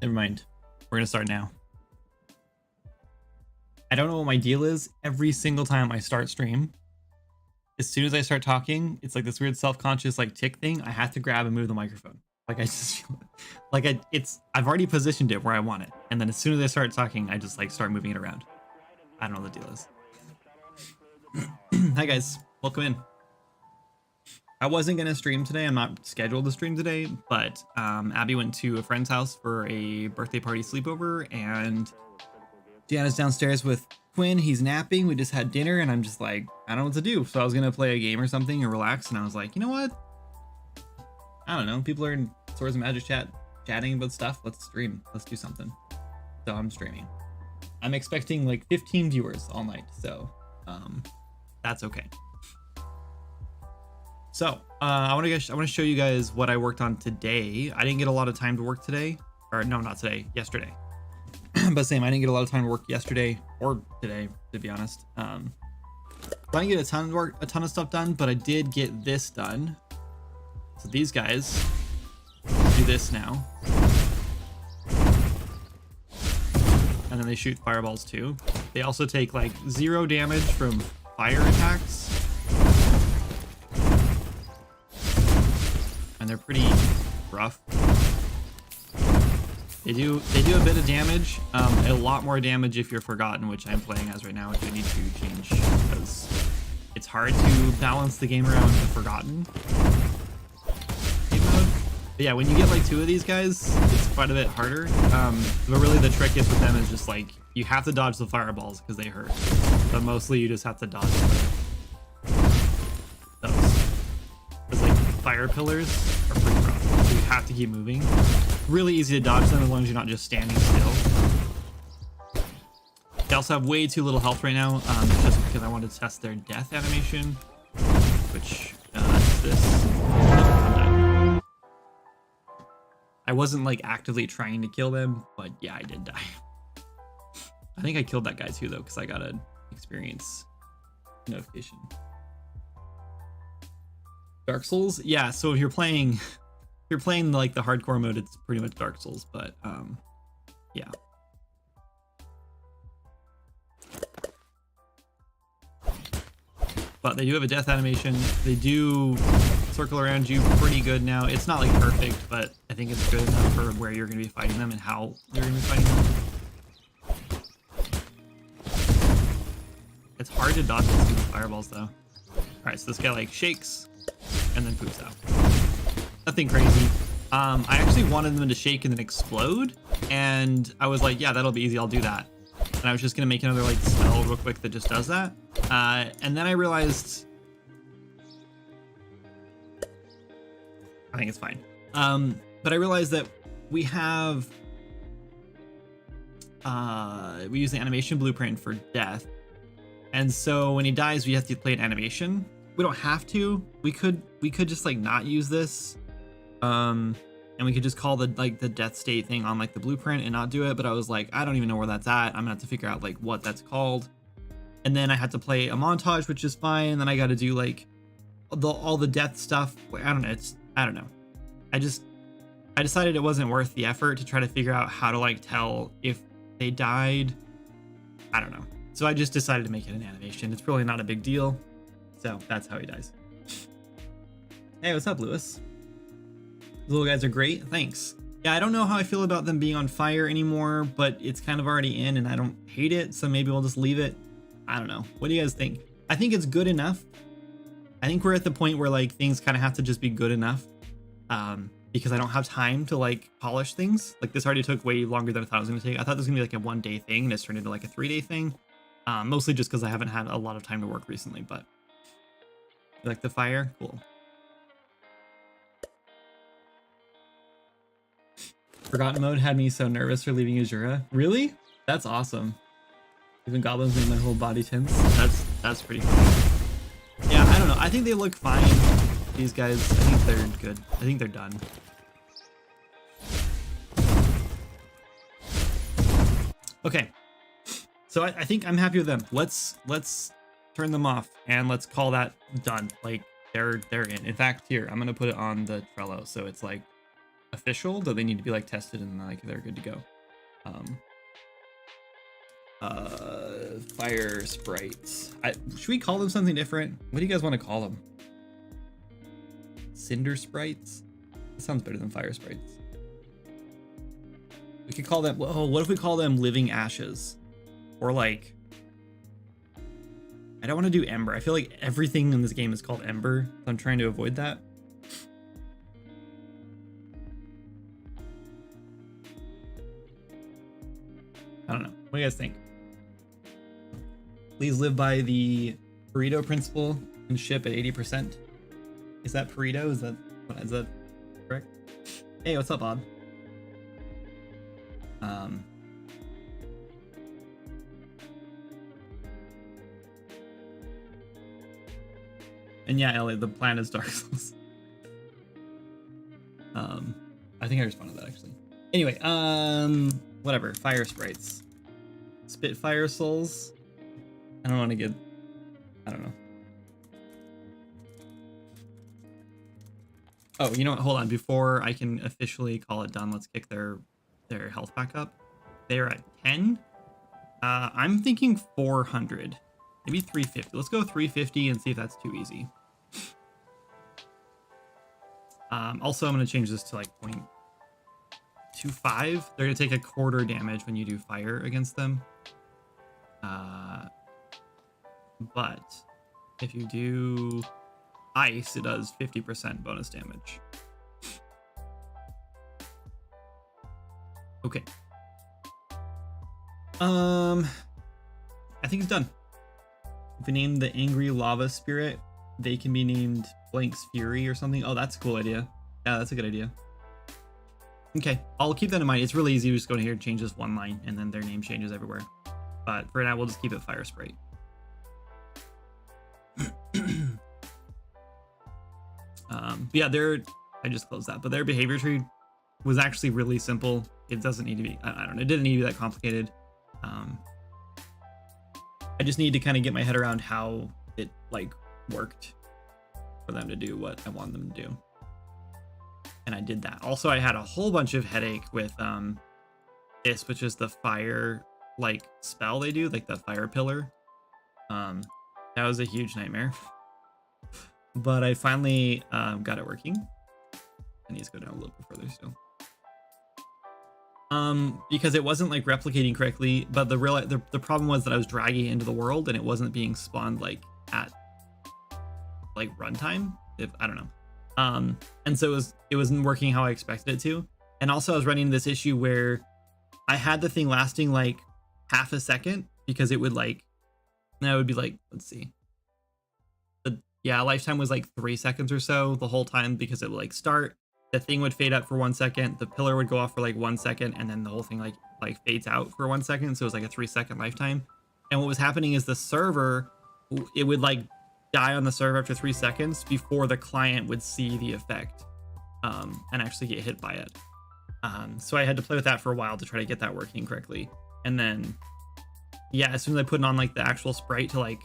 Never mind. We're gonna start now. I don't know what my deal is. Every single time I start stream, as soon as I start talking, it's like this weird self-conscious like tick thing. I have to grab and move the microphone. Like I just feel like I've already positioned it where I want it, and then as soon as I start talking, I just like start moving it around. I don't know what the deal is. Hi guys, welcome in. I wasn't gonna stream today. I'm not scheduled to stream today, but Abby went to a friend's house for a birthday party sleepover, and Deanna's downstairs with Quinn. He's napping. We just had dinner, and I'm just like, I don't know what to do. So I was gonna play a game or something or relax, and I was like, you know what? I don't know. People are in Swords and Magic chat chatting about stuff. Let's stream. Let's do something. So I'm streaming. I'm expecting like 15 viewers all night, so that's okay. So I want to show you guys what I worked on today. I didn't get a lot of time to work today, or no, not today, yesterday. But same, I didn't get a lot of time to work yesterday or today, to be honest. I didn't get a ton of stuff done, but I did get this done. So these guys do this now, and then they shoot fireballs too. They also take like 0 damage from fire attacks, and they're pretty rough. They do a bit of damage, a lot more damage if you're Forgotten, which I'm playing as right now, which I need to change because it's hard to balance the game around the Forgotten game mode. But yeah, when you get like 2 of these guys, it's quite a bit harder. But really the trick is with them is just like, you have to dodge the fireballs because they hurt. But mostly you just have to dodge those. Because like fire pillars are pretty rough, so you have to keep moving. Really easy to dodge them as long as you're not just standing still. They also have way too little health right now, just because I wanted to test their death animation, which is this. Oh, I'm dead. I wasn't like actively trying to kill them, but yeah, I did die. I think I killed that guy too though, because I got an experience notification. Dark Souls, yeah. So if you're playing like the hardcore mode, it's pretty much Dark Souls, but yeah. But they do have a death animation. They do circle around you pretty good now. It's not like perfect, but I think it's good enough for where you're going to be fighting them and how you're going to be fighting them. It's hard to dodge these stupid fireballs though. All right, so this guy like shakes and then poops out. Nothing crazy. I actually wanted them to shake and then explode, and I was like, yeah, that'll be easy, I'll do that. And I was just gonna make another like spell real quick that just does that. And then I realized, I think it's fine. But I realized that we have, we use the animation blueprint for death. And so when he dies, we have to play an animation. We don't have to. We could just like not use this. And we could just call the death state thing on like the blueprint and not do it. But I was like, I don't even know where that's at. I'm gonna have to figure out like what that's called. And then I had to play a montage, which is fine. And then I got to do like all the death stuff. I don't know. I don't know. I decided it wasn't worth the effort to try to figure out how to like tell if they died. I don't know. So I just decided to make it an animation. It's really not a big deal. So that's how he dies. Hey, what's up, Lewis? The little guys are great. Thanks. Yeah, I don't know how I feel about them being on fire anymore, but it's kind of already in and I don't hate it. So maybe we'll just leave it. I don't know. What do you guys think? I think it's good enough. I think we're at the point where like things kind of have to just be good enough. Because I don't have time to like polish things. Like this already took way longer than I thought it was going to take. I thought this was going to be like a 1-day thing, and it's turned into like a 3-day thing. Mostly just because I haven't had a lot of time to work recently, but you like the fire? Cool. Forgotten mode had me so nervous for leaving Azura. Really? That's awesome. Even goblins make my whole body tense. That's pretty funny. Yeah, I don't know. I think they look fine. These guys, I think they're good. I think they're done. Okay. So I think I'm happy with them. Let's turn them off and let's call that done. Like they're in. In fact, here, I'm gonna put it on the Trello so it's like official, though they need to be like tested and like they're good to go. Fire sprites. Should we call them something different? What do you guys want to call them? Cinder sprites? That sounds better than fire sprites. We could call them, whoa, what if we call them living ashes? Or like, I don't want to do ember. I feel like everything in this game is called ember, so I'm trying to avoid that. I don't know. What do you guys think? Please live by the Pareto principle and ship at 80%. Is that Pareto? Is that correct? Hey, what's up, Bob? And yeah, Elliot, the plan is Dark Souls. I think I responded to that actually. Anyway, whatever. Fire sprites. Spitfire souls. I don't want to get. I don't know. Oh, you know what? Hold on. Before I can officially call it done, let's kick their health back up. They're at 10. I'm thinking 400. Maybe 350. Let's go 350 and see if that's too easy. Also, I'm going to change this to like 0.25. They're going to take a quarter damage when you do fire against them. But if you do ice, it does 50% bonus damage. Okay. I think it's done. If we name the angry lava spirit, they can be named Blank's Fury or something. Oh, that's a cool idea. Yeah, that's a good idea. Okay, I'll keep that in mind. It's really easy. We just go in here and change this one line, and then their name changes everywhere. But for now, we'll just keep it Fire Sprite. Yeah, I just closed that. But their behavior tree was actually really simple. It doesn't need to be, I don't know, it didn't need to be that complicated. I just need to kind of get my head around how it like worked for them to do what I wanted them to do. And I did that. Also, I had a whole bunch of headache with this, which is the fire like spell they do, like the fire pillar. That was a huge nightmare. But I finally got it working. I need to go down a little bit further still. Because it wasn't like replicating correctly, but the problem was that I was dragging it into the world and it wasn't being spawned like at like runtime. I don't know. And so it wasn't working how I expected it to. And also I was running this issue where I had the thing lasting like half a second because it would like, that would be like, let's see. Lifetime was like 3 seconds or so the whole time because it would like start, the thing would fade up for 1 second, the pillar would go off for like 1 second, and then the whole thing like fades out for 1 second. So it was like a 3 second lifetime. And what was happening is the server, it would like die on the server after 3 seconds before the client would see the effect and actually get hit by it. So I had to play with that for a while to try to get that working correctly. And then, yeah, as soon as I put on like the actual sprite to like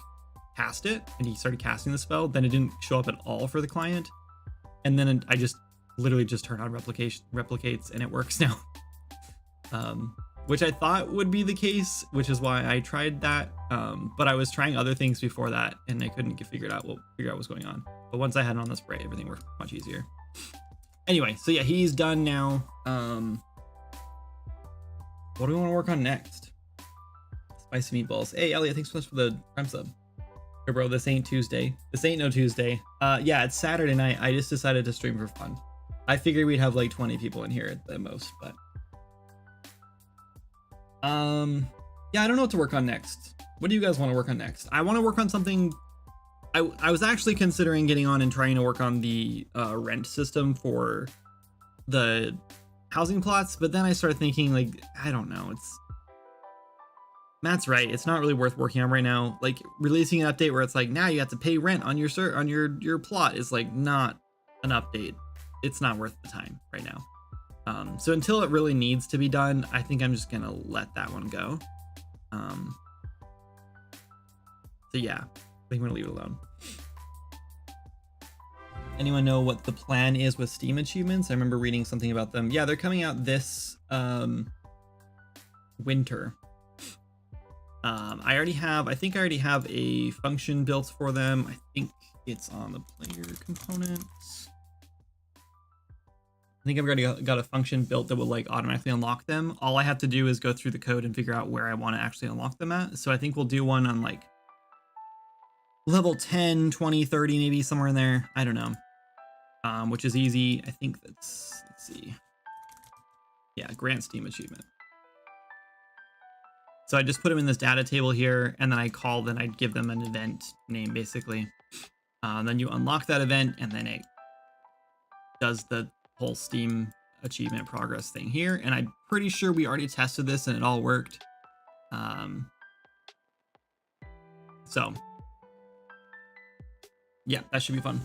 cast it and he started casting the spell, then it didn't show up at all for the client. And then I just literally just turned on replicates and it works now. Which I thought would be the case, which is why I tried that. But I was trying other things before that and I couldn't figure out what's going on. But once I had it on the spray, everything worked much easier. Anyway, so yeah, he's done now. What do we want to work on next? Spicy meatballs. Hey, Elliot, thanks so much for the Prime sub. Hey, bro, this ain't Tuesday. This ain't no Tuesday. Yeah, it's Saturday night. I just decided to stream for fun. I figured we'd have like 20 people in here at the most, but yeah, I don't know what to work on next. What do you guys want to work on next? I want to work on something. I was actually considering getting on and trying to work on the rent system for the housing plots, but then I started thinking like, I don't know, Matt's right. It's not really worth working on right now. Like releasing an update where it's like, now you have to pay rent on your plot is like not an update. It's not worth the time right now. So until it really needs to be done, I think I'm just gonna let that one go. So yeah, I think I'm gonna leave it alone. Anyone know what the plan is with Steam achievements? I remember reading something about them. Yeah, they're coming out this winter. I think I already have a function built for them. I think it's on the player components. I think I've already got a function built that will like automatically unlock them. All I have to do is go through the code and figure out where I want to actually unlock them at. So I think we'll do one on like level 10, 20, 30, maybe somewhere in there. I don't know. Which is easy. I think that's, let's see. Yeah, grant Steam achievement. So I just put them in this data table here, and then I'd give them an event name basically. Then you unlock that event, and then it does the whole Steam achievement progress thing here. And I'm pretty sure we already tested this and it all worked. So yeah, that should be fun.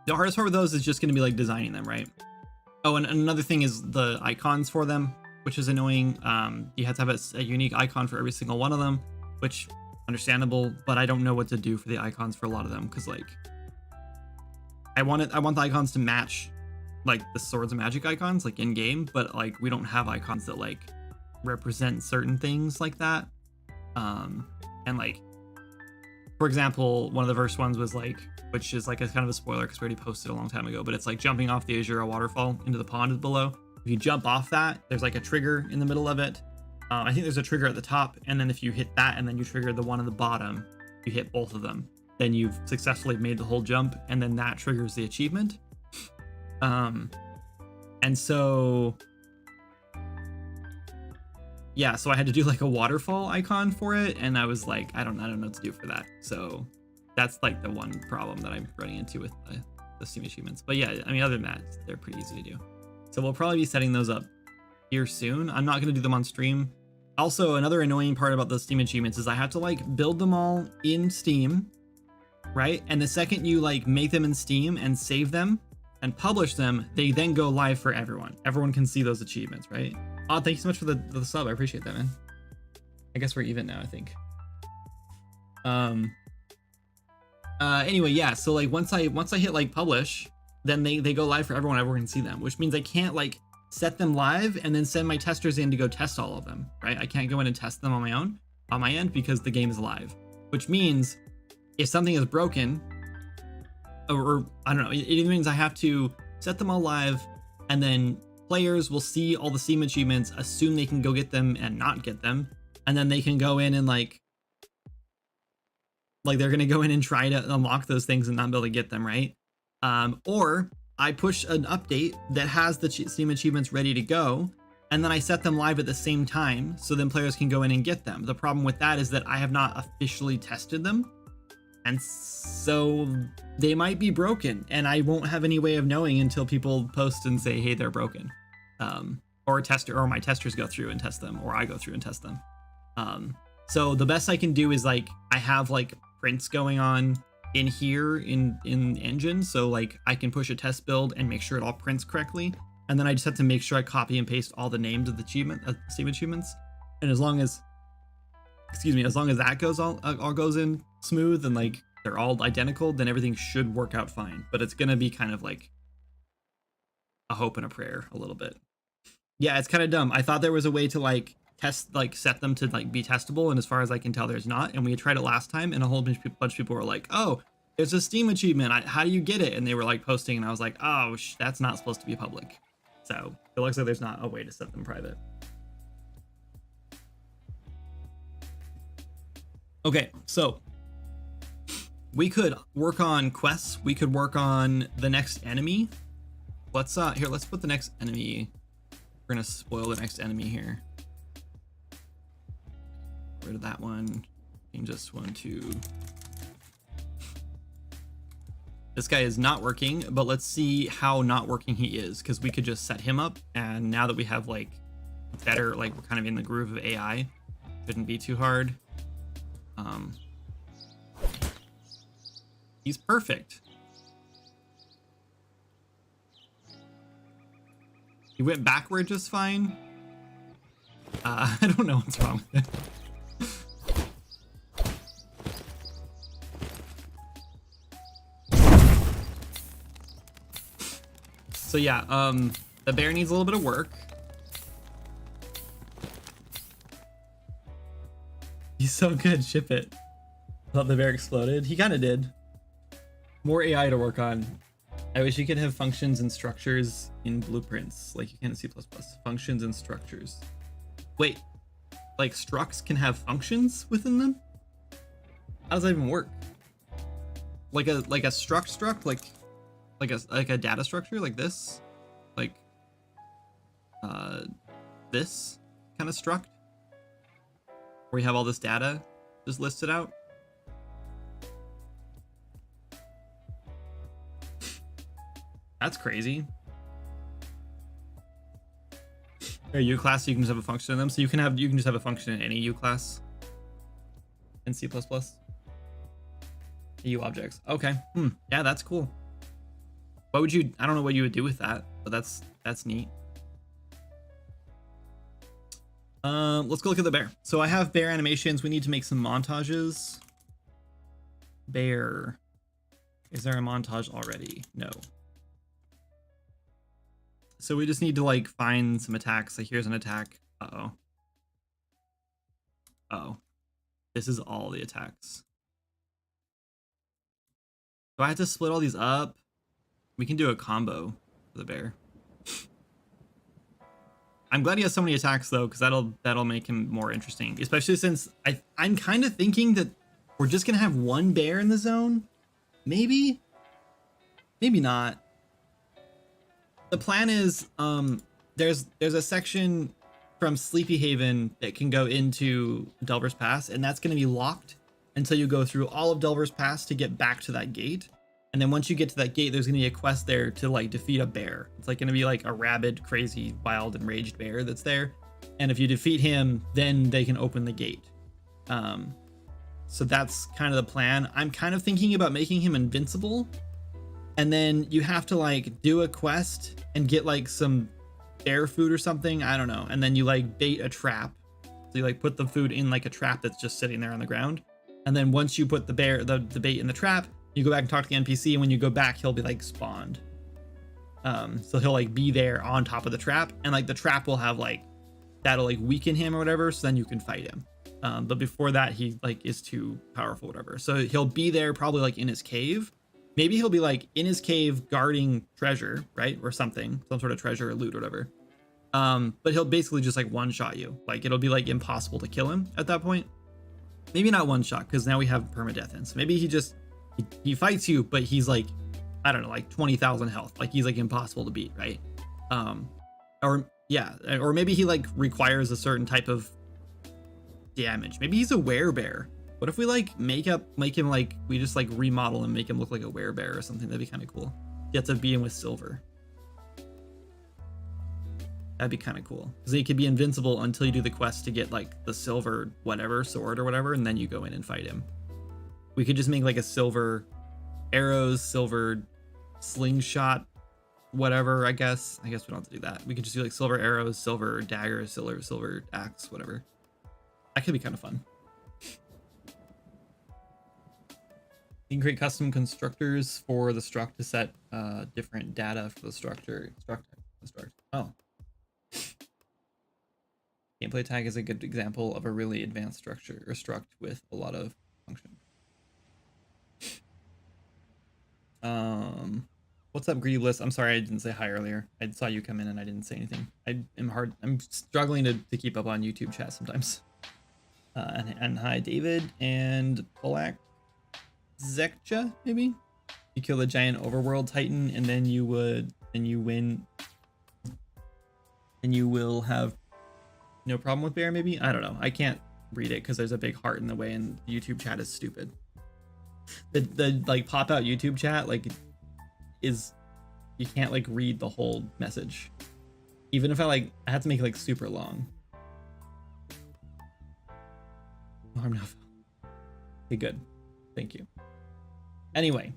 The hardest part with those is just going to be like designing them, right? Oh, and another thing is the icons for them, which is annoying. You have to have a unique icon for every single one of them, which understandable, but I don't know what to do for the icons for a lot of them, because like I want the icons to match like the Swords of Magic icons like in game, but like we don't have icons that like represent certain things like that. And like, for example, one of the first ones was like, which is like a kind of a spoiler because we already posted a long time ago, but it's like jumping off the Azura waterfall into the pond below. If you jump off that, there's like a trigger in the middle of it. I think there's a trigger at the top, and then if you hit that and then you trigger the one at the bottom, you hit both of them, then you've successfully made the whole jump, and then that triggers the achievement. And so yeah, so I had to do like a waterfall icon for it, and I was like, I don't know what to do for that. So that's like the one problem that I'm running into with the Steam achievements. But yeah, I mean, other than that, they're pretty easy to do. So we'll probably be setting those up here soon. I'm not going to do them on stream. Also, another annoying part about the Steam achievements is I have to like build them all in Steam, right? And the second you like make them in Steam and save them and publish them, they then go live for everyone. Everyone can see those achievements, right? Oh, thank you so much for the sub. I appreciate that, man. I guess we're even now, I think. Anyway, yeah, so like once I hit like publish, then they go live for everyone. Everyone can see them, which means I can't like set them live and then send my testers in to go test all of them, right? I can't go in and test them on my end because the game is live, which means if something is broken, or I don't know, it either means I have to set them all live, and then players will see all the Steam achievements, assume they can go get them and not get them, and then they can go in and like they're gonna go in and try to unlock those things and not be able to get them, right? Or I push an update that has the Steam achievements ready to go, and then I set them live at the same time, so then players can go in and get them. The problem with that is that I have not officially tested them, and so they might be broken, and I won't have any way of knowing until people post and say, hey, they're broken. Or my testers go through and test them, or I go through and test them. So the best I can do is like, I have like prints going on in here in engine, so like I can push a test build and make sure it all prints correctly, and then I just have to make sure I copy and paste all the names of the Steam achievements, and as long as that goes all goes in smooth and like they're all identical, then everything should work out fine. But it's gonna be kind of like a hope and a prayer a little bit. Yeah, it's kind of dumb. I thought there was a way to like set them to like be testable, and as far as I can tell, there's not. And we tried it last time, and a whole bunch of people were like, oh, there's a Steam achievement, how do you get it? And they were like posting, and I was like, oh, that's not supposed to be public. So it looks like there's not a way to set them private. Okay, so we could work on quests. We could work on the next enemy. Let's put the next enemy. We're gonna spoil the next enemy here. Get rid of that one. Change this one to. This guy is not working, but let's see how not working he is, because we could just set him up, and now that we have like better, like we're kind of in the groove of AI, shouldn't be too hard. He's perfect. He went backward just fine. I don't know what's wrong with it. So yeah, the bear needs a little bit of work. He's so good, ship it. Thought the bear exploded. He kind of did. More AI to work on. I wish you could have functions and structures in blueprints, like you can in C++. Functions and structures. Wait, like structs can have functions within them? How does that even work? Like a struct, like a data structure, like this, like this kind of struct, where you have all this data just listed out. That's crazy. A U class, you can just have a function in them, so you can just have a function in any U class in C++. U objects. Okay. Yeah, that's cool. What would you? I don't know what you would do with that, but that's neat. Let's go look at the bear. So I have bear animations. We need to make some montages. Bear. Is there a montage already? No. So we just need to like find some attacks. Like here's an attack. Uh-oh. Uh-oh. This is all the attacks. Do I have to split all these up? We can do a combo for the bear. I'm glad he has so many attacks though, because that'll make him more interesting. Especially since I'm kind of thinking that we're just gonna have one bear in the zone. Maybe not. The plan is there's a section from Sleepy Haven that can go into Delver's Pass, and that's going to be locked until you go through all of Delver's Pass to get back to that gate. And then once you get to that gate, there's going to be a quest there to like defeat a bear. It's like going to be like a rabid, crazy, wild, enraged bear that's there. And if you defeat him, then they can open the gate. So that's kind of the plan. I'm kind of thinking about making him invincible. And then you have to like do a quest and get like some bear food or something. I don't know. And then you like bait a trap. So you like put the food in like a trap that's just sitting there on the ground. And then once you put the bait in the trap, you go back and talk to the NPC. And when you go back, he'll be like spawned. So he'll like be there on top of the trap. And like the trap will have like, that'll like weaken him or whatever. So then you can fight him. But before that, he like is too powerful, whatever. So he'll be there probably like in his cave. Maybe he'll be like in his cave guarding treasure, right? Or something, some sort of treasure or loot or whatever. But he'll basically just like one shot you. Like it'll be like impossible to kill him at that point. Maybe not one shot, because now we have permadeath in. So maybe he fights you, but he's like, I don't know, like 20,000 health. Like he's like impossible to beat, right? Or maybe he like requires a certain type of damage. Maybe he's a werebear. What if we like make him like, we just like remodel and make him look like a werebear or something? That'd be kind of cool. You have to be in with silver. That'd be kind of cool, because he could be invincible until you do the quest to get like the silver whatever sword or whatever, and then you go in and fight him. We could just make like a silver arrows, silver slingshot, whatever. I guess we don't have to do that. We could just do like silver arrows, silver dagger, silver axe, whatever. That could be kind of fun. You can create custom constructors for the struct to set different data for the structure. Oh. Gameplay tag is a good example of a really advanced structure or struct with a lot of function. What's up, Greedy Bliss? I'm sorry I didn't say hi earlier. I saw you come in and I didn't say anything. I'm struggling to keep up on YouTube chat sometimes. And hi, David and Polak. Zekcha, maybe? You kill the giant overworld titan and then you win. And you will have no problem with bear, maybe? I don't know. I can't read it because there's a big heart in the way and YouTube chat is stupid. The like pop out YouTube chat like is, you can't like read the whole message. Even if I had to make it like super long. Harm enough. Okay, good. Thank you. Anyway.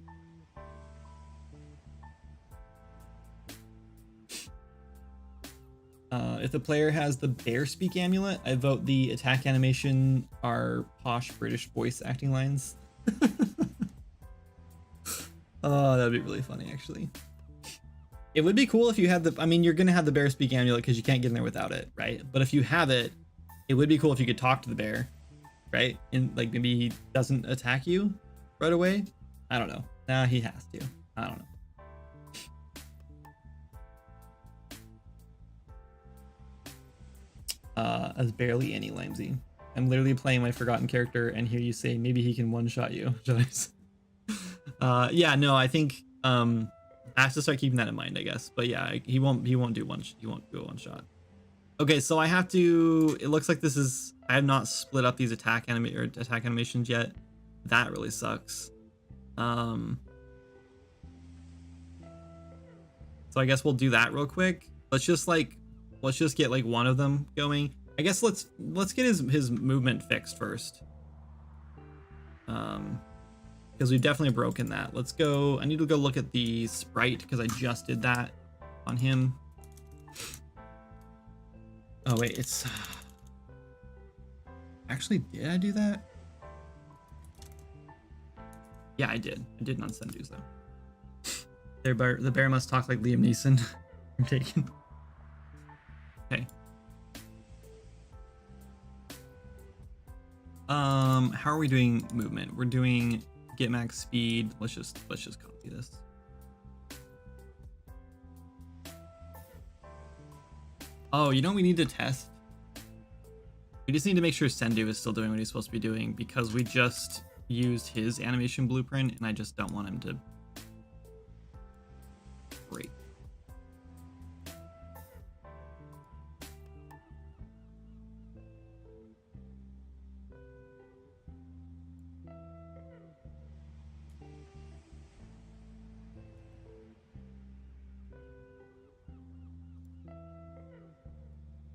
If the player has the bear speak amulet, I vote the attack animation are posh British voice acting lines. Oh, that'd be really funny, actually. It would be cool if you had the, I mean, you're going to have the bear speak amulet because you can't get in there without it, right? But if you have it, it would be cool if you could talk to the bear, right? And like maybe he doesn't attack you right away. I don't know. Nah, he has to. I don't know. As barely any Limesy. I'm literally playing my forgotten character and hear you say maybe he can one-shot you. Yeah, no, I think I have to start keeping that in mind, I guess. But yeah, he won't do a one shot. Okay, so I have to, it looks like this is, I have not split up these attack animations yet. That really sucks. So I guess we'll do that real quick. Let's just get like one of them going. I guess let's get his movement fixed first. Because we've definitely broken that. Let's go. I need to go look at the sprite because I just did that on him. Oh wait, it's actually, did I do that? Yeah, I did. I did on Sendu's though. The bear must talk like Liam Neeson. I'm taking. Okay. How are we doing movement? We're doing get max speed. Let's just copy this. Oh, you know what we need to test? We just need to make sure Sendu is still doing what he's supposed to be doing because we just used his animation blueprint and I just don't want him to break.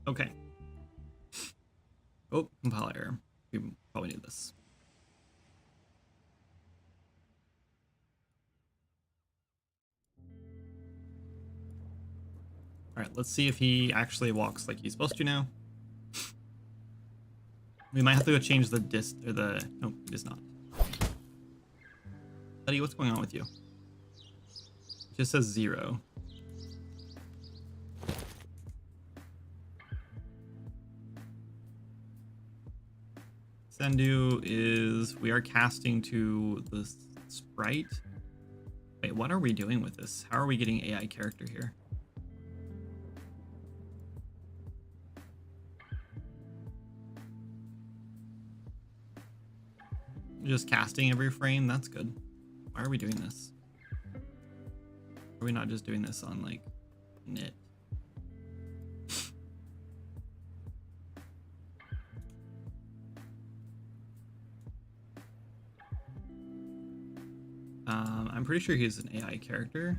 Okay. Oh, compile error. We probably need this. All right, let's see if he actually walks like he's supposed to now. We might have to go change the nope, it is not. Buddy, what's going on with you? It just says 0. Sendu is, we are casting to the sprite. Wait, what are we doing with this? How are we getting AI character here? Just casting every frame, that's good. Why are we doing this? Are we not just doing this on like knit? I'm pretty sure he's an AI character.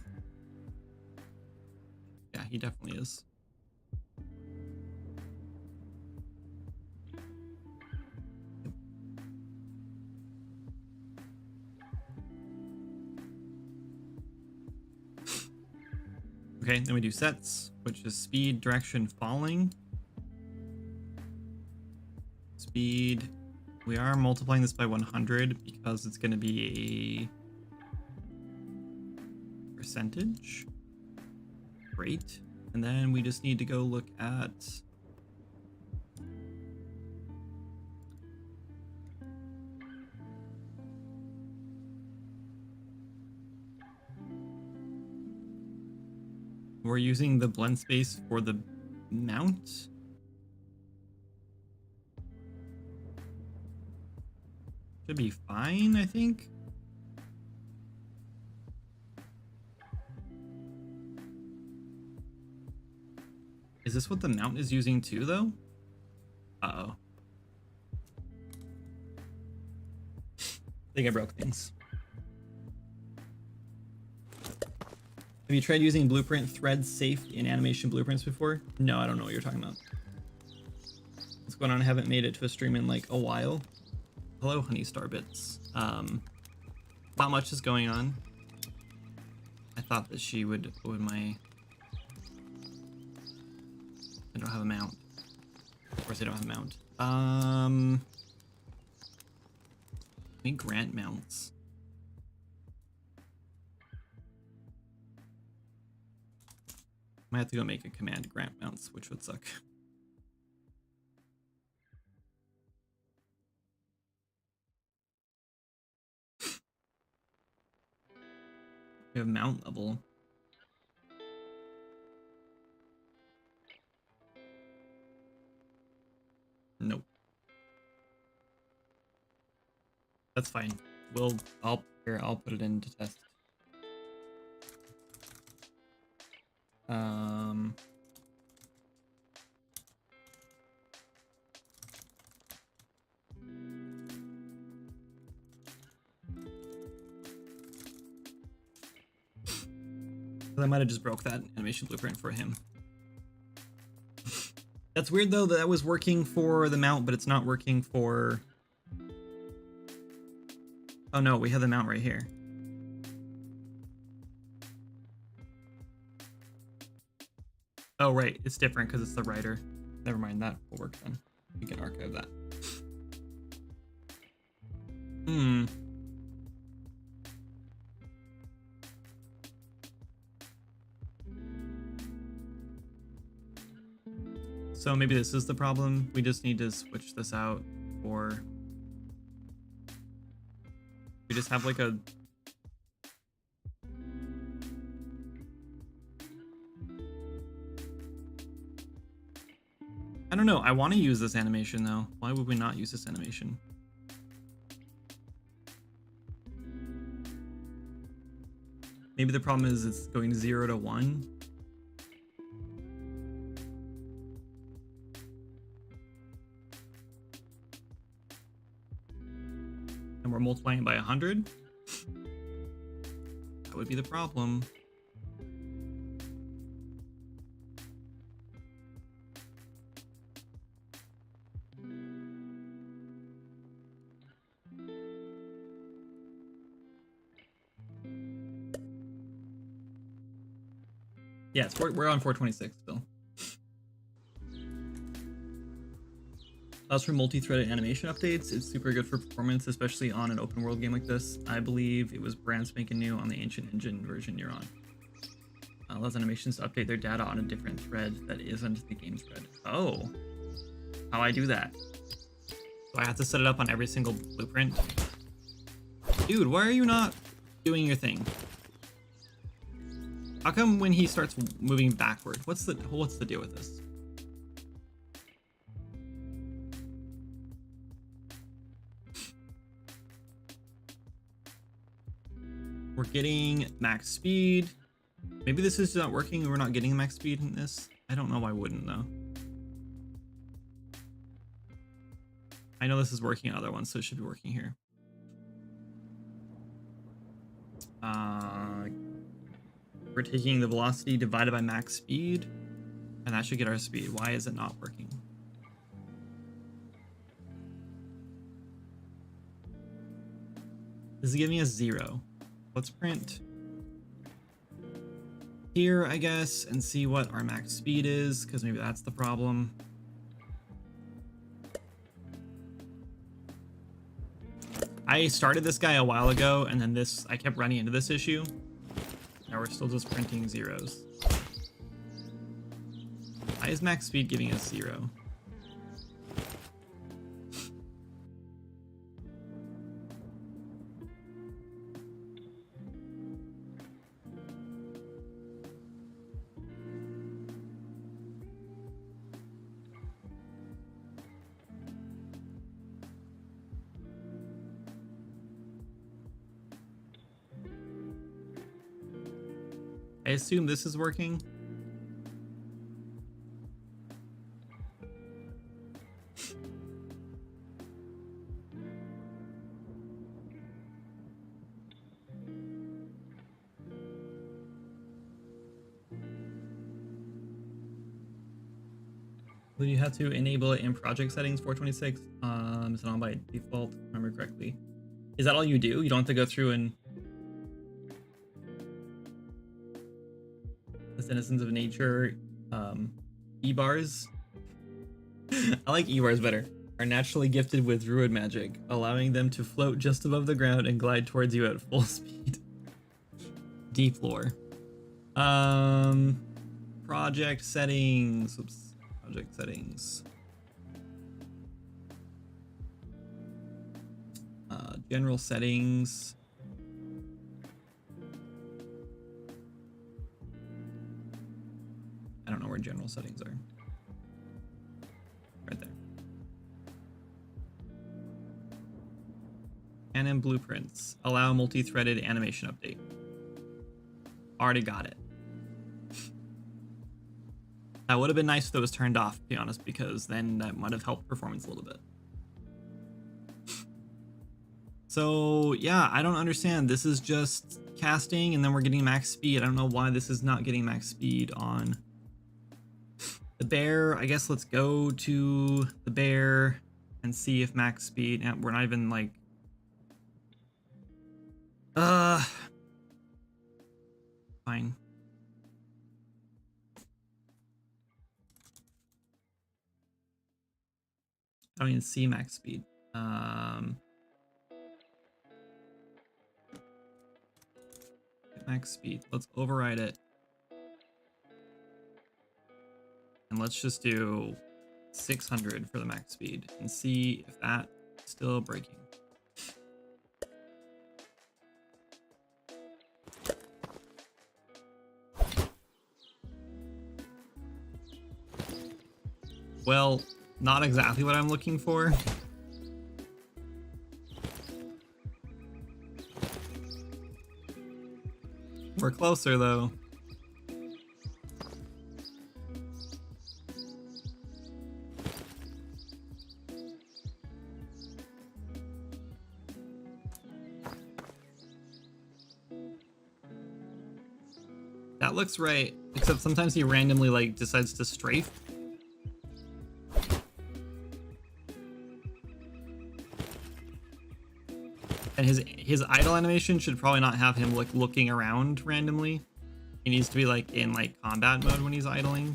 Yeah, he definitely is. Yep. Okay, then we do sets, which is speed, direction, falling. Speed. We are multiplying this by 100 because it's going to be a percentage. Great. And then we just need to go look at we're using the blend space for the mount. Should be fine, I think. Is this what the mount is using too, though? Uh-oh. I think I broke things. Have you tried using blueprint threads safe in animation blueprints before? No, I don't know what you're talking about. What's going on? I haven't made it to a stream in like a while. Hello, Honey Starbits. Not much is going on. I thought that she would my... I don't have a mount. Of course I don't have a mount. Let me grant mounts. Might have to go make a command grant mounts, which would suck. We have mount level. Nope. That's fine. I'll put it in to test. I might have just broke that animation blueprint for him. That's weird though, that was working for the mount, but it's not working for... Oh no, we have the mount right here. Oh right, it's different because it's the writer. Never mind, that will work then. We can archive that. So maybe this is the problem. We just need to switch this out, or we just have like a... I don't know. I want to use this animation though. Why would we not use this animation? Maybe the problem is it's going 0 to 1. And we're multiplying by 100. That would be the problem. Yeah, we're on 426 still. Allows for multi-threaded animation updates. It's super good for performance, especially on an open world game like this. I believe it was brand spanking new on the ancient engine version you're on. Allows animations to update their data on a different thread that isn't the game thread. Oh, how I do that? Do I have to set it up on every single blueprint? Dude, why are you not doing your thing? How come when he starts moving backward? What's the deal with this? We're getting max speed. Maybe this is not working and we're not getting max speed in this. I don't know why I wouldn't though. I know this is working on other ones, so it should be working here. We're taking the velocity divided by max speed, and that should get our speed. Why is it not working? This is giving us 0. Let's print here, I guess, and see what our max speed is, because maybe that's the problem. I started this guy a while ago, and then I kept running into this issue. Now we're still just printing zeros. Why is max speed giving us 0? I assume this is working. Will you have to enable it in project settings 426? Is it on by default, if I remember correctly? Is that all you do? You don't have to go through and... The Citizens of Nature E-bars. I like E-bars better. Are naturally gifted with druid magic, allowing them to float just above the ground and glide towards you at full speed. Deep lore. project settings. Oops, project settings. General settings. I don't know where general settings are. Right there. Canon blueprints. Allow multi-threaded animation update. Already got it. That would have been nice if it was turned off, to be honest, because then that might have helped performance a little bit. So yeah, I don't understand. This is just casting and then we're getting max speed. I don't know why this is not getting max speed on the bear. I guess let's go to the bear and see if max speed, and we're not even like, fine. I don't even see max speed. Max speed. Let's override it. And let's just do 600 for the max speed and see if that's still breaking. Well, not exactly what I'm looking for. We're closer though. That looks right, except sometimes he randomly like decides to strafe. And his idle animation should probably not have him like looking around randomly. He needs to be like in like combat mode when he's idling.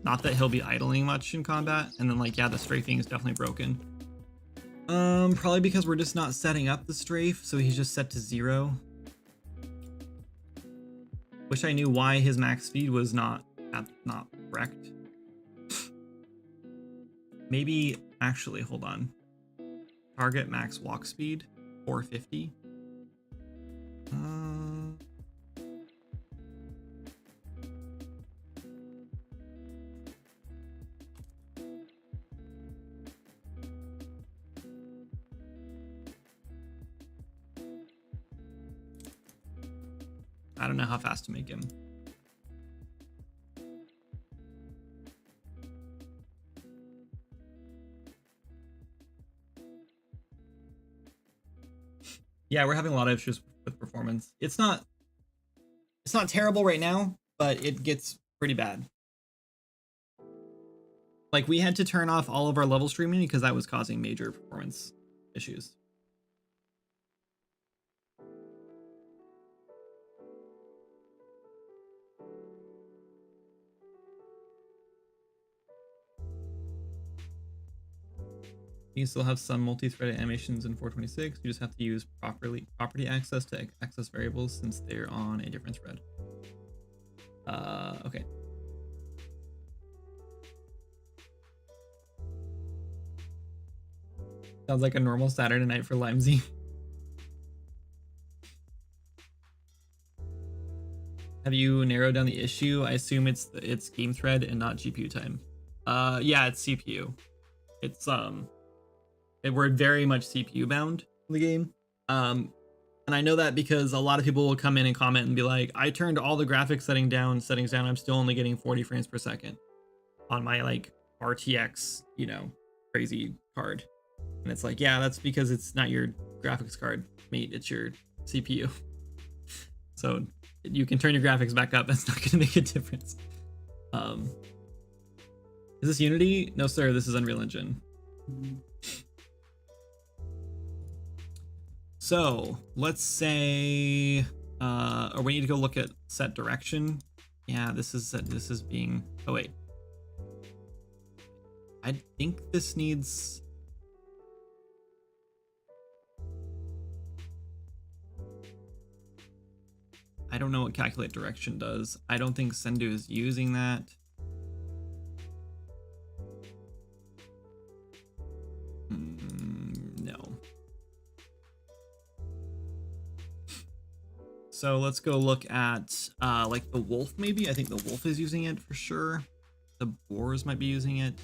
Not that he'll be idling much in combat. And then like, yeah, the strafing is definitely broken. Probably because we're just not setting up the strafe, so he's just set to 0. Wish I knew why his max speed was not correct. Maybe actually, hold on. Target max walk speed 450. I don't know how fast to make him. Yeah, we're having a lot of issues with performance. It's not terrible right now, but it gets pretty bad. Like, we had to turn off all of our level streaming because that was causing major performance issues. You can still have some multi-threaded animations in 426. You just have to use property access to access variables since they're on a different thread. Okay. Sounds like a normal Saturday night for Limesy. Have you narrowed down the issue? I assume it's game thread and not GPU time. Yeah, it's CPU. It's we're very much CPU bound in the game. And I know that because a lot of people will come in and comment and be like, I turned all the graphics settings down, I'm still only getting 40 frames per second on my like RTX, you know, crazy card. And it's like, yeah, that's because it's not your graphics card, mate, it's your CPU. So you can turn your graphics back up, that's not gonna make a difference. Is this Unity? No, sir, this is Unreal Engine. So let's say, or we need to go look at set direction. Yeah, this is being, oh wait. I think this needs, I don't know what calculate direction does. I don't think Sendu is using that. No. So let's go look at like the wolf maybe. I think the wolf is using it for sure. The boars might be using it.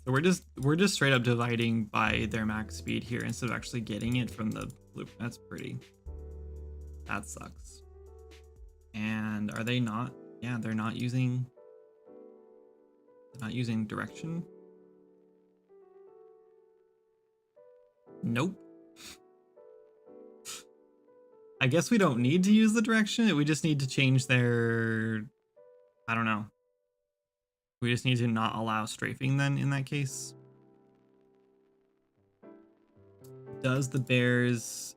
So we're just straight up dividing by their max speed here instead of actually getting it from the loop. That's pretty. That sucks. And are they not? Yeah, they're not using direction. Nope. I guess we don't need to use the direction. We just need to change their, I don't know. We just need to not allow strafing then in that case. Does the bears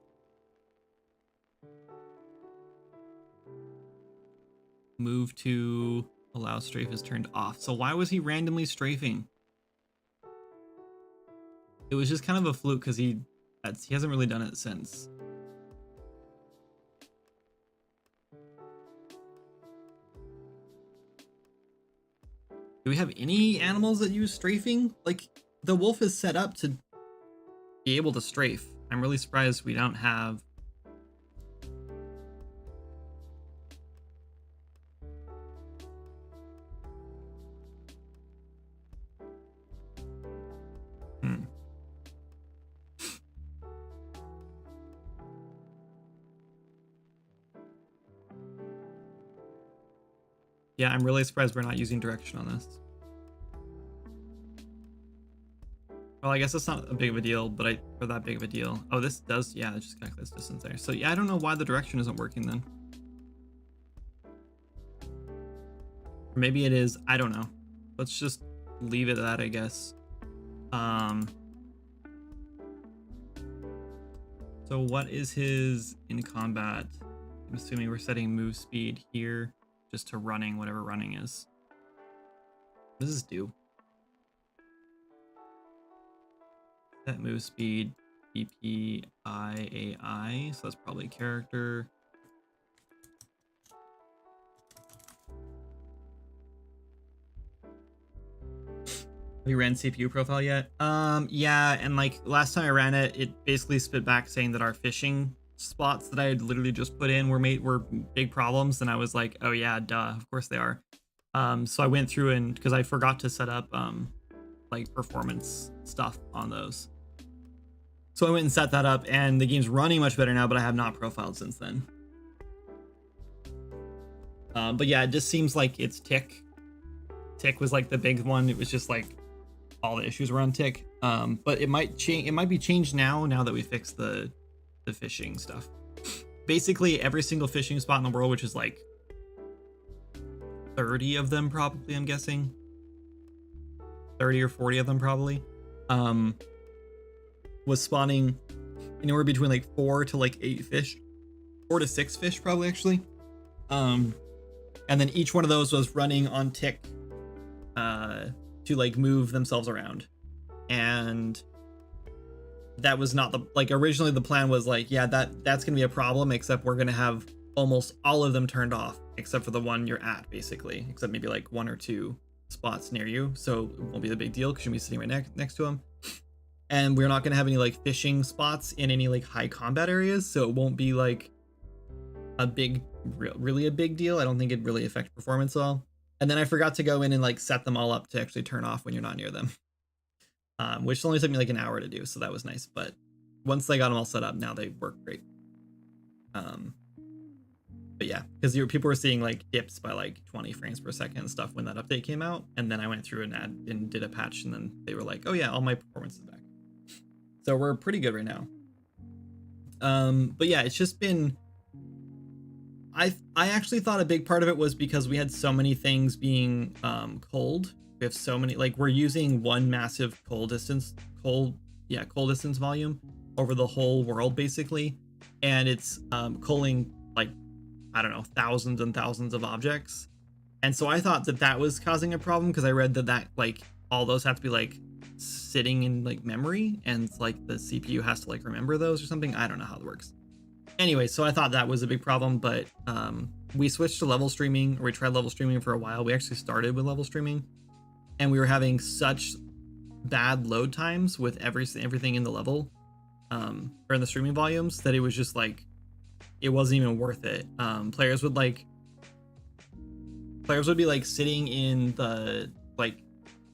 move to allow strafe is turned off? So why was he randomly strafing? It was just kind of a fluke because he hasn't really done it since. Do we have any animals that use strafing? Like, the wolf is set up to be able to strafe. I'm really surprised we don't have. Yeah, I'm really surprised we're not using direction on this. Well, I guess it's not a big of a deal, but for that big of a deal. Oh, this does, yeah, it just calculates distance there. So yeah, I don't know why the direction isn't working then. Or maybe it is, I don't know. Let's just leave it at that, I guess. So what is his in combat? I'm assuming we're setting move speed here just to running, whatever running is. What does this do? Set move speed, BPIAI, so that's probably character. Have you ran CPU profile yet? Yeah, and like last time I ran it, it basically spit back saying that our fishing spots that I had literally just put in were big problems, and I was like, oh yeah, duh, of course they are. So I went through and because I forgot to set up like performance stuff on those. So I went and set that up, and the game's running much better now, but I have not profiled since then. But yeah, it just seems like it's tick. Tick was like the big one. It was just like all the issues were on tick. But it might change. It might be changed now that we fixed the fishing stuff. Basically, every single fishing spot in the world, which is like 30 of them probably, I'm guessing 30 or 40 of them probably, was spawning anywhere between like 4 to like 8 fish, 4 to 6 fish probably actually. And then each one of those was running on tick to like move themselves around. And that was not the, like originally the plan was like, yeah, that's gonna be a problem, except we're gonna have almost all of them turned off except for the one you're at, basically, except maybe like 1 or 2 spots near you, so it won't be the big deal because you'll be sitting right next to them. And we're not gonna have any like fishing spots in any like high combat areas, so it won't be like a big, really a big deal. I don't think it'd really affect performance at all. And then I forgot to go in and like set them all up to actually turn off when you're not near them, which only took me like an hour to do, so that was nice. But once I got them all set up, now they work great. But yeah, because people were seeing like dips by like 20 frames per second and stuff when that update came out, and then I went through and did a patch, and then they were like, oh yeah, all my performance is back. So we're pretty good right now. But yeah, it's just been, I actually thought a big part of it was because we had so many things being cold. We have so many, like we're using one massive cold distance volume over the whole world basically, and it's culling like, I don't know, thousands and thousands of objects. And so I thought that that was causing a problem because I read that like all those have to be like sitting in like memory, and like the CPU has to like remember those or something. I don't know how it works. Anyway, so I thought that was a big problem, but we switched to level streaming, or we tried level streaming for a while. We actually started with level streaming, and we were having such bad load times with everything in the level or in the streaming volumes that it was just like it wasn't even worth it. Players would be like sitting in the like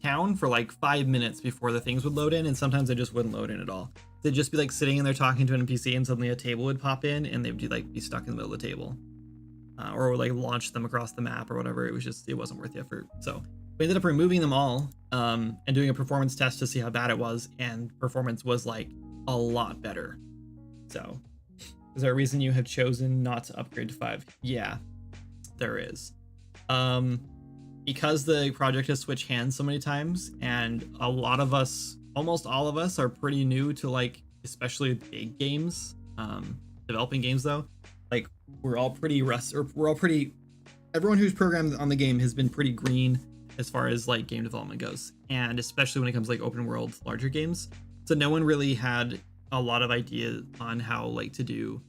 town for like 5 minutes before the things would load in, and sometimes they just wouldn't load in at all. They'd just be like sitting in there talking to an NPC, and suddenly a table would pop in, and they'd be stuck in the middle of the table, or like launch them across the map or whatever. It wasn't worth the effort. So we ended up removing them all and doing a performance test to see how bad it was, and performance was like a lot better. So is there a reason you have chosen not to upgrade to 5? Yeah, there is. Because the project has switched hands so many times, and a lot of us, almost all of us, are pretty new to like especially big games, developing games though. Like everyone who's programmed on the game has been pretty green as far as like game development goes, and especially when it comes to like open world larger games. So no one really had a lot of ideas on how like to do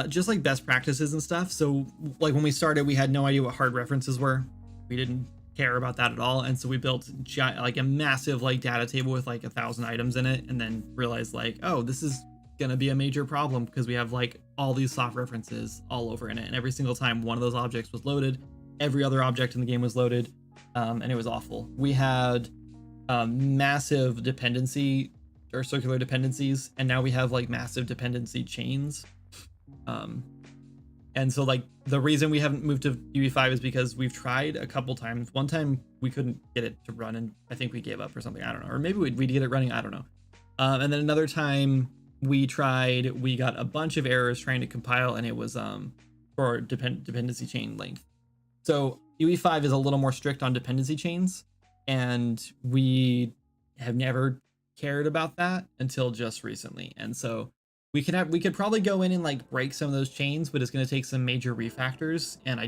just like best practices and stuff. So like when we started, we had no idea what hard references were. We didn't care about that at all, and so we built like a massive like data table with like 1,000 items in it, and then realized like, oh, this is gonna be a major problem because we have like all these soft references all over in it, and every single time one of those objects was loaded, every other object in the game was loaded, and it was awful. We had massive dependency or circular dependencies, and now we have like massive dependency chains. And so like the reason we haven't moved to UE5 is because we've tried a couple times. One time we couldn't get it to run, and I think we gave up or something. I don't know. Or maybe we'd get it running. I don't know. And then another time we got a bunch of errors trying to compile, and it was for dependency chain length. So UE5 is a little more strict on dependency chains, and we have never cared about that until just recently. And so we could probably go in and like break some of those chains, but it's going to take some major refactors, and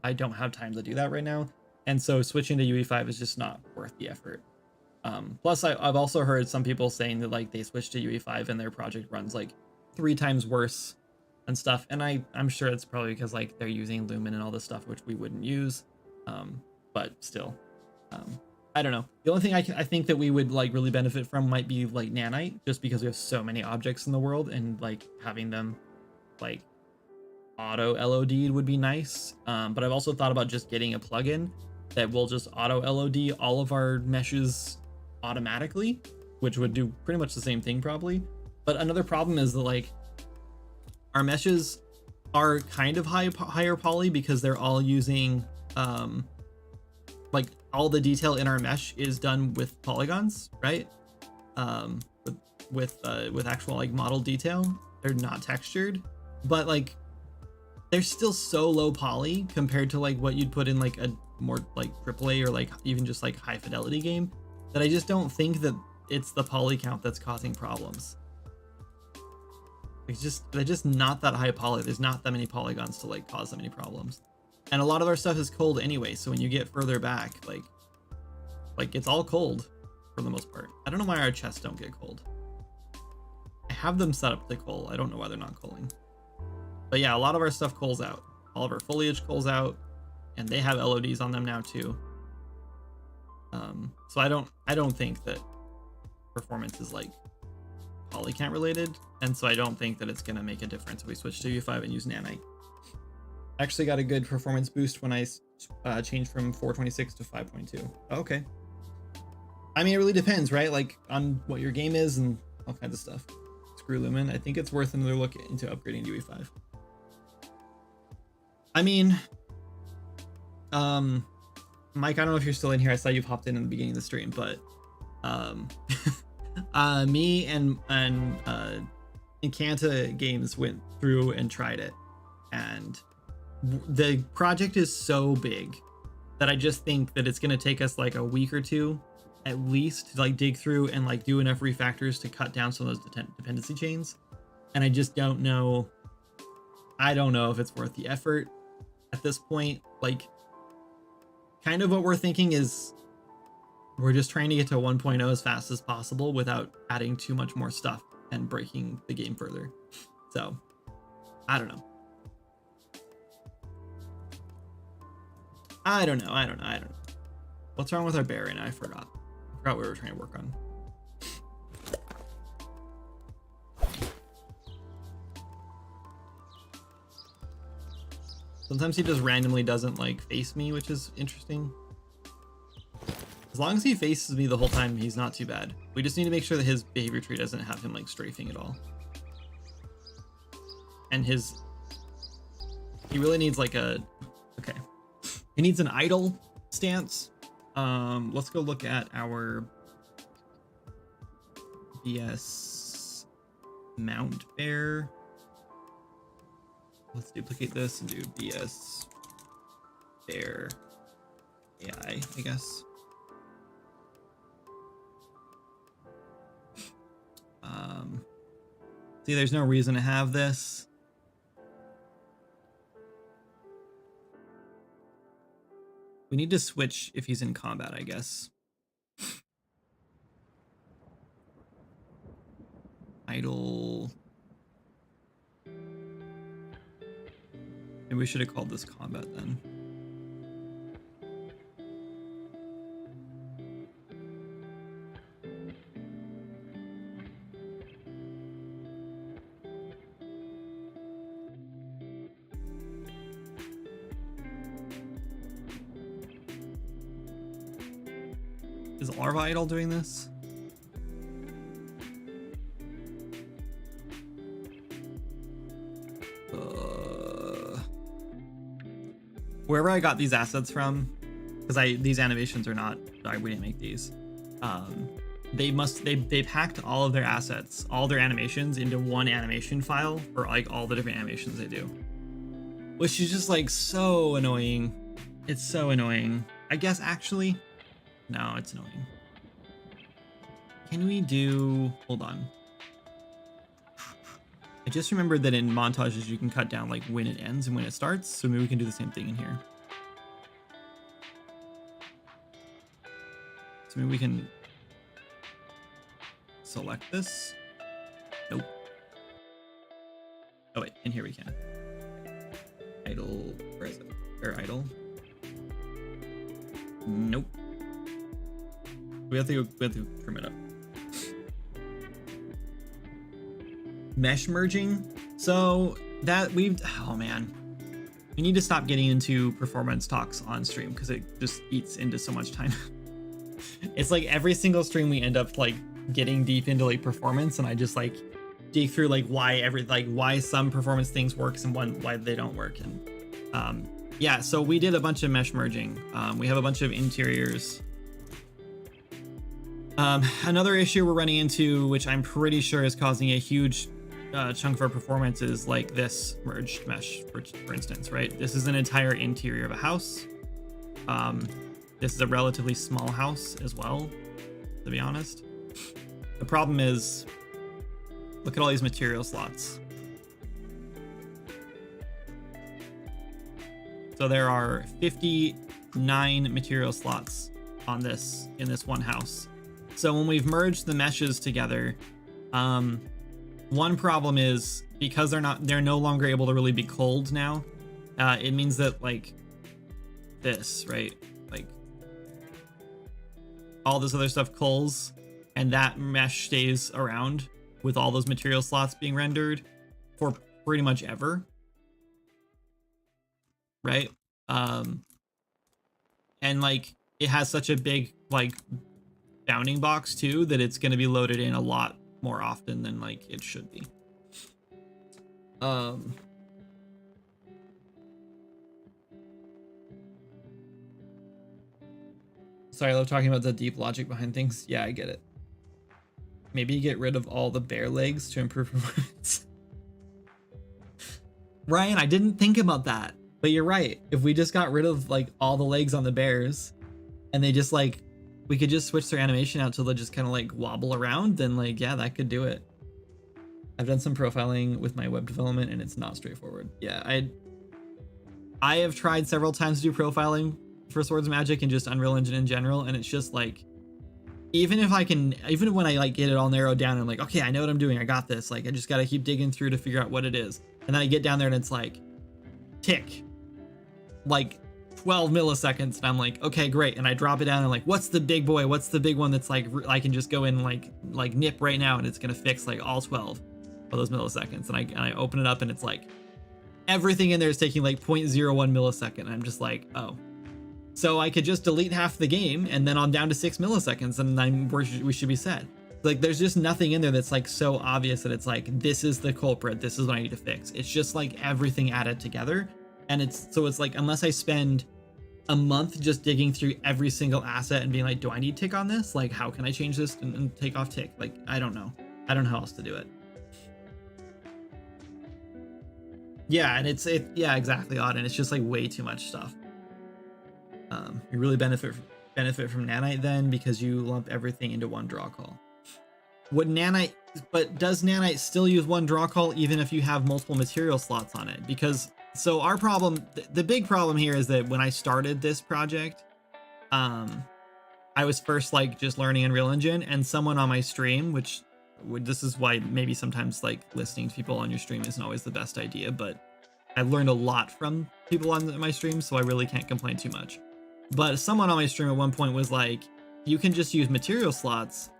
I don't have time to do that right now. And so switching to UE5 is just not worth the effort. Plus I've also heard some people saying that like they switched to UE5 and their project runs like 3 times worse and stuff, and I'm sure it's probably because like they're using Lumen and all this stuff, which we wouldn't use. But still, I don't know. The only thing I think that we would like really benefit from might be like Nanite, just because we have so many objects in the world, and like having them like auto LOD would be nice. But I've also thought about just getting a plugin that will just auto LOD all of our meshes automatically, which would do pretty much the same thing probably. But another problem is that like our meshes are kind of higher poly because they're all using like all the detail in our mesh is done with polygons, right? With actual like model detail. They're not textured, but like they're still so low poly compared to like what you'd put in like a more like AAA or like even just like high fidelity game, that I just don't think that it's the poly count that's causing problems. They're just not that high poly. There's not that many polygons to like cause that many problems. And a lot of our stuff is cold anyway, so when you get further back, like it's all cold for the most part. I don't know why our chests don't get cold. I have them set up to coal. I don't know why they're not coaling. But yeah, a lot of our stuff cools out. All of our foliage cools out, and they have LODs on them now too. So I don't think that performance is like polycount related, and so I don't think that it's gonna make a difference if we switch to UE5 and use Nanite. Actually got a good performance boost when I changed from 426 to 5.2. Okay. I mean, it really depends, right? Like on what your game is and all kinds of stuff. Screw Lumen. I think it's worth another look into upgrading to UE5. I mean, Mike, I don't know if you're still in here. I saw you popped in the beginning of the stream, but me and Encanta Games went through and tried it, and the project is so big that I just think that it's going to take us like a week or two at least to like dig through and like do enough refactors to cut down some of those dependency chains. And I just don't know. I don't know if it's worth the effort. at this point, like, kind of what we're thinking is we're just trying to get to 1.0 as fast as possible without adding too much more stuff and breaking the game further. So, I don't know. I don't know. What's wrong with our bear right now? I forgot what we were trying to work on. Sometimes he just randomly doesn't like face me, which is interesting. As long as he faces me the whole time, he's not too bad. We just need to make sure that his behavior tree doesn't have him like strafing at all. And he really needs like okay. He needs an idle stance. Let's go look at our BS mount bear. Let's duplicate this and do BS bear AI, I guess. See, there's no reason to have this. We need to switch if he's in combat, I guess. Idle. Maybe we should have called this combat then. Is Larva Idol doing this? Wherever I got these assets from, because these animations are not, we didn't make these. They packed all of their assets, all their animations into one animation file for like all the different animations they do, which is just like so annoying. It's so annoying. I guess actually, no, it's annoying. Can we do, hold on. I just remembered that in montages you can cut down like when it ends and when it starts, so maybe we can do the same thing in here. So maybe we can select this. Nope. Oh wait, in here we can. Idle, where is it? Where idle? Nope. We have to trim it up. Mesh merging. So that oh man, we need to stop getting into performance talks on stream because it just eats into so much time. It's like every single stream we end up like getting deep into like performance, and I just like dig through like why some performance things works and why they don't work. And yeah, so we did a bunch of mesh merging. We have a bunch of interiors. Another issue we're running into, which I'm pretty sure is causing a huge chunk of our performance, is like this merged mesh, for instance, right? This is an entire interior of a house. This is a relatively small house as well, to be honest. The problem is, look at all these material slots. So there are 59 material slots on this in this one house. So when we've merged the meshes together, one problem is because they're no longer able to really be culled now. It means that like this, right? Like all this other stuff culls, and that mesh stays around with all those material slots being rendered for pretty much ever, right? And like it has such a big like bounding box too that it's going to be loaded in a lot more often than like it should be. Sorry, I love talking about the deep logic behind things. Yeah, I get it. Maybe get rid of all the bear legs to improve performance. Ryan, I didn't think about that, but you're right. If we just got rid of like all the legs on the bears and they just like, we could just switch their animation out till they just kind of like wobble around, then like, yeah, that could do it. I've done some profiling with my web development and it's not straightforward. Yeah, I have tried several times to do profiling for Swords of Magic and just Unreal Engine in general, and it's just like, even when I like get it all narrowed down and I'm like, okay, I know what I'm doing, I got this, like I just gotta keep digging through to figure out what it is, and then I get down there and it's like tick, like 12 milliseconds, and I'm like, okay, great, and I drop it down and like, what's the big boy, what's the big one that's like I can just go in like nip right now and it's gonna fix like all 12 of those milliseconds, and I open it up and it's like everything in there is taking like 0.01 millisecond, and I'm just like, oh. So I could just delete half the game and then on down to 6 milliseconds and we should be set. Like there's just nothing in there that's like so obvious that it's like, this is the culprit, this is what I need to fix. It's just like everything added together. And it's like, unless I spend a month just digging through every single asset and being like, do I need tick on this? Like, how can I change this and take off tick? Like, I don't know. I don't know how else to do it. Yeah, and yeah, exactly, Odd. And it's just like way too much stuff. You really benefit from nanite then, because you lump everything into one draw call. But does nanite still use one draw call even if you have multiple material slots on it? Because so our problem, the big problem here is that when I started this project, I was first like just learning Unreal Engine, and someone on my stream, which this is why maybe sometimes like listening to people on your stream isn't always the best idea, but I learned a lot from people on my stream, so I really can't complain too much. But someone on my stream at one point was like, you can just use material slots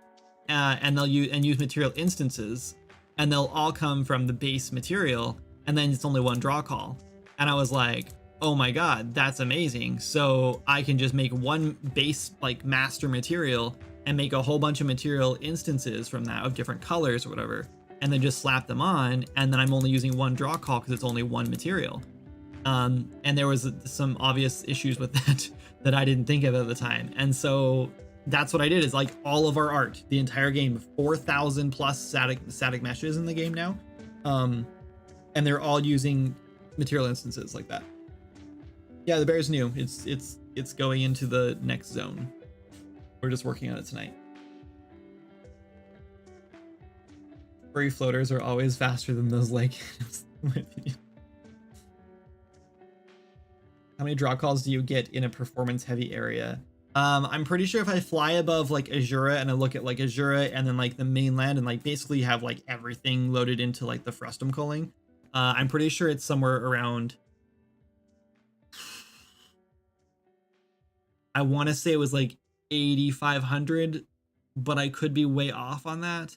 and they'll use material instances, and they'll all come from the base material, and then it's only one draw call. And I was like, oh my god, that's amazing. So I can just make one base like master material and make a whole bunch of material instances from that of different colors or whatever, and then just slap them on, and then I'm only using one draw call because it's only one material. And there was some obvious issues with that that I didn't think of at the time. And so that's what I did, is like all of our art, the entire game, 4,000 plus static meshes in the game now. And they're all using material instances like that. Yeah, the bear's new. It's going into the next zone. We're just working on it tonight. Furry floaters are always faster than those lake canoes, in my opinion. How many draw calls do you get in a performance heavy area? I'm pretty sure if I fly above like Azura and I look at like Azura and then like the mainland and like basically have like everything loaded into like the frustum culling, I'm pretty sure it's somewhere around, I want to say it was like 8,500, but I could be way off on that.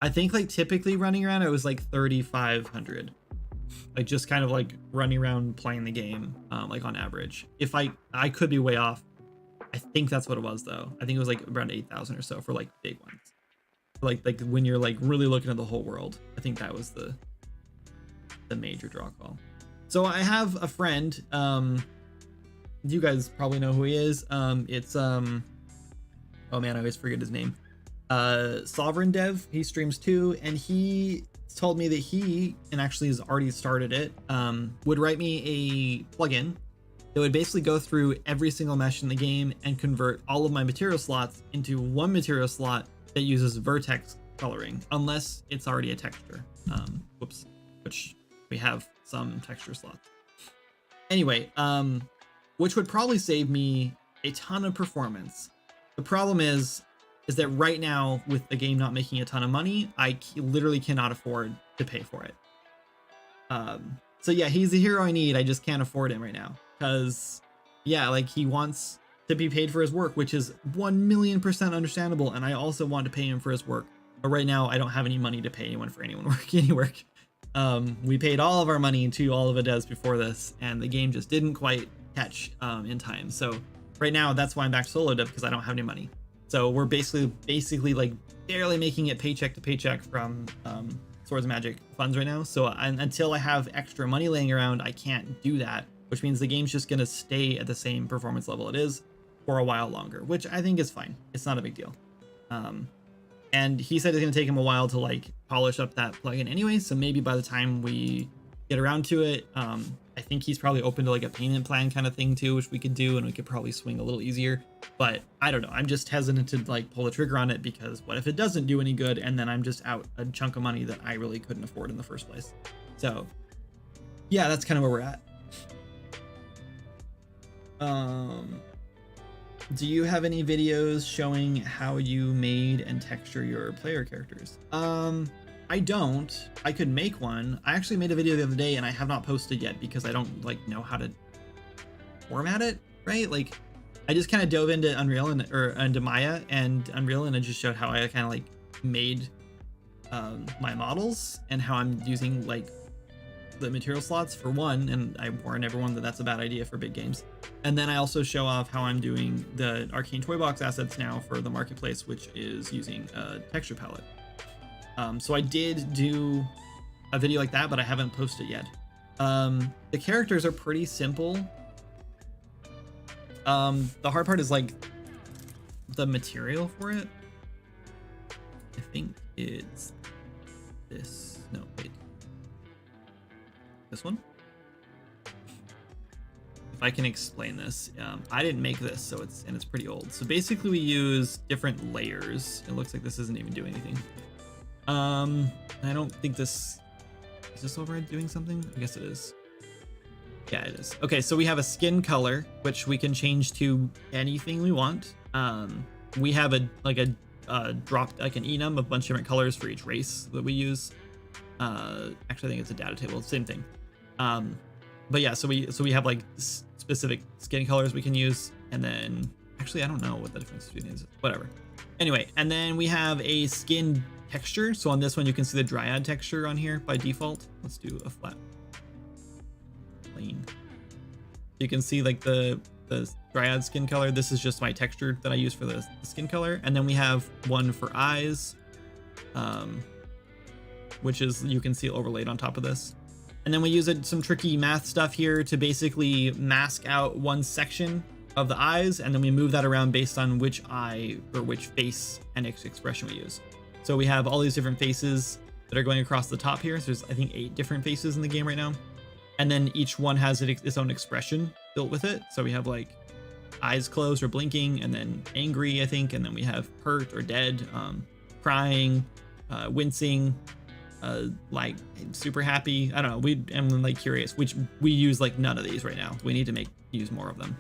I think like typically running around it was like 3,500. Like just kind of like running around playing the game, like on average. If I could be way off. I think that's what it was though. I think it was like around 8,000 or so for like big ones. Like when you're like really looking at the whole world. I think that was the major draw call. So I have a friend. You guys probably know who he is. It's oh man, I always forget his name. Sovereign Dev. He streams too, and he told me that he, and actually has already started it, would write me a plugin that would basically go through every single mesh in the game and convert all of my material slots into one material slot that uses vertex coloring, unless it's already a texture. Whoops, which we have some texture slots. Anyway, which would probably save me a ton of performance. The problem is that right now, with the game not making a ton of money, I literally cannot afford to pay for it. So yeah, he's the hero I need. I just can't afford him right now. Because, yeah, like he wants to be paid for his work, which is 1,000,000% understandable. And I also want to pay him for his work. But right now, I don't have any money to pay anyone for any work. We paid all of our money to all of Adez before this, and the game just didn't quite catch in time. So right now, that's why I'm back to solo dev, because I don't have any money. So we're basically like barely making it paycheck to paycheck from Swords of Magic funds right now. So until I have extra money laying around, I can't do that, which means the game's just going to stay at the same performance level it is for a while longer, which I think is fine. It's not a big deal. And he said it's going to take him a while to like polish up that plugin anyway. So maybe by the time we get around to it, I think he's probably open to like a payment plan kind of thing too, which we could do, and we could probably swing a little easier. But I don't know. I'm just hesitant to like pull the trigger on it, because what if it doesn't do any good and then I'm just out a chunk of money that I really couldn't afford in the first place. So yeah, that's kind of where we're at. Do you have any videos showing how you made and texture your player characters? I don't. I could make one. I actually made a video the other day and I have not posted yet because I don't like know how to format it, right? Like I just kind of dove into Unreal or into Maya and Unreal, and I just showed how I kind of like made my models and how I'm using like the material slots for one, and I warn everyone that that's a bad idea for big games. And then I also show off how I'm doing the Arcane Toy Box assets now for the marketplace, which is using a texture palette. So I did do a video like that, but I haven't posted yet. The characters are pretty simple. The hard part is like the material for it. I think it's this. No, wait. This one? If I can explain this, I didn't make this, so it's pretty old. So basically we use different layers. It looks like this isn't even doing anything. I don't think is this override doing something? I guess it is. Yeah, it is. Okay, so we have a skin color, which we can change to anything we want. We have an enum of a bunch of different colors for each race that we use. Actually, I think it's a data table, same thing. But yeah, so we have like specific skin colors we can use, and then actually I don't know what the difference between these is. Whatever. Anyway, and then we have a skin texture. So on this one, you can see the dryad texture on here by default. Let's do a flat plain. You can see like the dryad skin color. This is just my texture that I use for the skin color. And then we have one for eyes, which is, you can see overlaid on top of this. And then we use some tricky math stuff here to basically mask out one section of the eyes, and then we move that around based on which eye or which face and expression we use. So we have all these different faces that are going across the top here. So there's, I think, 8 different faces in the game right now. And then each one has its own expression built with it. So we have like eyes closed or blinking, and then angry, I think. And then we have hurt or dead, crying, wincing, like super happy. I don't know. I'm like curious, which we use like none of these right now. We need to use more of them.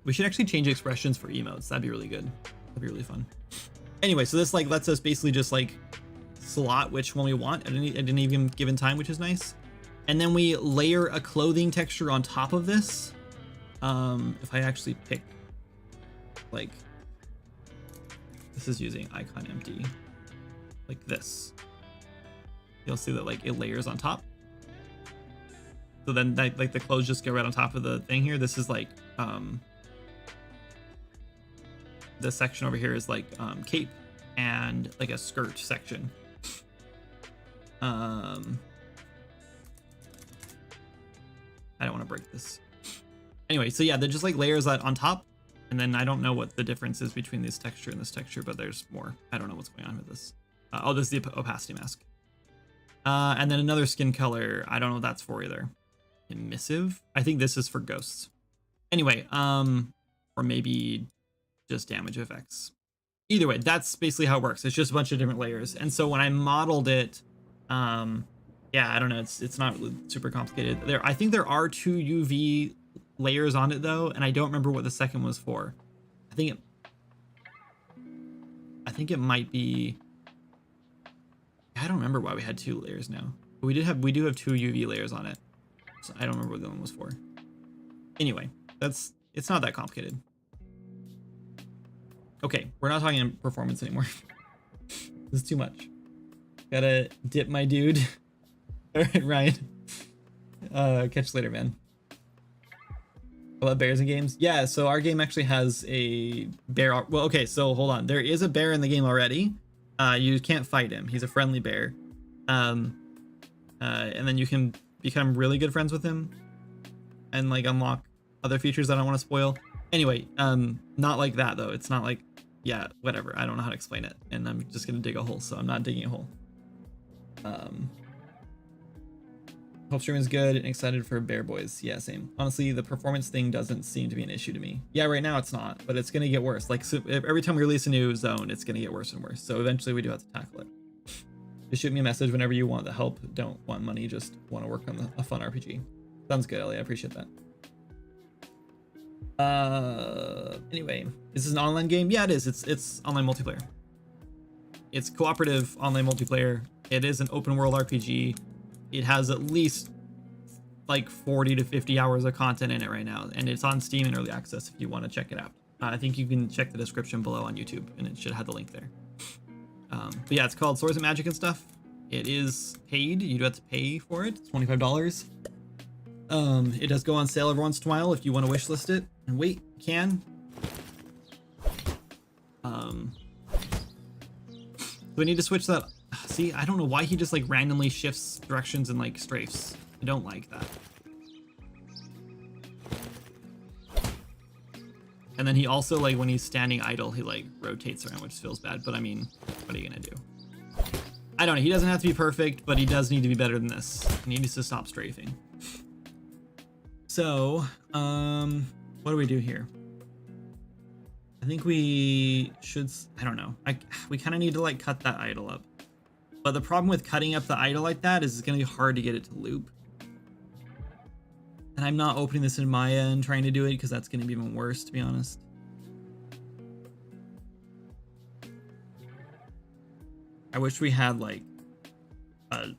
We should actually change expressions for emotes. That'd be really good. That'd be really fun. Anyway, so this like lets us basically just like slot which one we want at any even given time, which is nice. And then we layer a clothing texture on top of this. If I actually pick, like, this is using icon empty, like this, you'll see that like it layers on top. So then like the clothes just go right on top of the thing here. This is like, this section over here is like cape and like a skirt section. I don't want to break this. Anyway, so yeah, they're just like layers that on top. And then I don't know what the difference is between this texture and this texture, but there's more. I don't know what's going on with this. Oh, this is the opacity mask. And then another skin color. I don't know what that's for either. Emissive. I think this is for ghosts. Anyway, or maybe just damage effects. Either way, that's basically how it works. It's just a bunch of different layers. And so when I modeled it, yeah, I don't know. It's not really super complicated. I think there are 2 UV layers on it though, and I don't remember what the second was for. I think it might be. I don't remember why we had 2 layers now. But we do have 2 UV layers on it. So I don't remember what the one was for. Anyway, it's not that complicated. Okay, we're not talking performance anymore. This is too much. Gotta dip my dude. All right, Ryan. Catch you later, man. About bears in games? Yeah, so our game actually has a bear. Well, okay, so hold on. There is a bear in the game already. You can't fight him. He's a friendly bear. And then you can become really good friends with him and like unlock other features that I don't want to spoil. Anyway, not like that though. It's not like, yeah, whatever. I don't know how to explain it, and I'm just gonna dig a hole, so I'm not digging a hole. Hope stream is good and excited for Bear Boys. Yeah, same. Honestly, the performance thing doesn't seem to be an issue to me. Yeah, right now it's not, but it's gonna get worse. Like, so every time we release a new zone, it's gonna get worse and worse. So eventually we do have to tackle it. Just shoot me a message whenever you want the help. Don't want money, just want to work on a fun RPG. Sounds good, Ellie. I appreciate that. Anyway, is this an online game? Yeah, it is. It's online multiplayer. It's cooperative online multiplayer. It is an open world RPG. It has at least like 40 to 50 hours of content in it right now, and it's on Steam in early access if you want to check it out. I think you can check the description below on YouTube, and it should have the link there. But yeah, it's called Swords and Magic and stuff. It is paid. You do have to pay for it. It's $25. It does go on sale every once in a while if you want to wishlist it and wait. You can. Do I need to switch that? See, I don't know why he just like randomly shifts directions and like strafes. I don't like that. And then he also, like, when he's standing idle, he like rotates around, which feels bad, but I mean, what are you gonna do? I don't know, he doesn't have to be perfect, but he does need to be better than this. He needs to stop strafing. So, what do we do here? I think we should, I don't know. We kind of need to like cut that idle up. But the problem with cutting up the idle like that is it's gonna be hard to get it to loop. And I'm not opening this in Maya and trying to do it because that's gonna be even worse, to be honest. I wish we had like a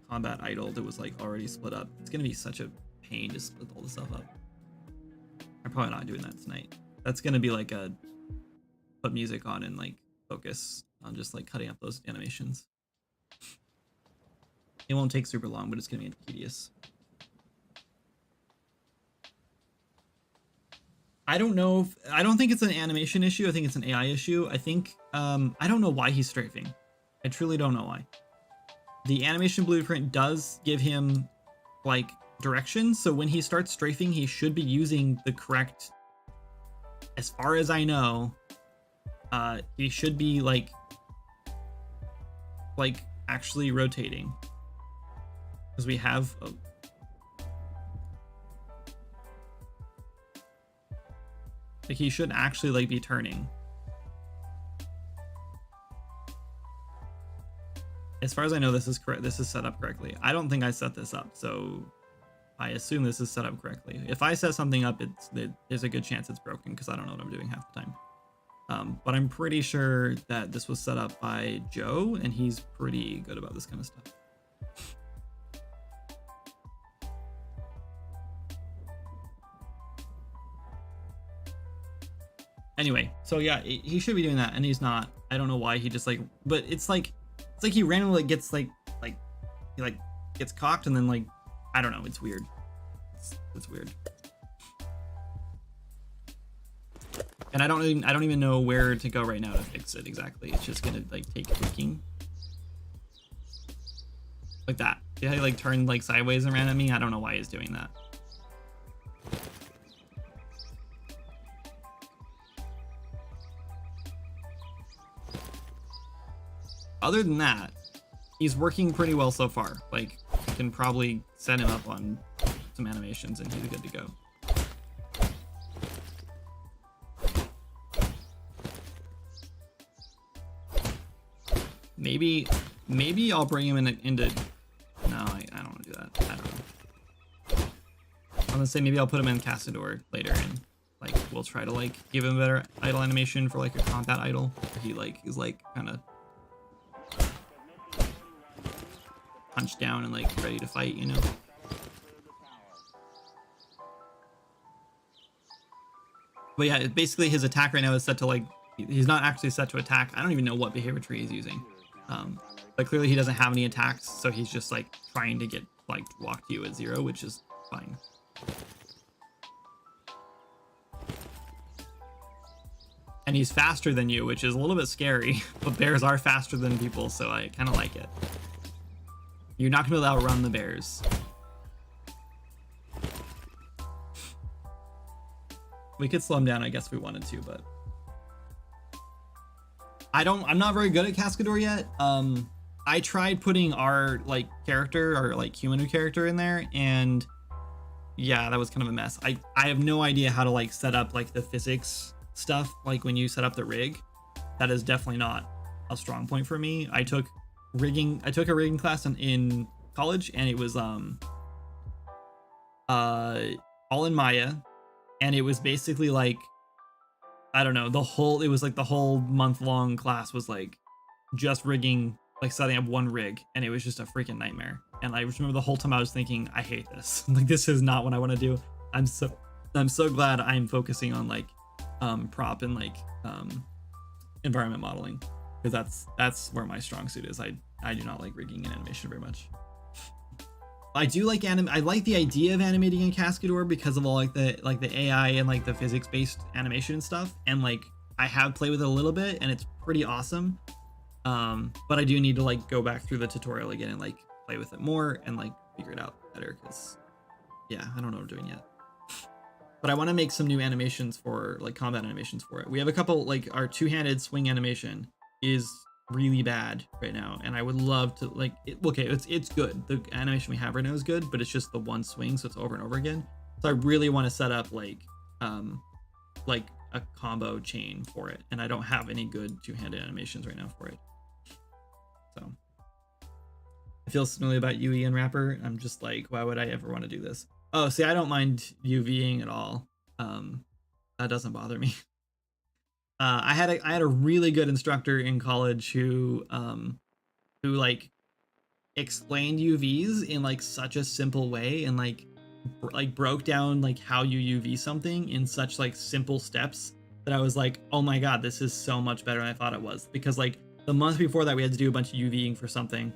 combat idle that was like already split up. It's gonna be such a pain to split all this stuff up. I'm probably not doing that tonight. That's gonna be like a put music on and like focus on just like cutting up those animations. It won't take super long, but it's gonna be tedious. I don't know I don't think it's an animation issue. I think it's an AI issue. I think I don't know why he's strafing. I truly don't know why. The animation blueprint does give him like directions, so when he starts strafing, he should be using the correct, as far as I know, he should be like actually rotating, because we have like he should actually like be turning. As far as I know, this is correct. This is set up correctly. I don't think I set this up, so I assume this is set up correctly. If I set something up, there's a good chance it's broken because I don't know what I'm doing half the time. But I'm pretty sure that this was set up by Joe, and he's pretty good about this kind of stuff. Anyway, so yeah, he should be doing that, and he's not. I don't know why he just like, but it's like he randomly gets he gets cocked, and then like, I don't know, it's weird. It's weird. And I don't even know where to go right now to fix it exactly. It's just gonna like take tweaking. Like that. See how he like turned like sideways and ran at me? I don't know why he's doing that. Other than that, he's working pretty well so far. Like, I can probably set him up on some animations and he's good to go. Maybe I'll bring him into. No, I don't want to do that. I don't know. I'm gonna say maybe I'll put him in Castador later, and like we'll try to like give him a better idle animation for like a combat idle. He like is like kind of punched down and like ready to fight, you know. But yeah, basically his attack right now is set to like, he's not actually set to attack. I don't even know what behavior tree he's using. But clearly he doesn't have any attacks, so he's just like trying to get like walk to you at 0, which is fine. And he's faster than you, which is a little bit scary, but bears are faster than people, so I kind of like it. You're not gonna be able to outrun the bears. We could slow him down, I guess, if we wanted to, but I'm not very good at Cascador yet. I tried putting our like character, our like human character in there, and yeah, that was kind of a mess. I have no idea how to like set up like the physics stuff, like when you set up the rig. That is definitely not a strong point for me. I took a rigging class in college, and it was all in Maya, and it was basically like, I don't know, it was like the whole month-long class was like just rigging, like setting up one rig, and it was just a freaking nightmare. And I remember the whole time I was thinking, I hate this. Like, this is not what I want to do. I'm so glad I'm focusing on like prop and like environment modeling, because that's where my strong suit is. I do not like rigging and animation very much. I do like I like the idea of animating in Cascador because of all like the AI and like the physics based animation and stuff, and like I have played with it a little bit and it's pretty awesome. But I do need to like go back through the tutorial again and like play with it more and like figure it out better, because yeah, I don't know what I'm doing yet. But I want to make some new animations for like combat animations for it. We have a couple, like our two-handed swing animation is really bad right now, and I would love to like okay, it's good. The animation we have right now is good, but it's just the one swing, so it's over and over again. So I really want to set up like a combo chain for it, and I don't have any good two-handed animations right now for it. So I feel similarly about UE and Wrapper. I'm just like, why would I ever want to do this? Oh, see, I don't mind UVing at all. That doesn't bother me. I had a really good instructor in college who like explained UVs in like such a simple way, and like broke down like how you UV something in such like simple steps that I was like, oh my god, this is so much better than I thought it was. Because like the month before that we had to do a bunch of UVing for something,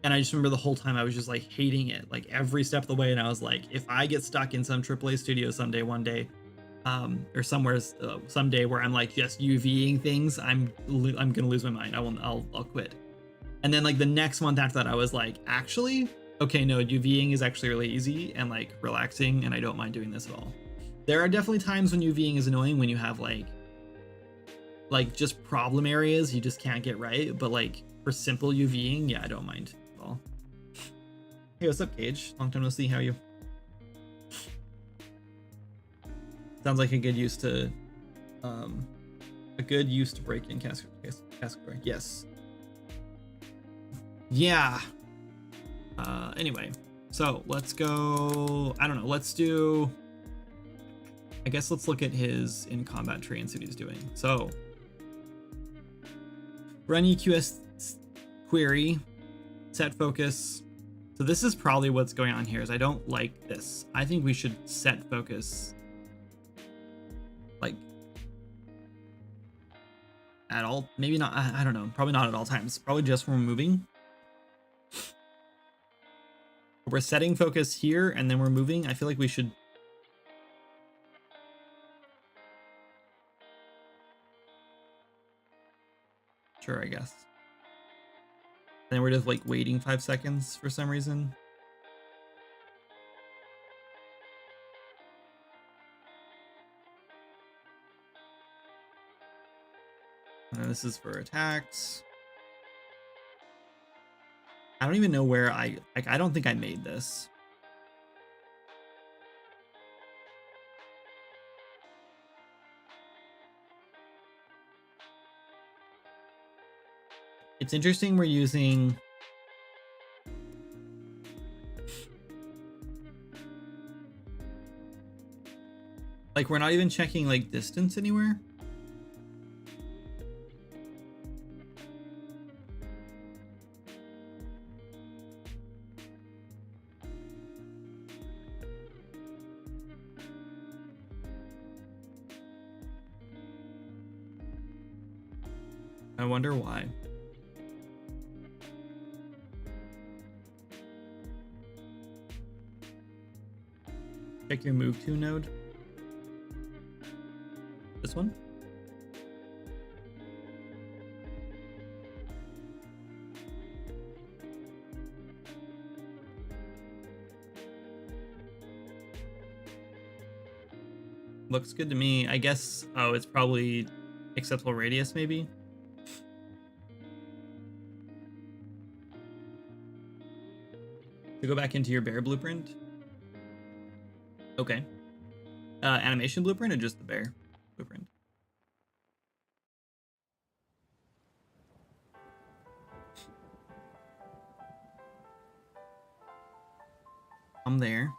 and I just remember the whole time I was just like hating it, like every step of the way. And I was like, if I get stuck in some AAA studio someday, one day, or somewhere someday where I'm like just UVing things, I'm gonna lose my mind. I'll quit. And then like the next month after that, I was like, actually, okay, no, UVing is actually really easy and like relaxing, and I don't mind doing this at all. There are definitely times when UVing is annoying, when you have like just problem areas you just can't get right. But like for simple UVing, yeah, I don't mind at all. Hey, what's up, Cage? Long time no see. How are you? Sounds like a good use to break in Cascador. Yes. Yeah. Anyway, so let's go. I don't know. I guess let's look at his in combat tree and see what he's doing. So run EQS query, set focus. So this is probably what's going on here, is I don't like this. I think we should set focus like at all, maybe not, I don't know, probably not at all times, probably just when we're moving. We're setting focus here and then we're moving. I feel like we should sure, I guess. Then we're just like waiting 5 seconds for some reason. This is for attacks. I don't even know where I don't think I made this. It's interesting we're using like, we're not even checking like distance anywhere. I wonder why. Check your move to node. This one? Looks good to me. I guess, oh, it's probably acceptable radius maybe. To go back into your bear blueprint. Okay. Animation blueprint or just the bear blueprint? I'm there.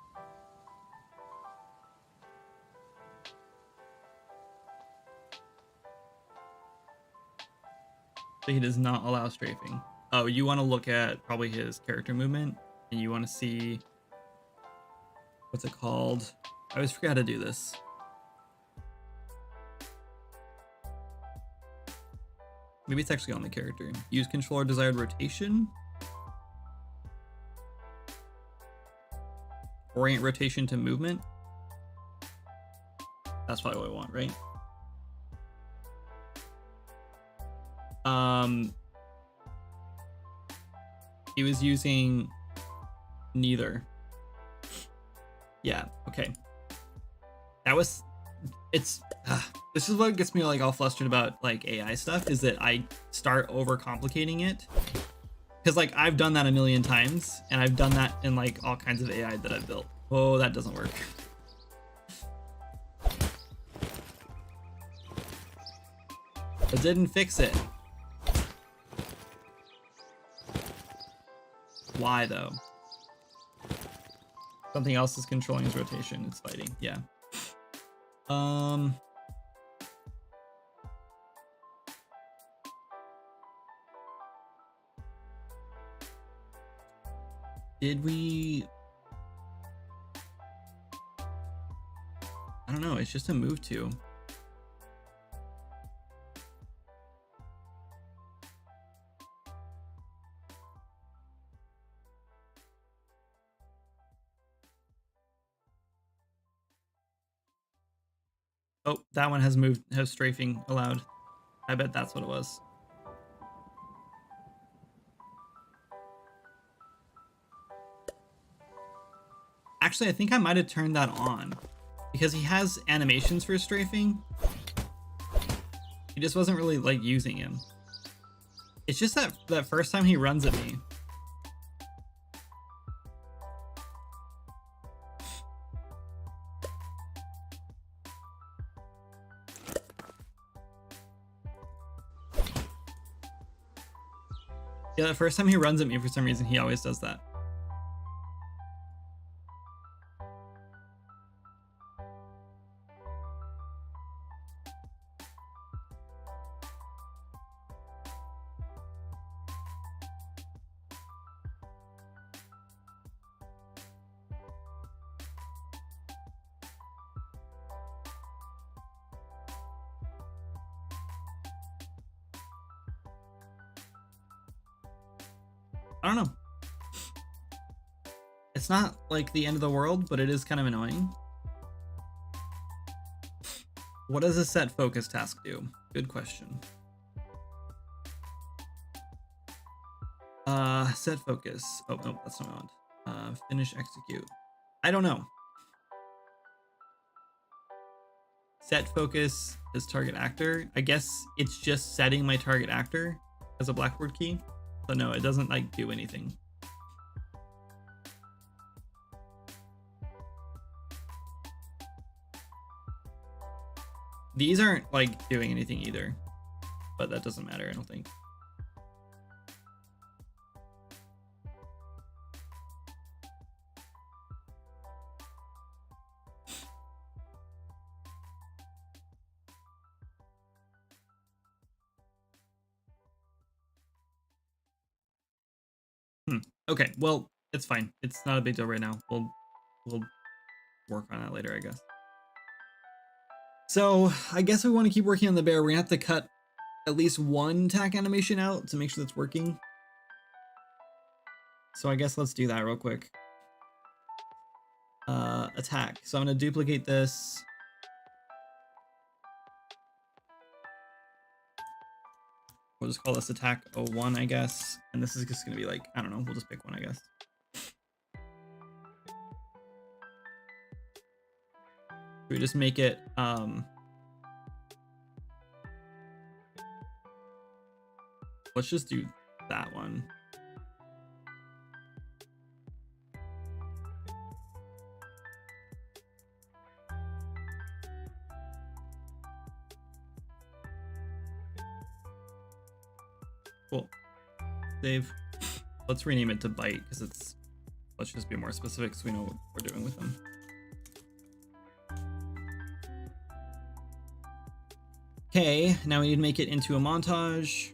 So he does not allow strafing. Oh, you want to look at probably his character movement, and you want to see what's it called? I always forget how to do this. Maybe it's actually on the character. Use controller desired rotation. Orient rotation to movement. That's probably what I want, right? He was using neither. Yeah, okay. That was, it's, this is what gets me like all flustered about like AI stuff, is that I start overcomplicating it. Because like I've done that a million times, and I've done that in like all kinds of AI that I've built. Oh, that doesn't work. It didn't fix it. Why though? Something else is controlling his rotation. It's fighting. Yeah. Did we? I don't know. It's just a move to. Oh, that one has moved, has strafing allowed. I bet that's what it was. Actually, I think I might have turned that on because he has animations for strafing. He just wasn't really like using him. It's just that first time he runs at me. Yeah, the first time he runs at me, for some reason, he always does that. I don't know. It's not like the end of the world, but it is kind of annoying. What does a set focus task do? Good question. Set focus. Oh, no, that's not what I want. Finish execute. I don't know. Set focus is target actor. I guess it's just setting my target actor as a blackboard key. So no, it doesn't like do anything. These aren't like doing anything either, but that doesn't matter, I don't think. Okay, well, it's fine. It's not a big deal right now. We'll work on that later, I guess. So I guess we want to keep working on the bear. We're gonna have to cut at least one tack animation out to make sure that's working. So I guess let's do that real quick. Attack. So I'm gonna duplicate this. We'll just call this attack 01, I guess. And this is just gonna be like, I don't know, we'll just pick one, I guess. We just make it, let's just do that one. Cool. Save. Let's rename it to bite because it's, let's just be more specific so we know what we're doing with them. Okay, now we need to make it into a montage.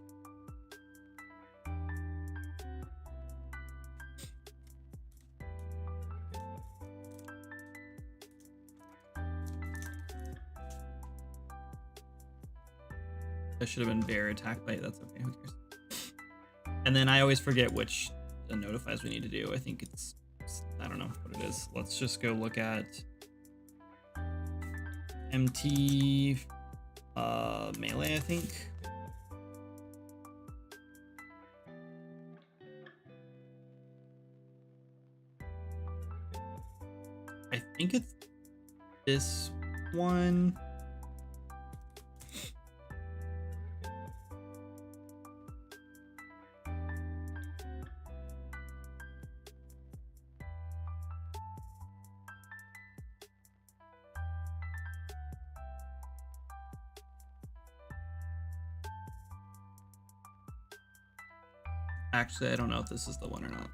That should have been bear attack bite. That's okay. Who cares? And then I always forget which notifies we need to do. I think it's, I don't know what it is. Let's just go look at MT melee, I think. I think it's this one. Actually, I don't know if this is the one or not.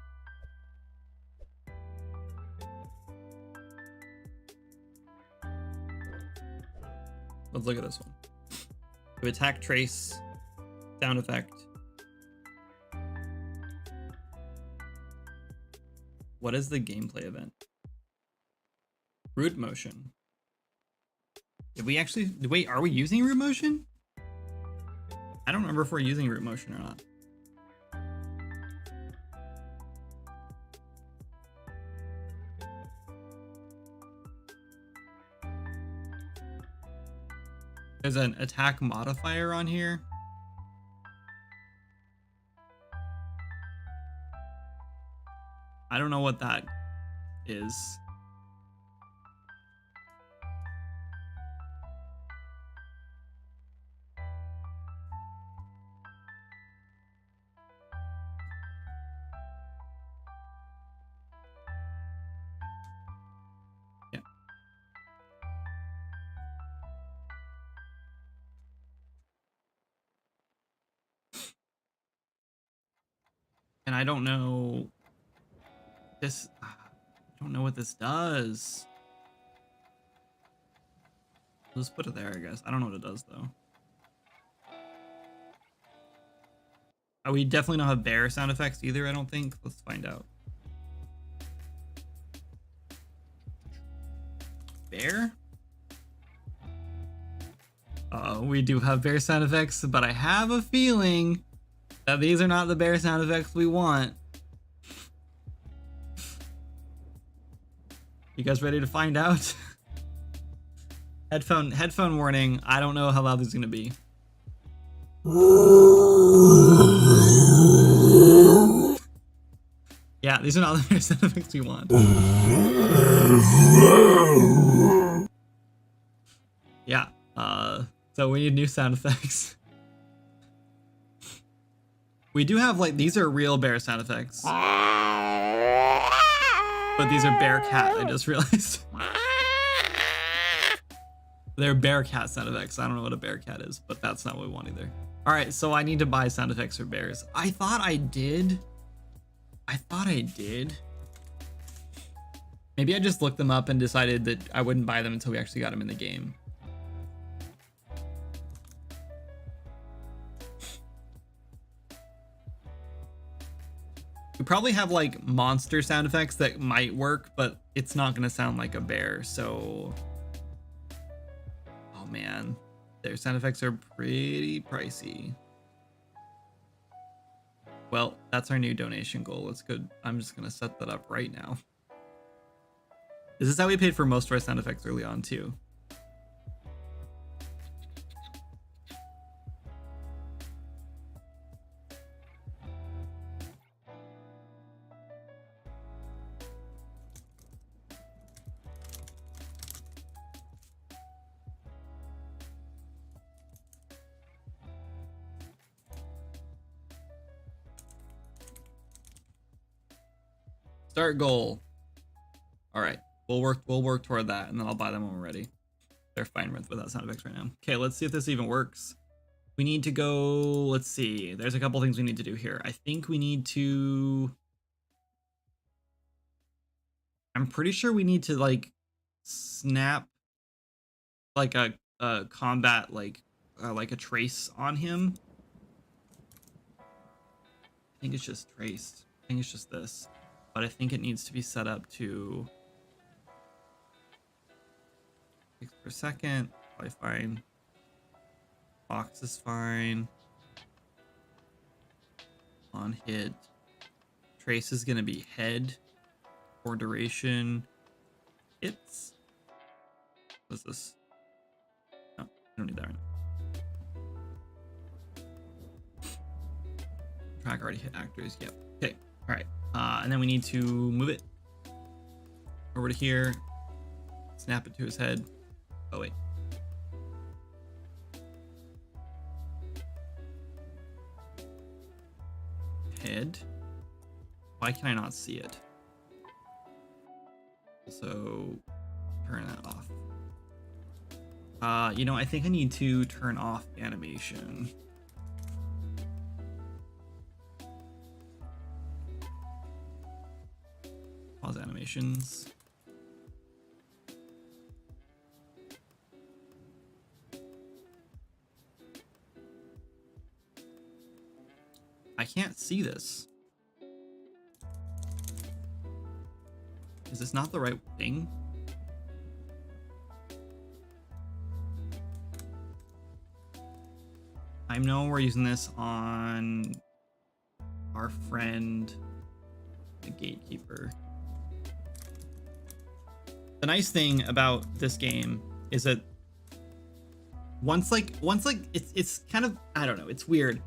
Let's look at this one. To attack trace, sound effect. What is the gameplay event? Root motion. Did we actually, wait, are we using root motion? I don't remember if we're using root motion or not. There's an attack modifier on here. I don't know what that is. Yeah. And I don't know this. I don't know what this does. Let's put it there, I guess. I don't know what it does though. Oh, we definitely don't have bear sound effects either, I don't think. Let's find out. Bear? We do have bear sound effects, but I have a feeling that these are not the bear sound effects we want. You guys ready to find out? Headphone warning. I don't know how loud this is gonna be. Yeah, these are not the bear sound effects we want. Yeah, so we need new sound effects. We do have, like, these are real bear sound effects. But these are bear cat, I just realized. They're bear cat sound effects. I don't know what a bear cat is, but that's not what we want either. All right, so I need to buy sound effects for bears. I thought I did. Maybe I just looked them up and decided that I wouldn't buy them until we actually got them in the game. We probably have like monster sound effects that might work, but it's not gonna sound like a bear, so... Oh man, their sound effects are pretty pricey. Well, that's our new donation goal. Let's go. I'm just gonna set that up right now. This is how we paid for most of our sound effects early on too. Start goal. All right, we'll work toward that, and then I'll buy them when we're ready. They're fine without sound effects right now. Okay, let's see if this even works. We need to go. Let's see. There's a couple things we need to do here. I think we need to. I'm pretty sure we need to like snap like a combat like a trace on him. I think it's just traced. I think it's just this. But I think it needs to be set up to 6 per second. Probably fine. Box is fine. On hit. Trace is gonna be head for duration. It's what's this? No, I don't need that right now. Track already hit actors. Yep. Okay. All right. And then we need to move it over to here. Snap it to his head. Oh wait. Head. Why can I not see it? So turn that off. You know, I think I need to turn off animation. Pause animations. I can't see this. Is this not the right thing? I know we're using this on our friend, the gatekeeper. The nice thing about this game is that once it's kind of, I don't know, it's weird.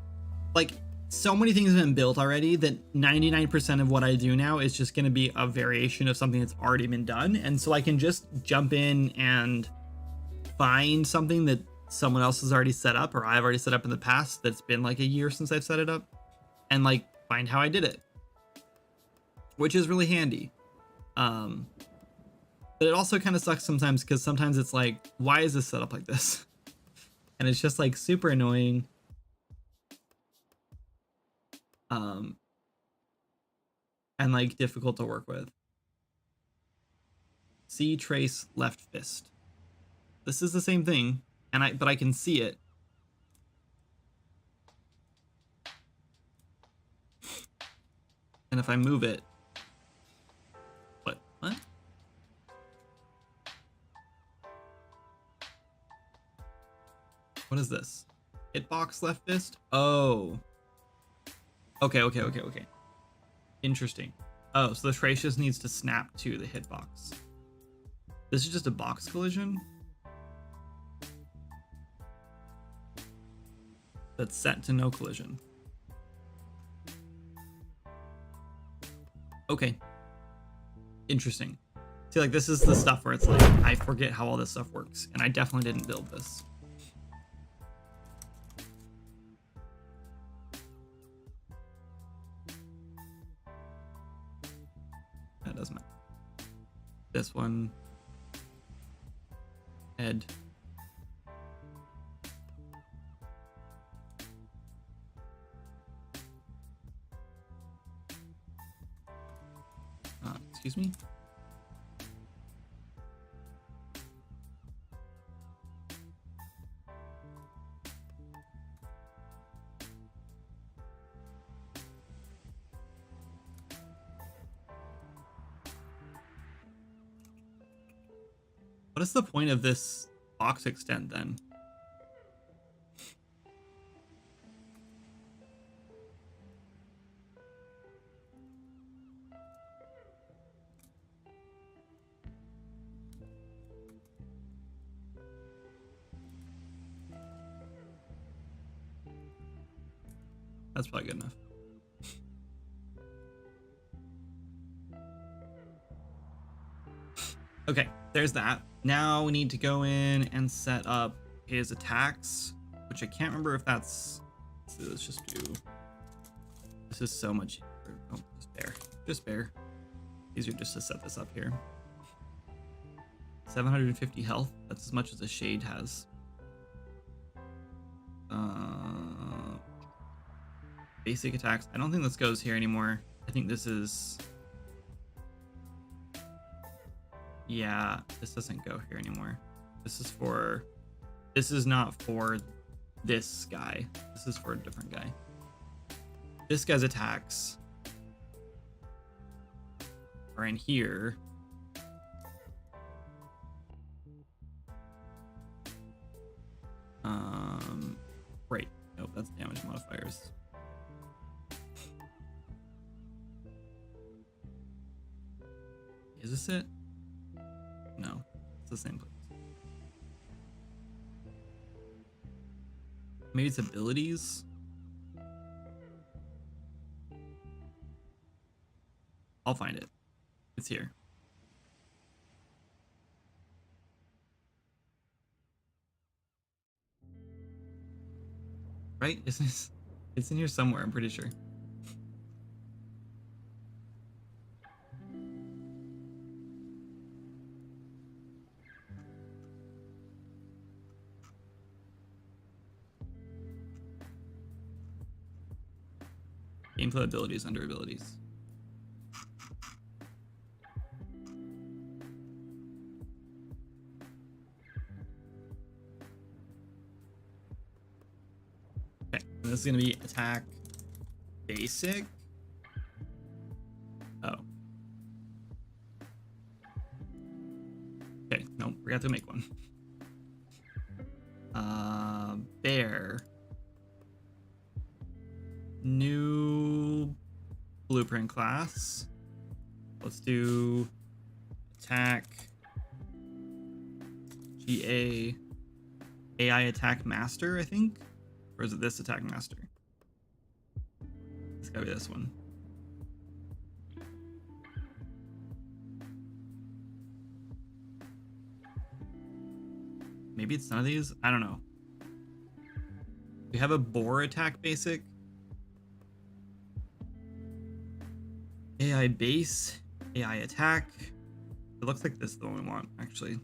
Like, so many things have been built already that 99% of what I do now is just going to be a variation of something that's already been done. And so I can just jump in and find something that someone else has already set up, or I've already set up in the past that's been like a year since I've set it up, and like find how I did it, which is really handy. But it also kind of sucks sometimes, because sometimes it's like, why is this set up like this? And it's just like super annoying. And like difficult to work with. See trace left fist. This is the same thing, but I can see it. And if I move it, what? What is this? Hitbox left fist? Oh. Okay. Interesting. Oh, so the trace just needs to snap to the hitbox. This is just a box collision that's set to no collision. Okay. Interesting. See, like, this is the stuff where it's like, I forget how all this stuff works, and I definitely didn't build this. That doesn't matter. This one. Head. Excuse me? What is the point of this box extend then? That's probably good enough. Okay, there's that. Now we need to go in and set up his attacks, which I can't remember if that's... Let's just do... This is so much... Oh, just bear. Easier just to set this up here. 750 health. That's as much as a shade has. Basic attacks. I don't think this goes here anymore. I think this is... Yeah, this doesn't go here anymore. This is not for this guy. This is for a different guy. This guy's attacks are in here. Right. Nope, that's damage modifiers. Is this it? No, it's the same place. Maybe it's abilities. I'll find it. It's here. Right? It's in here somewhere, I'm pretty sure. Gameplay abilities under abilities. Okay, this is gonna be attack basic. Oh. Okay, no, we have to make one. Bear. New blueprint class. Let's do attack GA AI attack master, I think. Or is it this attack master? It's gotta be this one. Maybe it's none of these? I don't know. We have a boar attack basic. AI base, AI attack. It looks like this is the one we want, actually.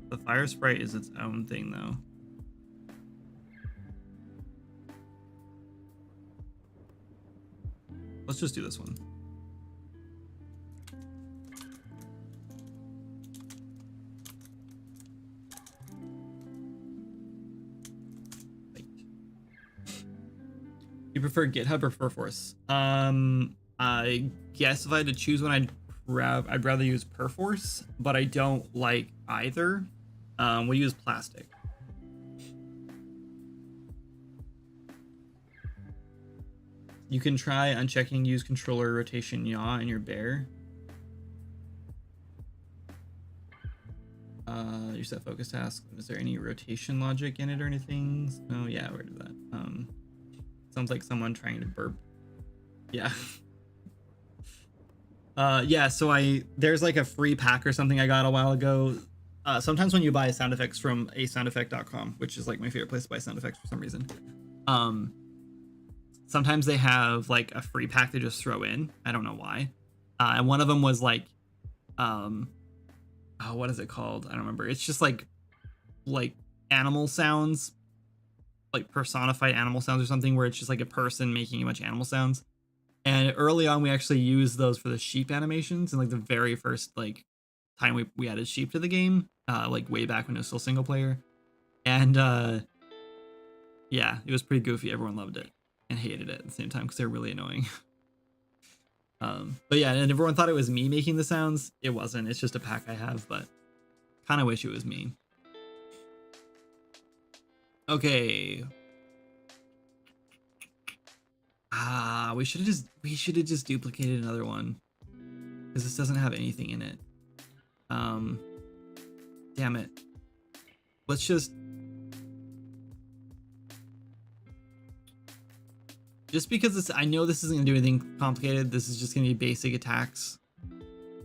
The fire sprite is its own thing, though. Let's just do this one. You prefer GitHub or Perforce? I guess if I had to choose one, I'd rather use Perforce, but I don't like either. We use Plastic. You can try unchecking use controller rotation yaw in your bear. You set focus task. Is there any rotation logic in it or anything? Oh yeah, where did that? Sounds like someone trying to burp. Yeah. Yeah, so there's like a free pack or something I got a while ago. Sometimes when you buy sound effects from asoundeffect.com, which is like my favorite place to buy sound effects for some reason. Sometimes they have like a free pack they just throw in. I don't know why. And one of them was like, oh, what is it called? I don't remember. It's just like animal sounds, like personified animal sounds or something, where it's just like a person making a bunch of animal sounds. And early on, we actually used those for the sheep animations, and like the very first like time we added sheep to the game, like way back when it was still single player. And yeah, it was pretty goofy. Everyone loved it and hated it at the same time because they're really annoying. But yeah, and everyone thought it was me making the sounds. It wasn't. It's just a pack I have, but kind of wish it was me. Okay. We should have just duplicated another one because this doesn't have anything in it. Damn it. Let's just because I know this isn't gonna do anything complicated. This is just gonna be basic attacks.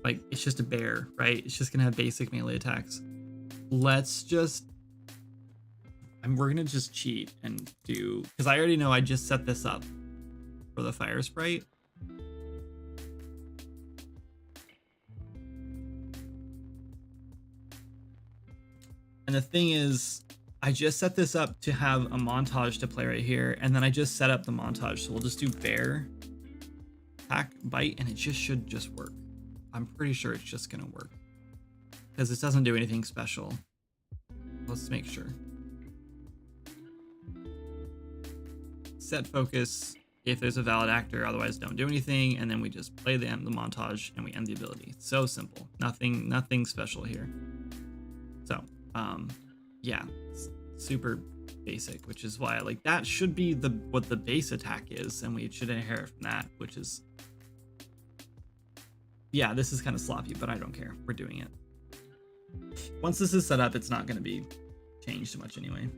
Like it's just a bear, right? It's just gonna have basic melee attacks. Let's just we're gonna just cheat and do, because I already know I just set this up for the fire sprite. And the thing is, I just set this up to have a montage to play right here, and then I just set up the montage. So we'll just do bear, attack, bite, and it should just work. I'm pretty sure it's just gonna work because this doesn't do anything special. Let's make sure. Set focus if there's a valid actor, otherwise don't do anything, and then we just play the montage and we end the ability. So simple. Nothing special here. So yeah, super basic, which is why like that should be what the base attack is, and we should inherit from that, which is, yeah, this is kind of sloppy, but I don't care. We're doing it. Once this is set up, it's not going to be changed too much anyway.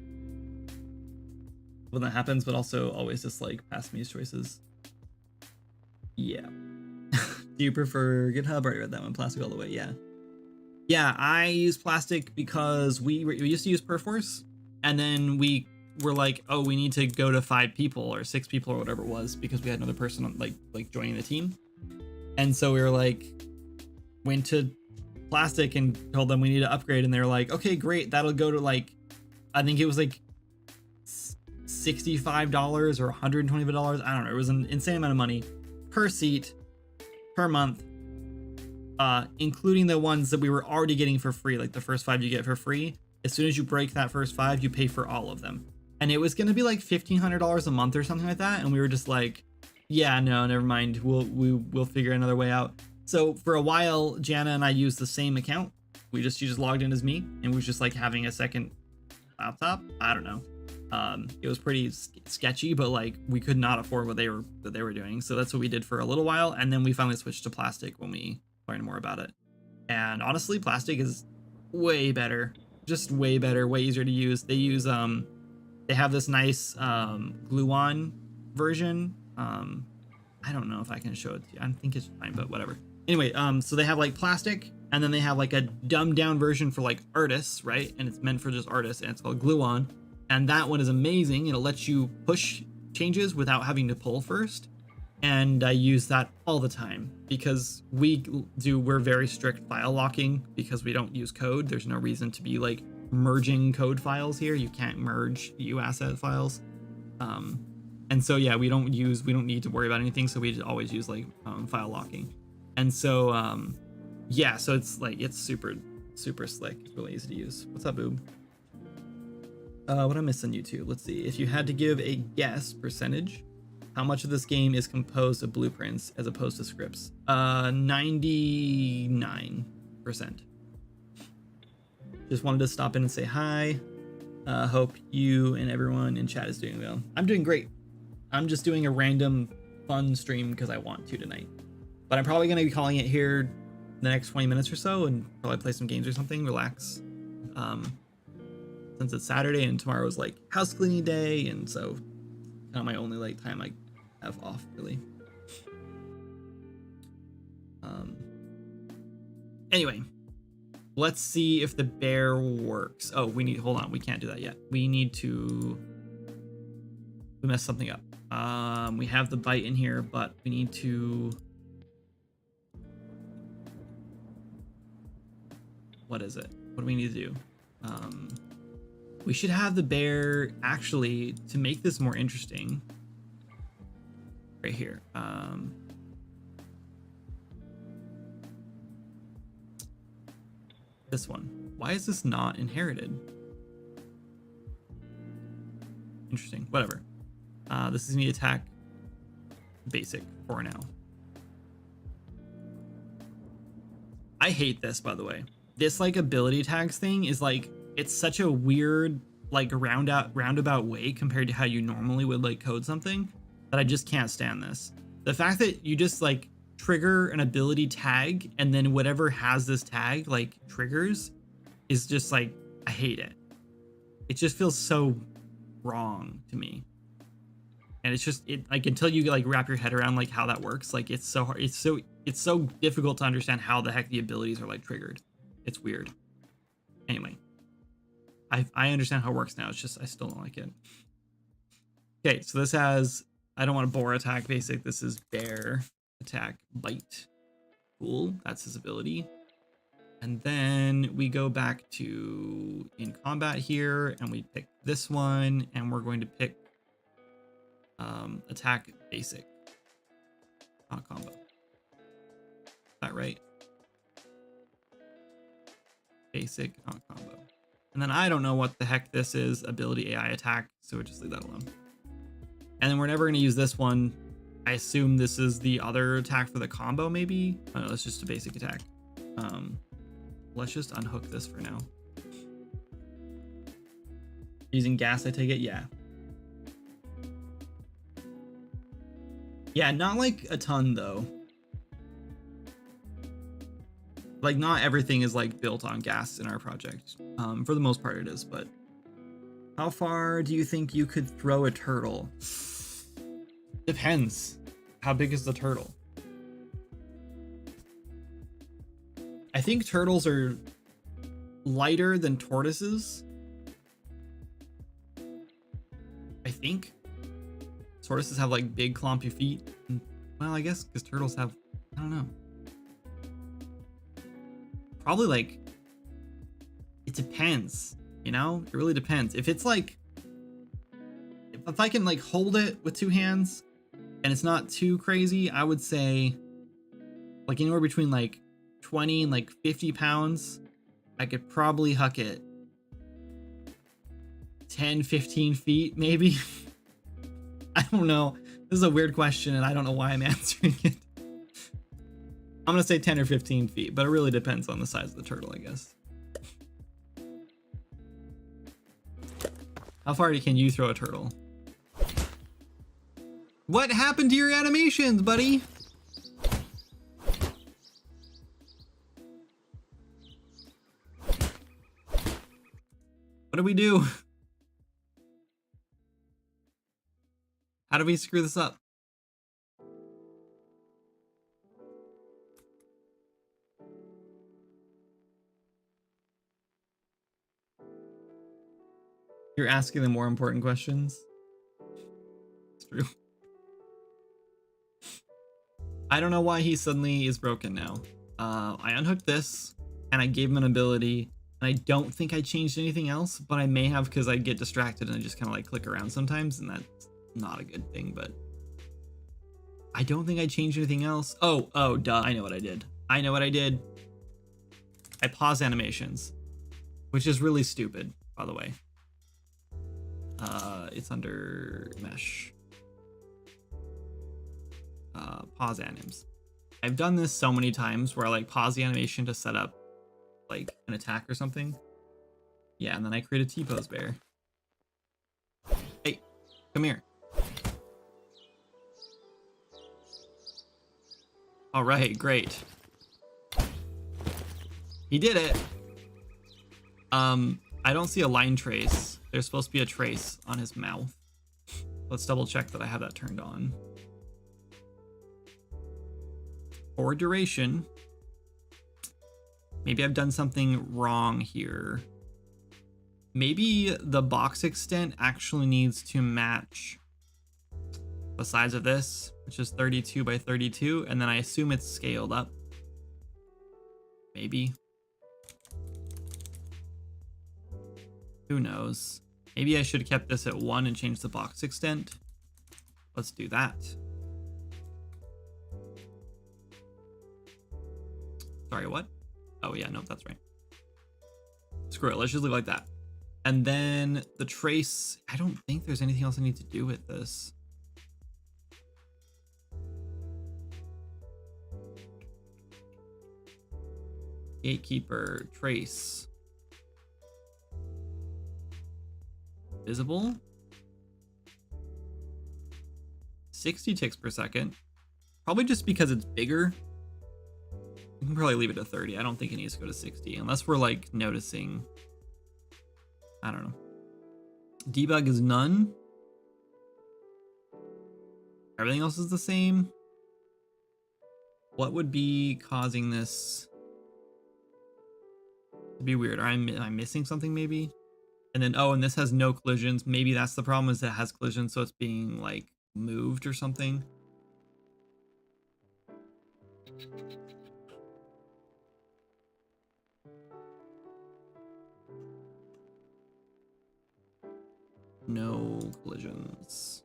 When that happens, but also always just like past me choices. Yeah. Do you prefer GitHub? I already read that one. Plastic all the way. Yeah. Yeah, I use Plastic because we used to use Perforce, and then we were like, oh, we need to go to 5 people or 6 people or whatever it was, because we had another person like joining the team. And so we were like, went to Plastic and told them we need to upgrade, and they were like, okay, great, that'll go to like, I think it was like $65 or $125. I don't know. It was an insane amount of money per seat per month, including the ones that we were already getting for free. Like the first 5 you get for free. As soon as you break that first 5, you pay for all of them. And it was going to be like $1,500 a month or something like that. And we were just like, yeah, no, never mind. We'll figure another way out. So for a while, Jana and I used the same account. She just logged in as me, and we was just like having a second laptop. I don't know. It was pretty sketchy, but like we could not afford what they were doing. So that's what we did for a little while. And then we finally switched to Plastic when we learned more about it. And honestly, Plastic is way better, just way better, way easier to use. They use, they have this nice, glue-on version. I don't know if I can show it to you. I think it's fine, but whatever. Anyway, so they have like Plastic, and then they have like a dumbed down version for like artists, right? And it's meant for just artists, and it's called Glue-On. And that one is amazing. It'll let you push changes without having to pull first. And I use that all the time because we're very strict file locking because we don't use code. There's no reason to be like merging code files here. You can't merge UAsset files. And so, yeah, we don't need to worry about anything. So we always use like file locking. And so, yeah, so it's like, it's super, super slick. It's really easy to use. What's up, Boob? What I missed on YouTube. Let's see. If you had to give a guess percentage, how much of this game is composed of blueprints as opposed to scripts? 99%. Just wanted to stop in and say hi. Hope you and everyone in chat is doing well. I'm doing great. I'm just doing a random fun stream because I want to tonight. But I'm probably going to be calling it here the next 20 minutes or so and probably play some games or something, relax. Since it's Saturday and tomorrow is like house cleaning day, and so kind of my only like time I have off really. Anyway, let's see if the bear works. Oh, hold on, we can't do that yet. We messed something up. We have the bite in here, but we need to, what is it? What do we need to do? We should have the bear actually, to make this more interesting, right here. This one. Why is this not inherited? Interesting. Whatever. This is gonna be attack basic for now. I hate this, by the way. This like ability tags thing is like, it's such a weird like roundabout way compared to how you normally would like code something that I just can't stand this. The fact that you just like trigger an ability tag and then whatever has this tag like triggers is just like, I hate it. It just feels so wrong to me. And it's just, like until you like wrap your head around like how that works, like it's so hard. It's so difficult to understand how the heck the abilities are like triggered. It's weird. Anyway. I understand how it works now. It's just, I still don't like it. Okay, so this has, I don't want to boar attack basic. This is bear attack bite. Cool, that's his ability. And then we go back to in combat here and we pick this one and we're going to pick attack basic, not combo. Is that right? Basic, not combo. And then I don't know what the heck this is, ability AI attack, so we'll just leave that alone. And then we're never going to use this one. I assume this is the other attack for the combo, maybe? Oh no, it's just a basic attack. Let's just unhook this for now. Using gas, I take it? Yeah. Yeah, not like a ton though. Like not everything is like built on gas in our project. For the most part it is, but how far do you think you could throw a turtle? Depends. How big is the turtle? I think turtles are lighter than tortoises. I think. Tortoises have like big clumpy feet. Well, I guess because turtles have, I don't know. Probably like, it depends, you know? It really depends. If it's like, if I can like hold it with two hands and it's not too crazy, I would say like anywhere between like 20 and like 50 pounds, I could probably huck it 10, 15 feet, maybe. I don't know. This is a weird question and I don't know why I'm answering it. I'm gonna say 10 or 15 feet, but it really depends on the size of the turtle, I guess. How far can you throw a turtle? What happened to your animations, buddy? What do we do? How do we screw this up? You're asking the more important questions. It's true. I don't know why he suddenly is broken now. I unhooked this and I gave him an ability, and I don't think I changed anything else, but I may have because I get distracted and I just kind of like click around sometimes, and that's not a good thing, but I don't think I changed anything else. Oh, duh. I know what I did. I paused animations, which is really stupid, by the way. It's under mesh. Pause anims. I've done this so many times where I like pause the animation to set up like an attack or something. Yeah, and then I create a T-pose bear. Hey, come here. All right, great. He did it. I don't see a line trace. There's supposed to be a trace on his mouth. Let's double check that I have that turned on. For duration. Maybe I've done something wrong here. Maybe the box extent actually needs to match the size of this, which is 32 by 32, and then I assume it's scaled up. Maybe. Who knows? Maybe I should have kept this at 1 and changed the box extent. Let's do that. Sorry, what? Oh yeah, no, that's right. Screw it, let's just leave it like that. And then the trace, I don't think there's anything else I need to do with this. Gatekeeper, trace. Visible. 60 ticks per second. Probably just because it's bigger. We can probably leave it at 30. I don't think it needs to go to 60 unless we're like noticing. I don't know. Debug is none. Everything else is the same. What would be causing this to be weird? Am I missing something maybe? And then, oh, and this has no collisions. Maybe that's the problem, is that it has collisions, so it's being like moved or something. No collisions.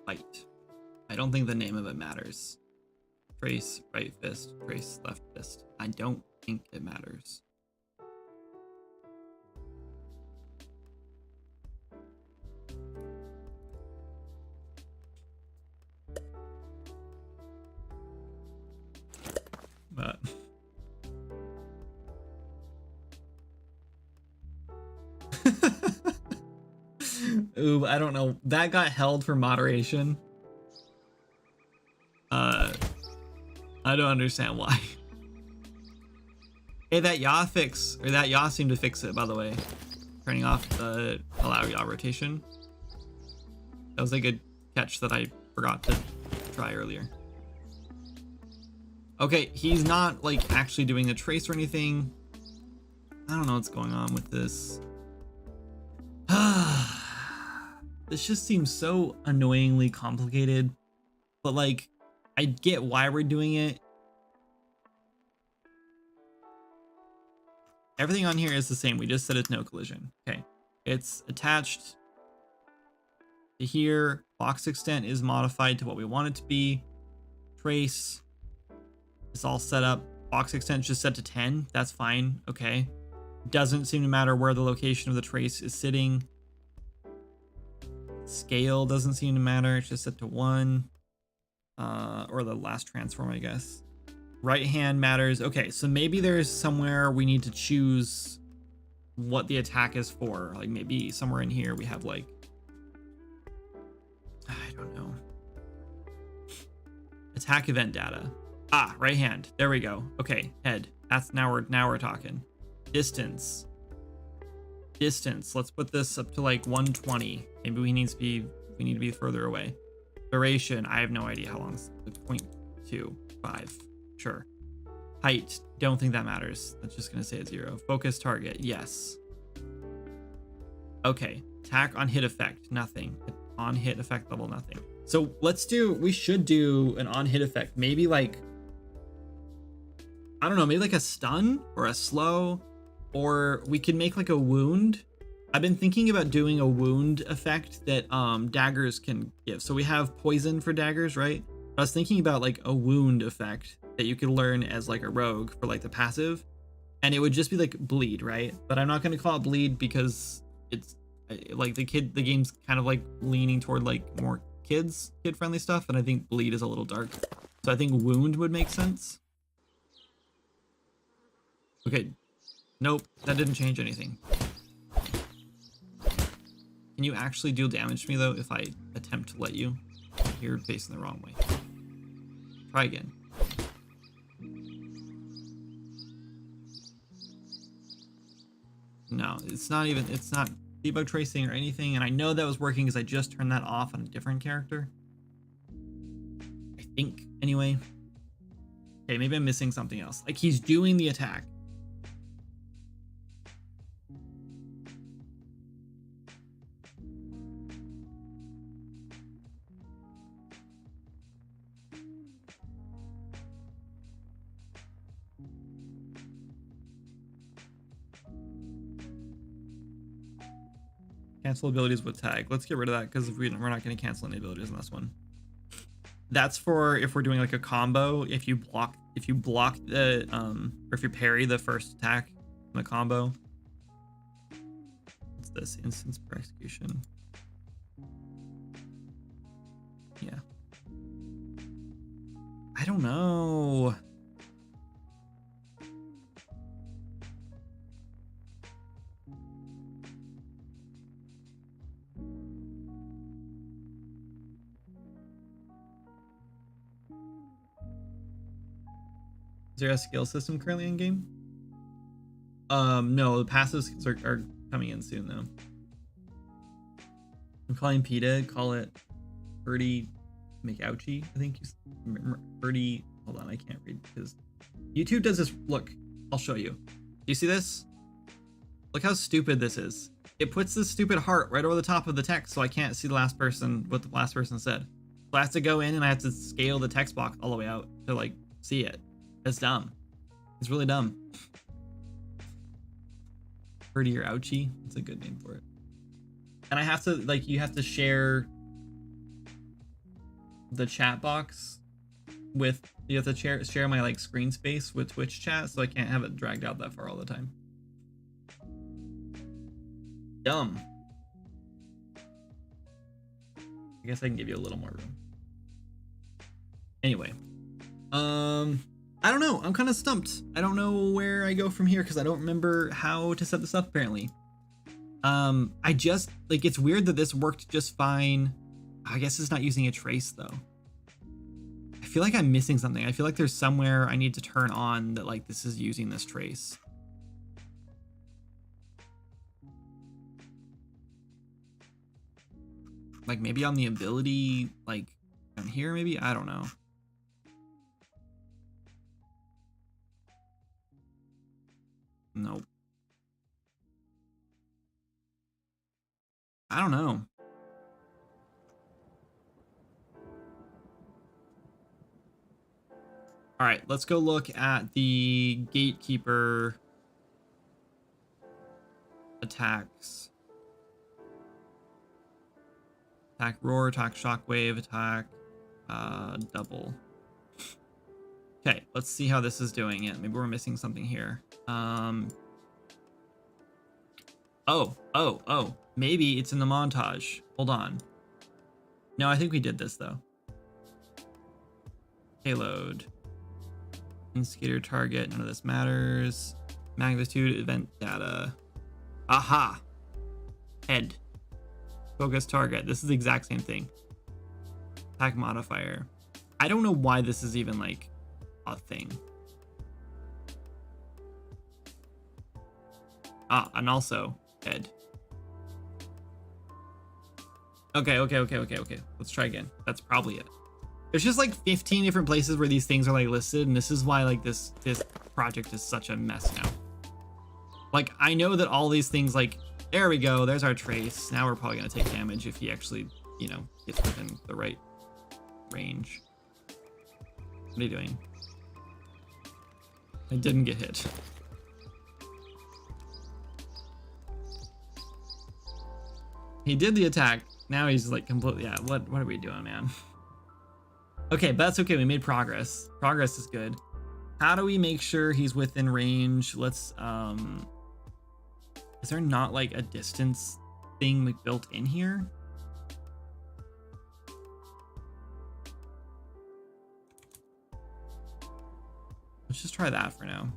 Fight. I don't think the name of it matters. Trace right fist, trace left fist. I don't think it matters. Ooh, I don't know. That got held for moderation. I don't understand why. Hey, that yaw fix, or that yaw seemed to fix it, by the way. Turning off the allow yaw rotation. That was a good catch that I forgot to try earlier. Okay, he's not like actually doing a trace or anything. I don't know what's going on with this. This just seems so annoyingly complicated, but like, I get why we're doing it. Everything on here is the same. We just said it's no collision. Okay, it's attached to here. Box extent is modified to what we want it to be. Trace. It's all set up. Box extent just set to 10. That's fine. Okay. Doesn't seem to matter where the location of the trace is sitting. Scale doesn't seem to matter. It's just set to 1. Or the last transform, I guess. Right hand matters. Okay, so maybe there's somewhere we need to choose what the attack is for. Like maybe somewhere in here we have like, I don't know. Attack event data. Ah, right hand. There we go. Okay, head. That's now we're talking. Distance. Distance. Let's put this up to like 120. Maybe we need to be further away. Duration. I have no idea how long. 0.25. Sure. Height. Don't think that matters. That's just gonna say a 0. Focus target. Yes. Okay. Attack on hit effect. Nothing. On hit effect level. Nothing. So we should do an on hit effect. Maybe like, I don't know, maybe like a stun or a slow, or we can make like a wound. I've been thinking about doing a wound effect that daggers can give. So we have poison for daggers, right? I was thinking about like a wound effect that you could learn as like a rogue for like the passive, and it would just be like bleed, right? But I'm not going to call it bleed because it's like the game's kind of like leaning toward like more kid friendly stuff, and I think bleed is a little dark. So I think wound would make sense. Okay, nope, that didn't change anything. Can you actually deal damage to me though if I attempt to let you? You're facing the wrong way. Try again. No, it's not debug tracing or anything, and I know that was working because I just turned that off on a different character. I think, anyway. Okay, maybe I'm missing something else. Like, he's doing the attack. Cancel abilities with tag. Let's get rid of that because we're not going to cancel any abilities in this one. That's for if we're doing like a combo. If you block the or if you parry the first attack in the combo. What's this? Instance per execution. Yeah. I don't know. Is there a skill system currently in game? No, the passives are coming in soon though. I'm calling PETA, call it Birdie McOuchie, I think. Birdie, hold on, I can't read because YouTube does this. Look, I'll show you. Do you see this? Look how stupid this is. It puts this stupid heart right over the top of the text so I can't see what the last person said. So I have to go in and I have to scale the text box all the way out to like see it. It's dumb. It's really dumb. Birdie or Ouchie. That's a good name for it. And I have to, like, you have to share the chat box with, you have to share my, like, screen space with Twitch chat, so I can't have it dragged out that far all the time. Dumb. I guess I can give you a little more room. Anyway. I don't know. I'm kind of stumped. I don't know where I go from here because I don't remember how to set this up apparently. I just like, it's weird that this worked just fine. I guess it's not using a trace though. I feel like I'm missing something. I feel like there's somewhere I need to turn on that like this is using this trace. Like maybe on the ability, like down here, maybe? I don't know. Nope. I don't know. All right, let's go look at the gatekeeper attacks. Attack roar, attack shockwave, attack double. Okay, let's see how this is doing it. Maybe we're missing something here. Oh, maybe it's in the montage. Hold on. No, I think we did this though. Payload. Instigator target, none of this matters. Magnitude, event data. Aha! Head. Focus target. This is the exact same thing. Attack modifier. I don't know why this is even like a thing. Ah, and also head. Okay. Let's try again. That's probably it. There's just like 15 different places where these things are like listed, and this is why like this project is such a mess now. Like I know that all these things, like there we go, there's our trace. Now we're probably gonna take damage if he actually, you know, gets within the right range. What are you doing? I didn't get hit. He did the attack. Now he's like completely, yeah, what are we doing, man? Okay, but that's okay. We made progress. Progress is good. How do we make sure he's within range? Let's, is there not like a distance thing like built in here? Let's just try that for now.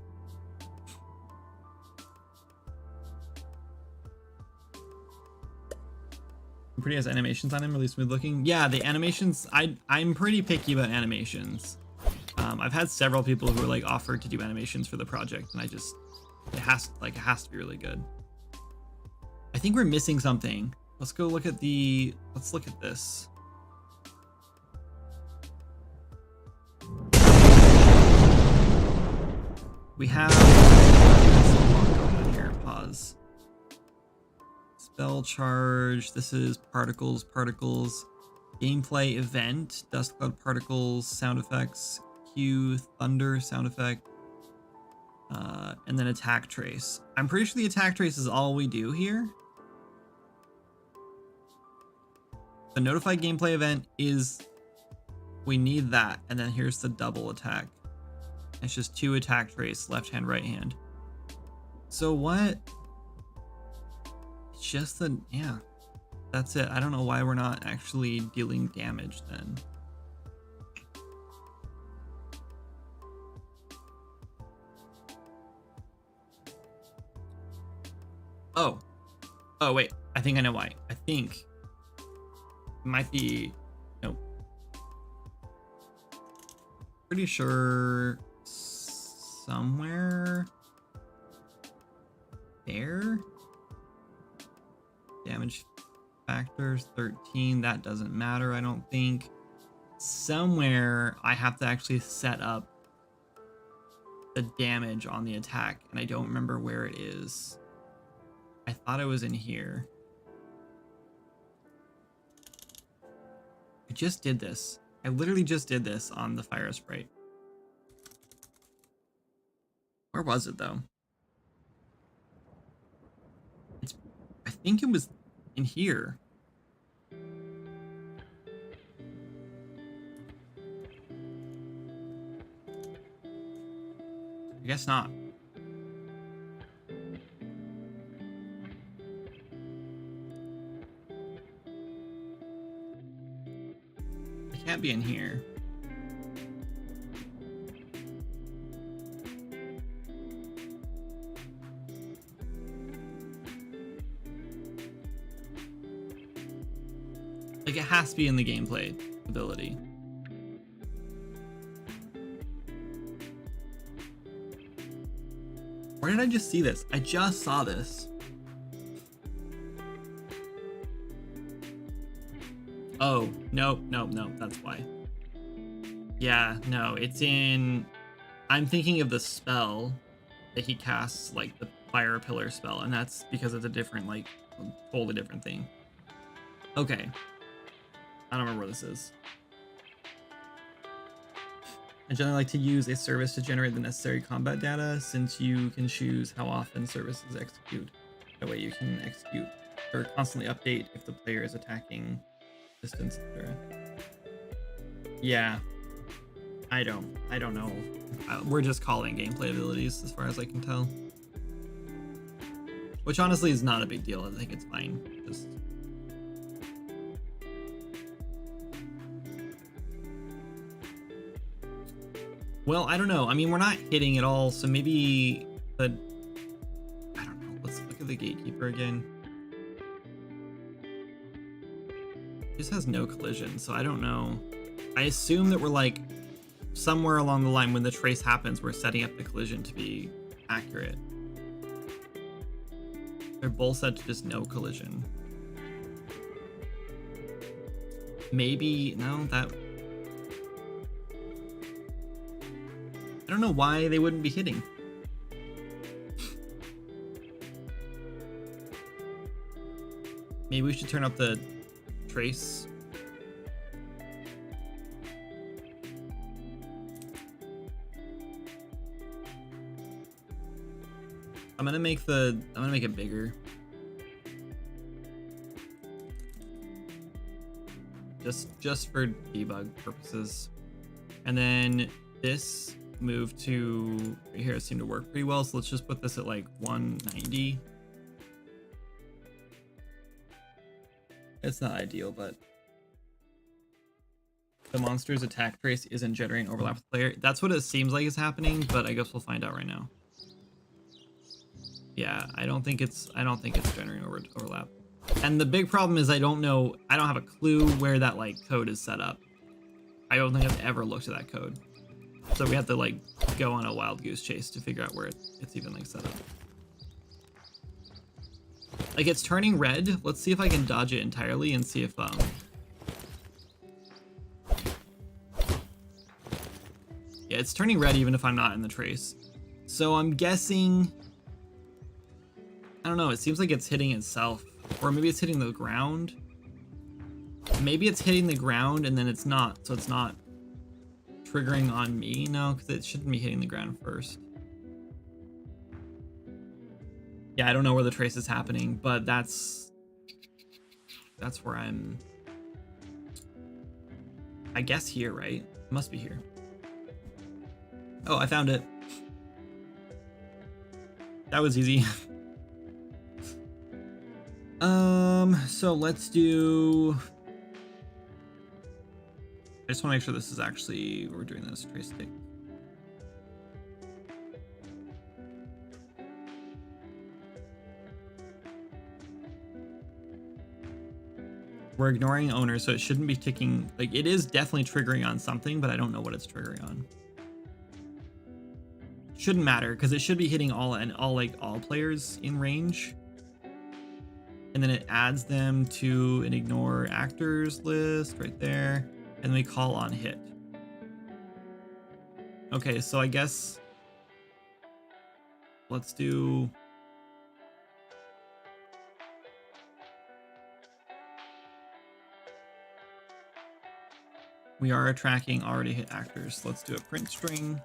Pretty has animations on him, really smooth looking. Yeah, the animations, I'm pretty picky about animations. I've had several people who are like offered to do animations for the project, and I just, it has to be really good. I think we're missing something. Let's go look at the, let's look at this. We have, there's a lot going on here. Pause. Spell charge. This is particles. Gameplay event. Dust cloud particles. Sound effects. Cue. Thunder sound effect. And then attack trace. I'm pretty sure the attack trace is all we do here. The notify gameplay event is, we need that. And then here's the double attack. It's just 2 attack trace, left hand, right hand. So what? It's just the, yeah, that's it. I don't know why we're not actually dealing damage then. Oh wait, I think I know why. I think it might be, nope. Pretty sure somewhere there. Damage factors 13, that doesn't matter, I don't think. Somewhere I have to actually set up the damage on the attack, and I don't remember where it is. I thought it was in here. I just did this. I literally just did this on the fire sprite. Where was it though? I think it was in here. I guess not. It can't be in here. Like, it has to be in the gameplay ability. Where did I just see this? I just saw this. Oh, nope, that's why. Yeah, no, it's in... I'm thinking of the spell that he casts, like the fire pillar spell, and that's because it's a different, like, totally different thing. Okay. I don't remember where this is. I generally like to use a service to generate the necessary combat data, since you can choose how often services execute. That way you can execute or constantly update if the player is attacking distance, etc. Yeah. I don't know. We're just calling gameplay abilities as far as I can tell. Which honestly is not a big deal. I think it's fine. Just... Well, I don't know. I mean, we're not hitting at all, so maybe the... I don't know. Let's look at the gatekeeper again. It just has no collision, so I don't know. I assume that we're like somewhere along the line when the trace happens, we're setting up the collision to be accurate. They're both set to just no collision. Maybe, no, that... I don't know why they wouldn't be hitting. Maybe we should turn up the trace. I'm gonna make it bigger. Just for debug purposes. And then this move to right here seemed to work pretty well, so let's just put this at like 190. It's not ideal, but the monster's attack trace isn't generating overlap with the player. That's what it seems like is happening, but I guess we'll find out right now. Yeah, I don't think it's generating overlap. And the big problem is I don't have a clue where that like code is set up. I don't think I've ever looked at that code. So we have to like go on a wild goose chase to figure out where it's even like set up. Like, it's turning red. Let's see if I can dodge it entirely and see if yeah, it's turning red even if I'm not in the trace. So I'm guessing, I don't know, it seems like it's hitting itself, or maybe it's hitting the ground. Maybe it's hitting the ground and then it's not, so it's not triggering on me. No, because it shouldn't be hitting the ground first. Yeah, I don't know where the trace is happening, but that's where I'm, I guess here, right? It must be here. Oh, I found it. That was easy. So let's do, I just want to make sure this is actually, we're doing this trace stick. We're ignoring owner, so it shouldn't be ticking. Like, it is definitely triggering on something, but I don't know what it's triggering on. Shouldn't matter because it should be hitting all players in range. And then it adds them to an ignore actors list right there. And then we call on hit. Okay, so I guess let's do, we are tracking already hit actors. Let's do a print string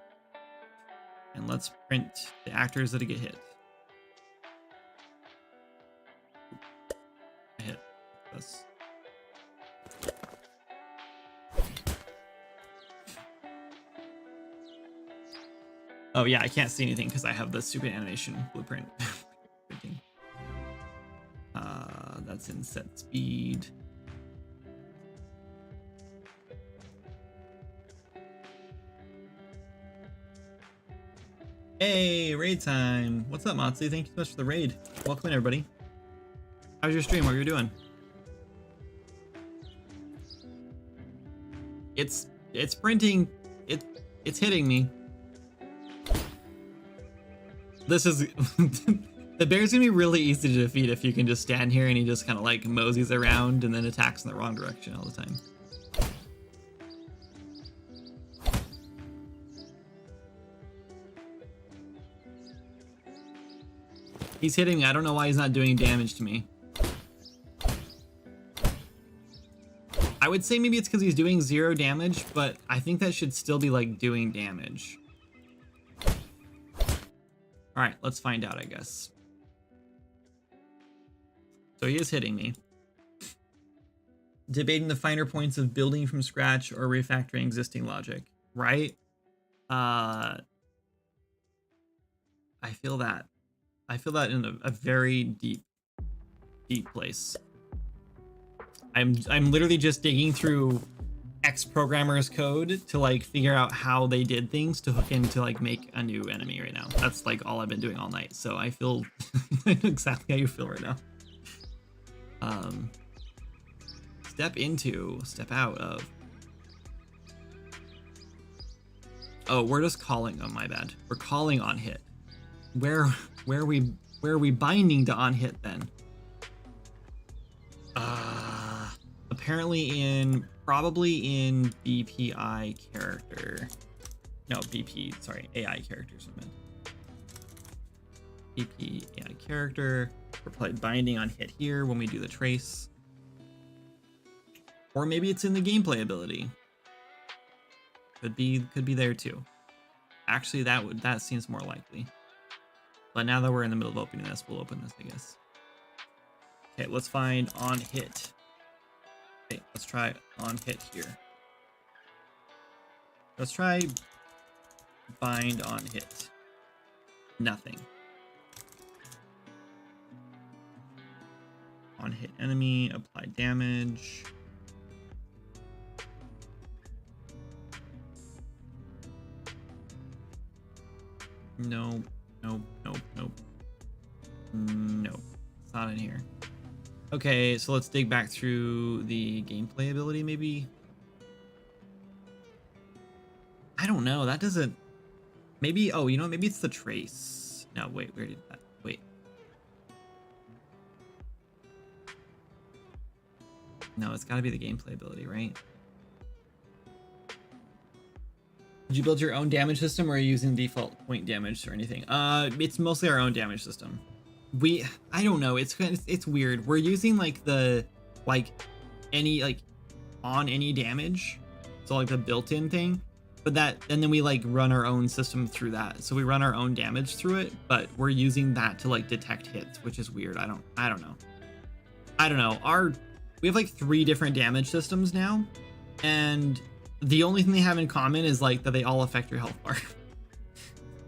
and let's print the actors that get hit. Hit this. Oh yeah, I can't see anything because I have the stupid animation blueprint. That's in set speed. Hey, raid time. What's up, Matsu? Thank you so much for the raid. Welcome in, everybody. How was your stream? What were you doing? It's sprinting. It's hitting me. This is the bear's gonna be really easy to defeat if you can just stand here and he just kind of like moseys around and then attacks in the wrong direction all the time. He's hitting me. I don't know why he's not doing damage to me. I would say maybe it's because he's doing 0 damage, but I think that should still be like doing damage. All right, let's find out, I guess. So he is hitting me. Debating the finer points of building from scratch or refactoring existing logic, right? I feel that. I feel that in a very deep place. I'm literally just digging through ex-programmers' code to like figure out how they did things to hook into like make a new enemy right now. That's like all I've been doing all night. So I feel exactly how you feel right now. Step into, step out of. Oh, we're just calling. Oh, my bad. We're calling on hit. Where are we binding to on hit then? Apparently probably in BPI character. No, BP, sorry, AI characters I meant. BP AI character. We're binding on hit here when we do the trace. Or maybe it's in the gameplay ability. Could be there too. Actually, that seems more likely. But now that we're in the middle of opening this, we'll open this, I guess. Okay, let's find on hit. Okay, let's try on hit here. Let's try bind on hit. Nothing. On hit enemy, apply damage. Nope, nope, nope, nope. Nope, it's not in here. Okay, so let's dig back through the gameplay ability, maybe. I don't know, that doesn't... Maybe, oh, you know, maybe it's the trace. No, wait, where did that... Wait. No, it's gotta be the gameplay ability, right? Did you build your own damage system or are you using default point damage or anything? It's mostly our own damage system. I don't know, it's weird. We're using like the any on any damage, so like the built-in thing, but and then we like run our own system through that. So we run our own damage through it, but we're using that to like detect hits, which is weird. I don't know. We have like 3 different damage systems now, and the only thing they have in common is like that they all affect your health bar.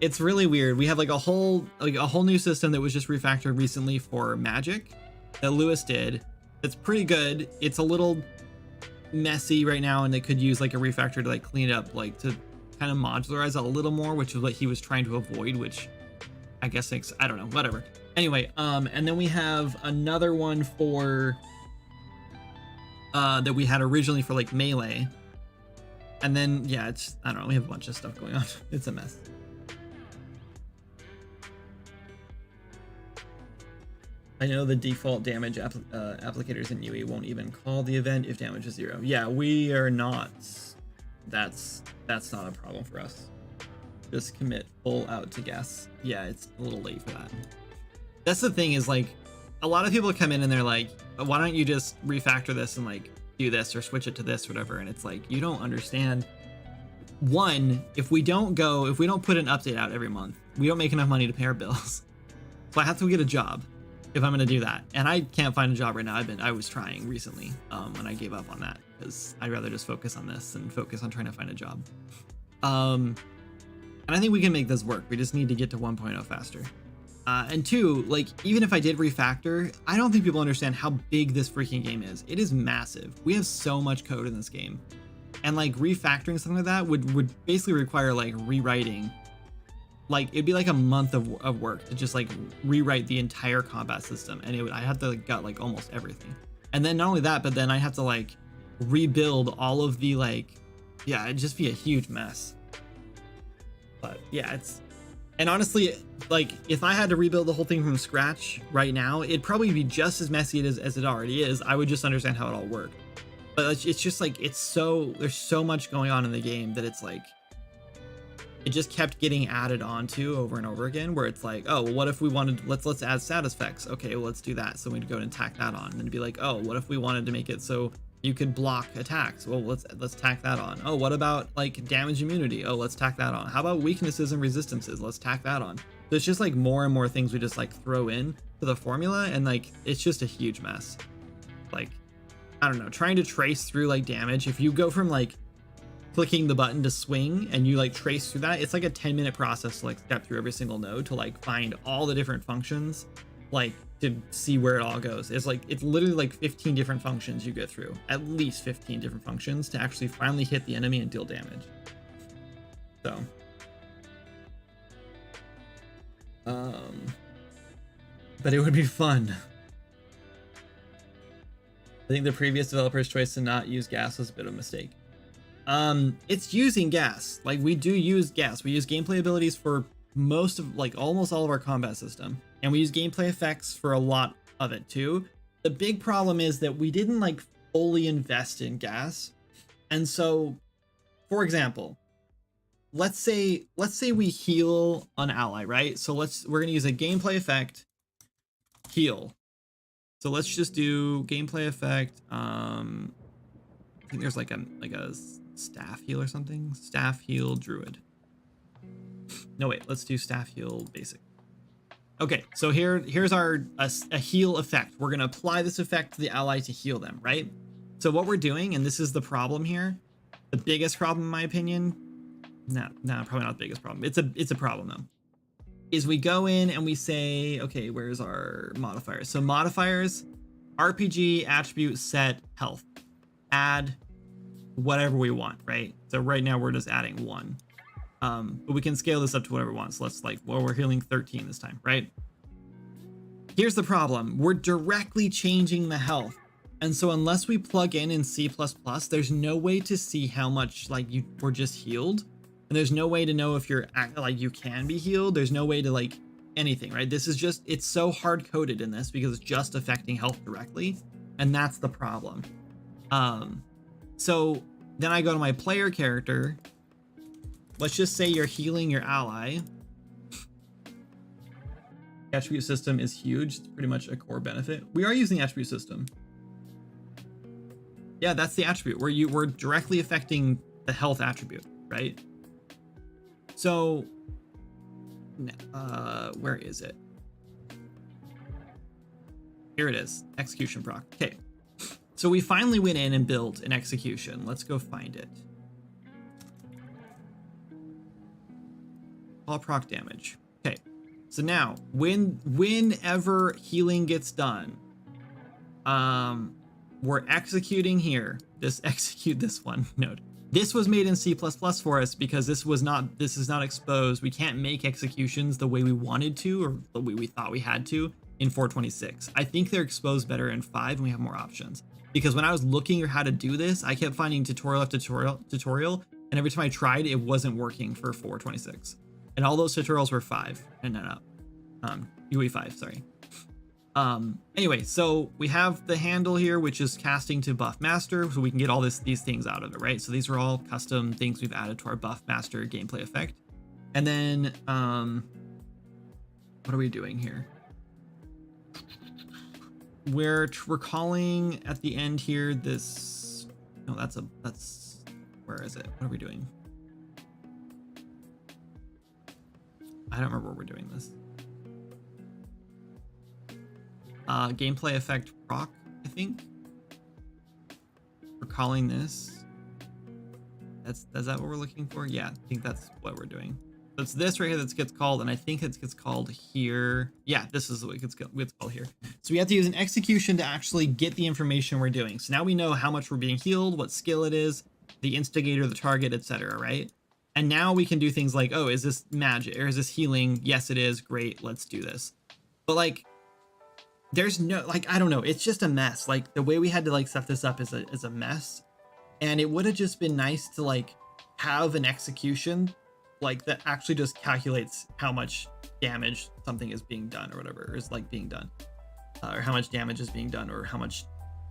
It's really weird. We have like a whole new system that was just refactored recently for Magic that Lewis did. It's pretty good. It's a little messy right now, and it could use like a refactor to like clean it up, like to kind of modularize it a little more, which is what he was trying to avoid, which I guess makes, I don't know, whatever. Anyway, and then we have another one for that we had originally for like melee. And then, yeah, it's, I don't know, we have a bunch of stuff going on. It's a mess. I know the default damage applicators in UE won't even call the event if damage is 0. Yeah, we are not. That's not a problem for us. Just commit full out to guess. Yeah, it's a little late for that. That's the thing, is like, a lot of people come in and they're like, why don't you just refactor this and like do this or switch it to this or whatever, and it's like, you don't understand. One, if we don't put an update out every month, we don't make enough money to pay our bills. So I have to get a job if I'm gonna do that, and I can't find a job right now. I was trying recently, and I gave up on that because I'd rather just focus on this and focus on trying to find a job. And I think we can make this work. We just need to get to 1.0 faster. And 2, like, even if I did refactor, I don't think people understand how big this freaking game is. It is massive. We have so much code in this game, and like refactoring something like that would basically require like rewriting. Like, it'd be like a month of work to just like rewrite the entire combat system, and I'd have to gut like almost everything. And then not only that, but then I have to like rebuild all of the like yeah, it'd just be a huge mess. But yeah, and honestly, like if I had to rebuild the whole thing from scratch right now, it'd probably be just as messy as it already is. I would just understand how it all worked. But it's just like there's so much going on in the game that it's like it just kept getting added onto over and over again, where it's like, oh, well, what if we wanted, let's add status effects. Okay, well, let's do that. So we'd go and tack that on, and then be like, oh, what if we wanted to make it so you could block attacks? Well, let's tack that on. Oh, what about like damage immunity? Oh, let's tack that on. How about weaknesses and resistances? Let's tack that on. So it's just like more and more things we just like throw in to the formula, and like it's just a huge mess. Like, I don't know, trying to trace through like damage. If you go from like clicking the button to swing and you like trace through that, it's like a 10-minute process to like step through every single node to like find all the different functions, like to see where it all goes. It's literally like 15 different functions you go through, at least 15 different functions to actually finally hit the enemy and deal damage. So but it would be fun. I think the previous developer's choice to not use gas was a bit of a mistake. It's using gas. Like, we do use gas. We use gameplay abilities for most of, like, almost all of our combat system. And we use gameplay effects for a lot of it too. The big problem is that we didn't, like, fully invest in gas. And so, for example, let's say we heal an ally, right? So we're gonna use a gameplay effect, heal. So let's just do gameplay effect. I think there's like a staff heal or something. Staff heal druid. No, wait, let's do staff heal basic. Okay, so here's our a heal effect. We're gonna apply this effect to the ally to heal them, right? So what we're doing, and this is the problem here, the biggest problem in my opinion, no, probably not the biggest problem. It's a problem though. Is we go in and we say, okay, where's our modifiers? So modifiers, RPG, attribute, set, health. Add whatever we want, right? So right now we're just adding 1. But we can scale this up to whatever we want. So let's we're healing 13 this time, right? Here's the problem. We're directly changing the health. And so unless we plug in C++, there's no way to see how much you were just healed. And there's no way to know if you're you can be healed. There's no way to anything, right? This is just, it's so hard coded in this because it's just affecting health directly. And that's the problem. So then I go to my player character. Let's just say you're healing your ally. Attribute system is huge. It's pretty much a core benefit. We are using attribute system. Yeah, that's the attribute where we're directly affecting the health attribute, right? So, where is it? Here it is, execution proc. Okay, so we finally went in and built an execution. Let's go find it. All proc damage. Okay, so now whenever healing gets done, we're executing here. Execute this one node. This was made in C++ for us because this is not exposed. We can't make executions the way we wanted to or the way we thought we had to in 4.26. I think they're exposed better in 5 and we have more options. Because when I was looking at how to do this, I kept finding tutorial after tutorial, and every time I tried, it wasn't working for 4.26. And all those tutorials were 5 and not up. UE5, sorry. Anyway, so we have the handle here, which is casting to buff master, so we can get all these things out of it, right? So these are all custom things we've added to our buff master gameplay effect. And then, what are we doing here? We're calling at the end here this, no, that's, where is it? What are we doing? I don't remember where we're doing this. Gameplay effect proc, I think. We're calling this. Is that what we're looking for? Yeah, I think that's what we're doing. So it's this right here that gets called, and I think it gets called here. Yeah, this is what it gets called here. So we have to use an execution to actually get the information we're doing. So now we know how much we're being healed, what skill it is, the instigator, the target, etc. Right? And now we can do things like, oh, is this magic or is this healing? Yes, it is. Great, let's do this. But there's no, I don't know, it's just a mess. The way we had to set this up is a mess. And it would have just been nice to like have an execution like that actually just calculates how much damage something is being done or whatever is like being done, or how much damage is being done or how much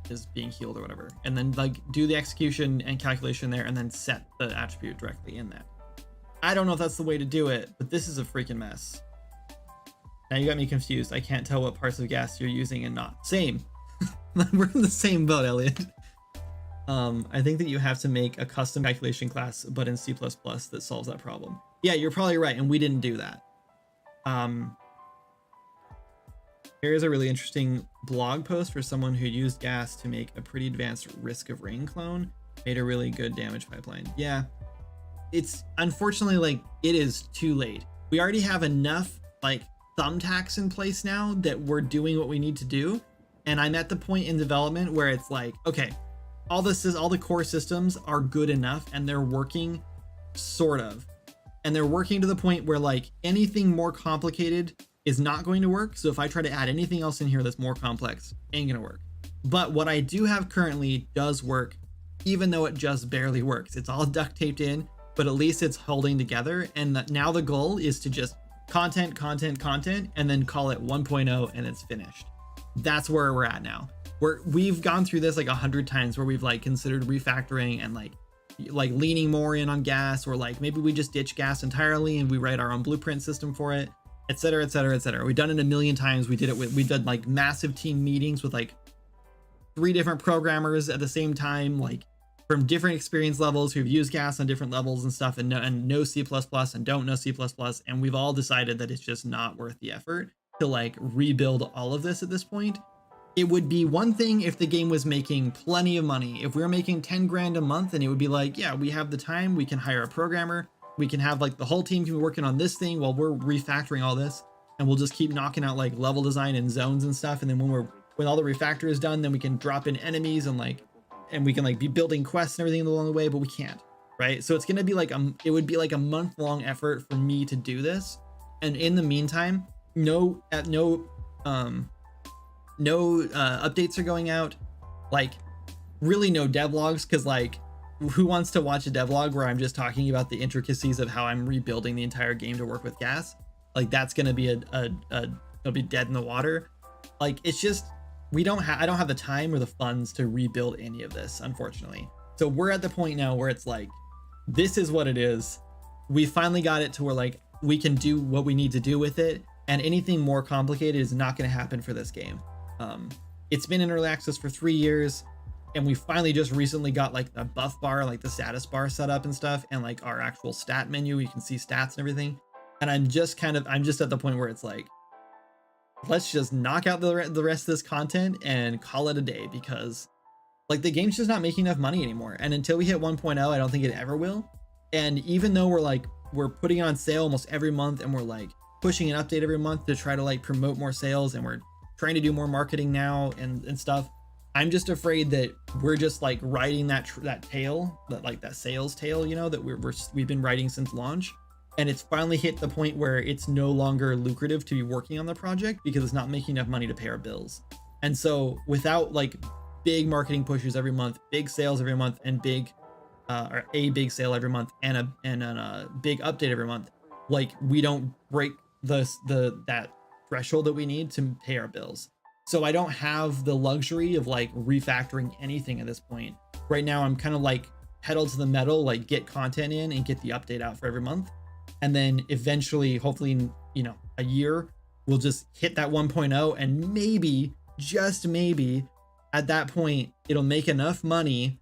is being healed or whatever, and then like do the execution and calculation there and then set the attribute directly in that. I don't know if that's the way to do it, but this is a freaking mess. Now you got me confused. I can't tell what parts of gas you're using and not. Same. We're in the same boat, Elliot. I think that you have to make a custom calculation class, but in C++ that solves that problem. Yeah, you're probably right, and we didn't do that. Here's a really interesting blog post for someone who used gas to make a pretty advanced Risk of Rain clone. Made a really good damage pipeline. Yeah, it's unfortunately like it is too late. We already have enough like thumbtacks in place now that we're doing what we need to do. And I'm at the point in development where it's like, okay, all the core systems are good enough and they're working sort of. And they're working to the point where like anything more complicated is not going to work. So if I try to add anything else in here that's more complex, ain't gonna work. But what I do have currently does work, even though it just barely works. It's all duct taped in, but at least it's holding together. And now the goal is to just content, and then call it 1.0 and it's finished. That's where we're at now. We've gone through this like 100 times where we've like considered refactoring and like leaning more in on gas, or like maybe we just ditch gas entirely and we write our own blueprint system for it, etc., etc., etc. We've done it a million times. We did like massive team meetings with like 3 different programmers at the same time, like from different experience levels who've used gas on different levels and stuff, and know C++ and don't know C++, and we've all decided that it's just not worth the effort to like rebuild all of this at this point. It would be one thing if the game was making plenty of money. If we were making 10 grand a month, and it would be like, yeah, we have the time, we can hire a programmer, we can have like the whole team can be working on this thing while we're refactoring all this, and we'll just keep knocking out like level design and zones and stuff. And then when all the refactor is done, then we can drop in enemies and we can like be building quests and everything along the way, but we can't, right? So it's going to be like it would be like a month-long effort for me to do this. And in the meantime, no updates are going out, like really no devlogs, because like who wants to watch a devlog where I'm just talking about the intricacies of how I'm rebuilding the entire game to work with gas? Like that's going to be it'll be dead in the water. Like it's just I don't have the time or the funds to rebuild any of this, unfortunately. So we're at the point now where it's like, this is what it is. We finally got it to where like we can do what we need to do with it, and anything more complicated is not going to happen for this game. It's been in early access for 3 years, and we finally just recently got like the buff bar, like the status bar set up and stuff, and like our actual stat menu, you can see stats and everything. And I'm just at the point where it's like, let's just knock out the rest of this content and call it a day, because like the game's just not making enough money anymore. And until we hit 1.0, I don't think it ever will. And even though we're putting it on sale almost every month, and we're like pushing an update every month to try to like promote more sales, and we're trying to do more marketing now and stuff, I'm just afraid that we're just like riding that tail, that sales tail, you know, that we've been riding since launch. And it's finally hit the point where it's no longer lucrative to be working on the project because it's not making enough money to pay our bills. And so without like big marketing pushes every month, big sales every month, and or a big sale every month, and a big update every month, like we don't break that threshold that we need to pay our bills. So I don't have the luxury of like refactoring anything at this point. Right now I'm kind of like pedal to the metal, like get content in and get the update out for every month. And then eventually, hopefully in, a year, we'll just hit that 1.0, and maybe, just maybe, at that point, it'll make enough money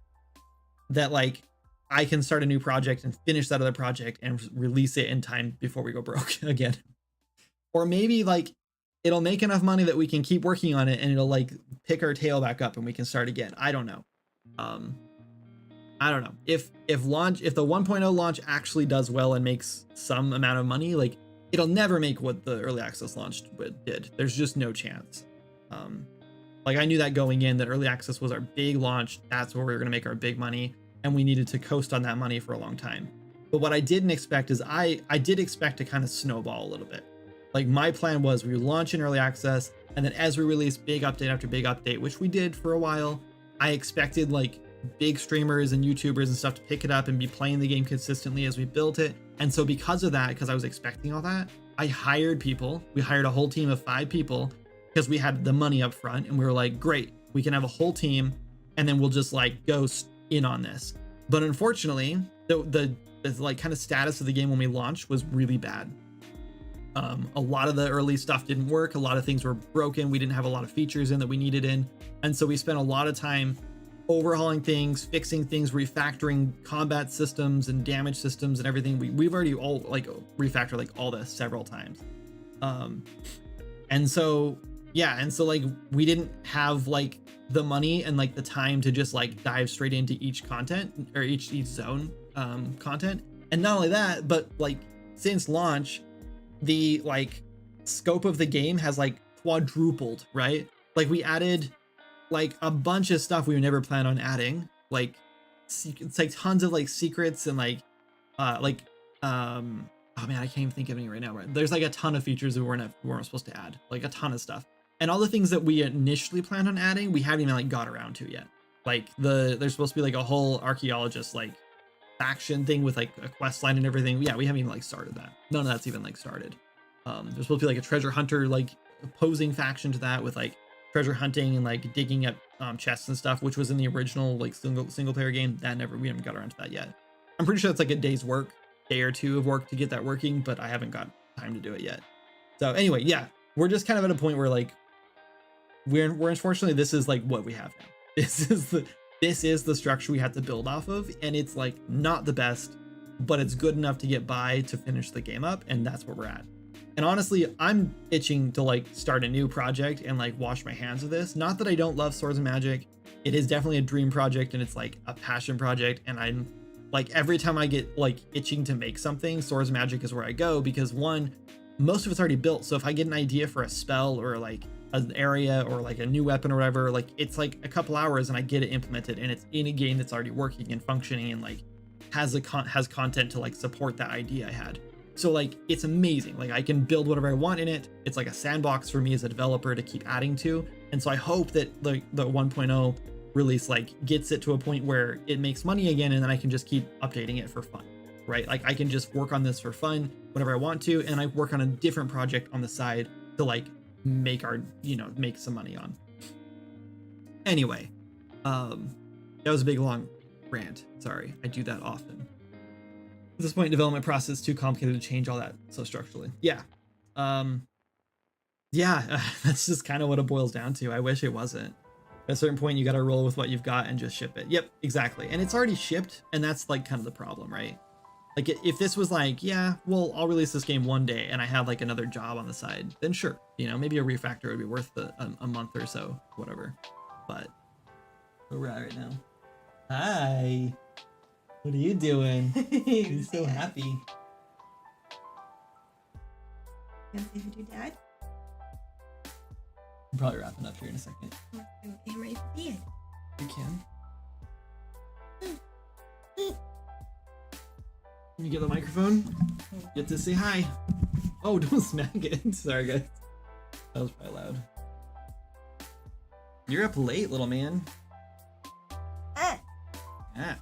that like I can start a new project and finish that other project and release it in time before we go broke again. Or maybe like it'll make enough money that we can keep working on it and it'll like pick our tail back up and we can start again. I don't know. I don't know if the 1.0 launch actually does well and makes some amount of money, like it'll never make what the early access launch did. There's just no chance. Like I knew that going in, that early access was our big launch. That's where we were going to make our big money, and we needed to coast on that money for a long time. But what I didn't expect is I did expect to kind of snowball a little bit. Like my plan was we would launch in early access, and then as we release big update after big update, which we did for a while, I expected like big streamers and YouTubers and stuff to pick it up and be playing the game consistently as we built it. And so because of that, because I was expecting all that, I hired people. We hired a whole team of 5 people because we had the money up front, and we were like, great, we can have a whole team and then we'll just like go in on this. But unfortunately, the like kind of status of the game when we launched was really bad. A lot of the early stuff didn't work. A lot of things were broken. We didn't have a lot of features in that we needed in. And so we spent a lot of time overhauling things, fixing things, refactoring combat systems and damage systems and everything. We've already all like refactored like all this several times. And so, yeah. And so like, we didn't have like the money and like the time to just like dive straight into each content or each zone content. And not only that, but like since launch, the like scope of the game has like quadrupled, right? Like we added like a bunch of stuff we would never plan on adding, like it's like tons of like secrets and like oh man, I can't even think of any right now, right? There's like a ton of features that we weren't supposed to add, like a ton of stuff. And all the things that we initially planned on adding, we haven't even like got around to yet. Like there's supposed to be like a whole archaeologist like faction thing with like a quest line and everything. Yeah, we haven't even like started that. None of that's even like started. There's supposed to be like a treasure hunter like opposing faction to that with like treasure hunting and like digging up chests and stuff, which was in the original like single player game. We haven't got around to that yet. I'm pretty sure it's like a day or 2 of work to get that working, but I haven't got time to do it yet. So anyway, yeah, we're just kind of at a point where like we're unfortunately, this is like what we have now. This is the structure we have to build off of, and it's like not the best, but it's good enough to get by to finish the game up, and that's where we're at. And honestly, I'm itching to like start a new project and like wash my hands of this. Not that I don't love Swords and Magic. It is definitely a dream project, and it's like a passion project, and I'm like every time I get like itching to make something, Swords and Magic is where I go, because one, most of it's already built. So if I get an idea for a spell or like an area or like a new weapon or whatever, like it's like a couple hours and I get it implemented, and it's in a game that's already working and functioning and like has content to like support that idea I had. So like it's amazing. Like I can build whatever I want in it. It's like a sandbox for me as a developer to keep adding to. And so I hope that like the 1.0 release like gets it to a point where it makes money again, and then I can just keep updating it for fun, right? Like I can just work on this for fun whenever I want to, and I work on a different project on the side to like make some money on. Anyway, that was a big long rant. Sorry, I do that often. At this point, development process is too complicated to change all that so structurally. Yeah. That's just kind of what it boils down to. I wish it wasn't. At a certain point, you got to roll with what you've got and just ship it. Yep, exactly. And it's already shipped, and that's like kind of the problem, right? Like if this was like, yeah, well, I'll release this game one day and I have like another job on the side, then sure, maybe a refactor would be worth a month or so, whatever. But where we're at right now. Hi, what are you doing? You're so happy. You want to say hi to your dad? I'm probably wrapping up here in a second. I'm ready for bed. You can. Can you get the microphone? Get to say hi. Oh, don't smack it. Sorry, guys. That was probably loud. You're up late, little man. Ah.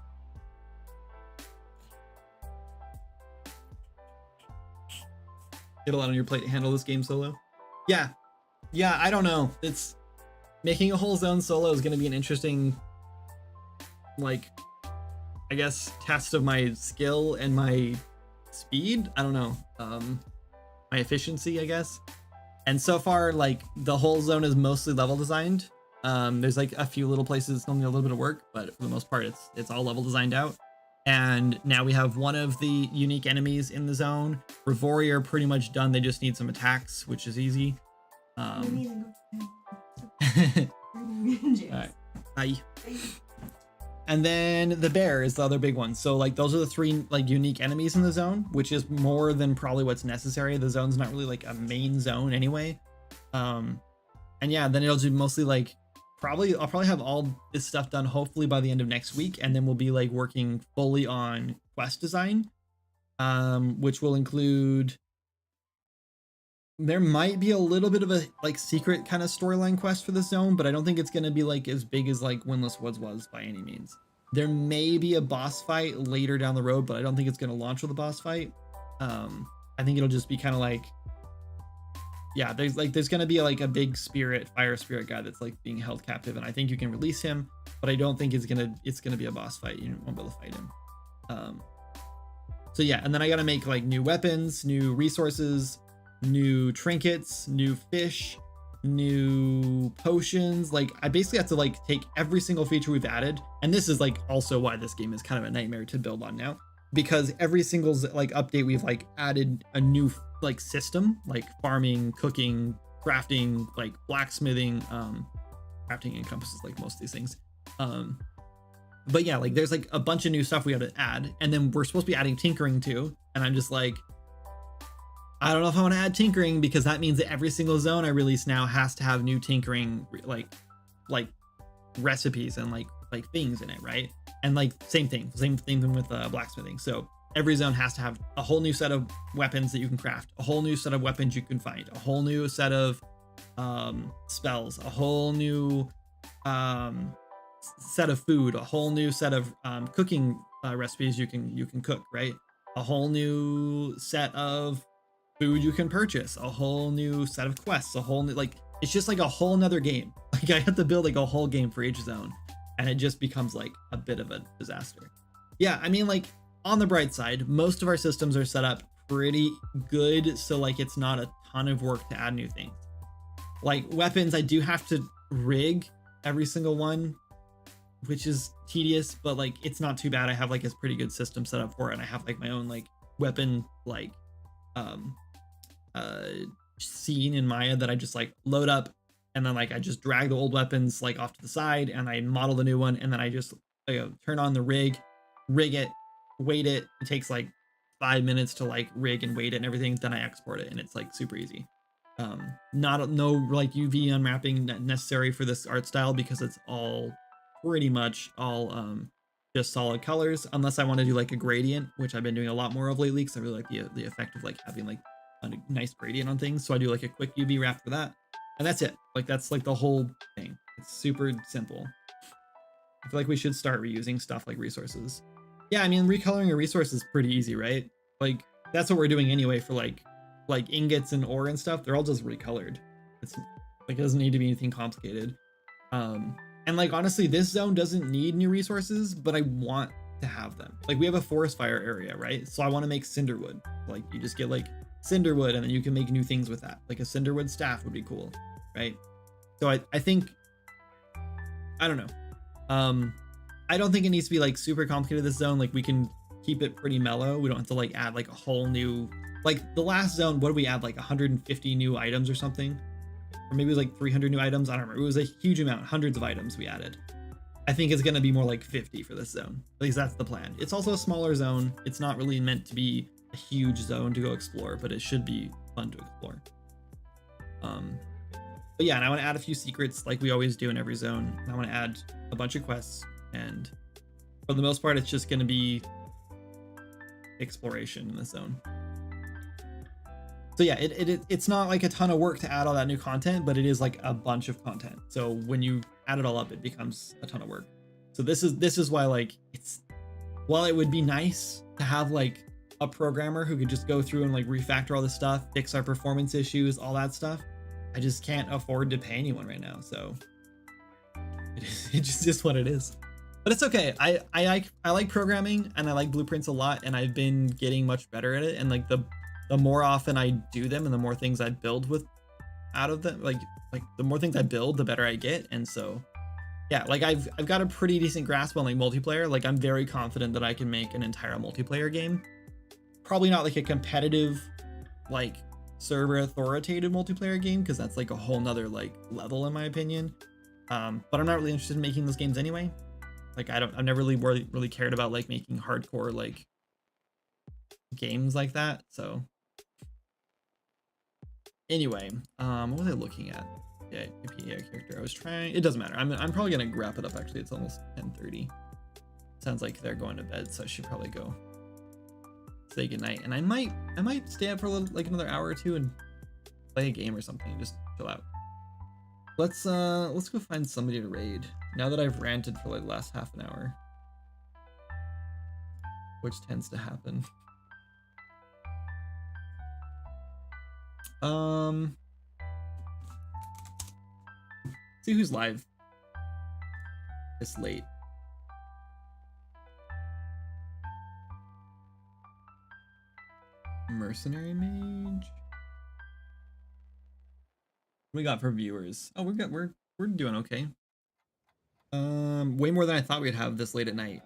Get a lot on your plate to handle this game solo. Yeah, I don't know. It's making a whole zone solo is going to be an interesting, like, I guess, test of my skill and my speed. I don't know. My efficiency, I guess. And so far, like, the whole zone is mostly level designed. There's like a few little places still need a little bit of work, but for the most part, it's all level designed out. And now we have one of the unique enemies in the zone. Revori are pretty much done. They just need some attacks, which is easy. All right. Bye. And then the bear is the other big one. So like those are the 3 like unique enemies in the zone, which is more than probably what's necessary. The zone's not really like a main zone anyway. And yeah, then it'll do mostly like I'll probably have all this stuff done hopefully by the end of next week, and then we'll be like working fully on quest design, which will include, there might be a little bit of a like secret kind of storyline quest for the zone, but I don't think it's going to be like as big as like Windless Woods was by any means. There may be a boss fight later down the road, but I don't think it's going to launch with a boss fight. I think it'll just be kind of like, yeah, there's going to be like a big fire spirit guy that's like being held captive, and I think you can release him, but I don't think it's going to be a boss fight. You won't be able to fight him. So yeah, and then I got to make like new weapons, new resources, new trinkets, new fish, new potions. Like I basically have to like take every single feature we've added, and this is like also why this game is kind of a nightmare to build on now, because every single like update we've like added a new like system, like farming, cooking, crafting, like blacksmithing. Crafting encompasses like most of these things. But yeah, like there's like a bunch of new stuff we have to add, and then we're supposed to be adding tinkering too, and I'm just like, I don't know if I want to add tinkering, because that means that every single zone I release now has to have new tinkering like recipes and like things in it, right? And like same thing with blacksmithing. So every zone has to have a whole new set of weapons that you can craft, a whole new set of weapons you can find, a whole new set of spells, a whole new set of food, a whole new set of cooking recipes you can cook, right? A whole new set of food you can purchase, a whole new set of quests, a whole new, like, it's just like a whole nother game. Like I have to build like a whole game for each zone, and it just becomes like a bit of a disaster. Yeah, I mean, like on the bright side, most of our systems are set up pretty good, so like it's not a ton of work to add new things. Like weapons, I do have to rig every single one, which is tedious, but like it's not too bad. I have like a pretty good system set up for it, and I have like my own like weapon like scene in Maya that I just like load up, and then like I just drag the old weapons like off to the side, and I model the new one, and then I just turn on the rig it, wait it. It takes like 5 minutes to like rig and wait it and everything. Then I export it, and it's like super easy. No like UV unwrapping necessary for this art style, because it's all pretty much all just solid colors, unless I want to do like a gradient, which I've been doing a lot more of lately, because I really like the effect of like having like a nice gradient on things. So I do like a quick UV wrap for that, and that's it. Like that's like the whole thing. It's super simple. I feel like we should start reusing stuff like resources. Yeah, I mean, recoloring a resource is pretty easy, right? Like that's what we're doing anyway for like ingots and ore and stuff. They're all just recolored. It's like, it doesn't need to be anything complicated. And like honestly, this zone doesn't need new resources, but I want to have them. Like we have a forest fire area, right? So I want to make cinderwood. Like you just get like cinderwood, and then you can make new things with that. Like a cinderwood staff would be cool, right? So I think, I don't know. I don't think it needs to be like super complicated, this zone. Like we can keep it pretty mellow. We don't have to like add like a whole new, like the last zone, what did we add? Like 150 new items or something? Or maybe it was like 300 new items. I don't remember. It was a huge amount, hundreds of items we added. I think it's going to be more like 50 for this zone. At least that's the plan. It's also a smaller zone. It's not really meant to be a huge zone to go explore, but it should be fun to explore. But yeah, and I want to add a few secrets like we always do in every zone. I want to add a bunch of quests, and for the most part, it's just going to be exploration in this zone. So yeah, it's not like a ton of work to add all that new content, but it is like a bunch of content. So when you add it all up, it becomes a ton of work. So this is why, like, while it would be nice to have like a programmer who could just go through and like refactor all this stuff, fix our performance issues, all that stuff, I just can't afford to pay anyone right now. So it's just is what it is. But it's okay. I like programming, and I like blueprints a lot, and I've been getting much better at it. And like the more often I do them, and the more things I build out of them, like the more things I build, the better I get. And so yeah, like I've got a pretty decent grasp on like multiplayer. Like I'm very confident that I can make an entire multiplayer game. Probably not like a competitive like server authoritative multiplayer game, because that's like a whole nother like level in my opinion. But I'm not really interested in making those games anyway. Like I've never really cared about like making hardcore like games like that. So anyway, what was I looking at? Yeah, character. I was trying. It doesn't matter. I'm probably gonna wrap it up. Actually, it's almost 10:30. Sounds like they're going to bed, so I should probably go say goodnight. And I might stay up for a little, like another hour or two, and play a game or something. And just chill out. Let's go find somebody to raid. Now that I've ranted for like the last half an hour. which tends to happen. See who's live this late. Mercenary mage. What we got for viewers? Oh, we're doing okay. Way more than I thought we'd have this late at night.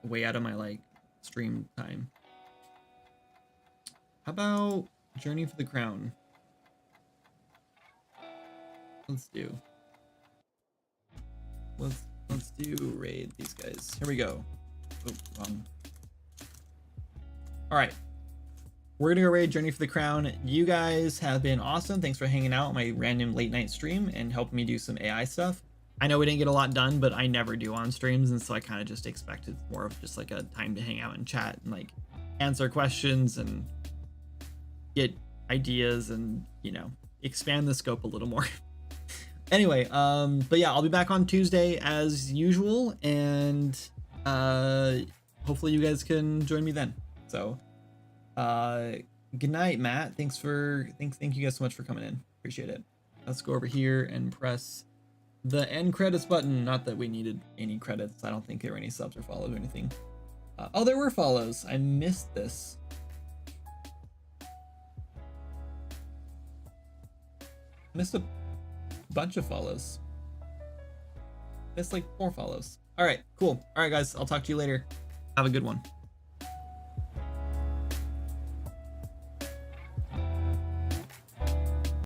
Way out of my like stream time. How about Journey for the Crown? Let's do. Let's do raid these guys. Here we go. Oh, wrong. All right. We're gonna go raid Journey for the Crown. You guys have been awesome. Thanks for hanging out on my random late night stream and helping me do some AI stuff. I know we didn't get a lot done, but I never do on streams, and so I kind of just expected more of just like a time to hang out and chat and like answer questions and get ideas and, you know, expand the scope a little more. Anyway, but yeah, I'll be back on Tuesday as usual, and hopefully you guys can join me then. So good night, Matt. Thank you guys so much for coming in. Appreciate it. Let's go over here and press the end credits button. Not that we needed any credits. I don't think there were any subs or follows or anything. Oh, there were follows. I missed this. Missed a bunch of follows. Missed like 4 follows. All right, cool. All right, guys, I'll talk to you later. Have a good one.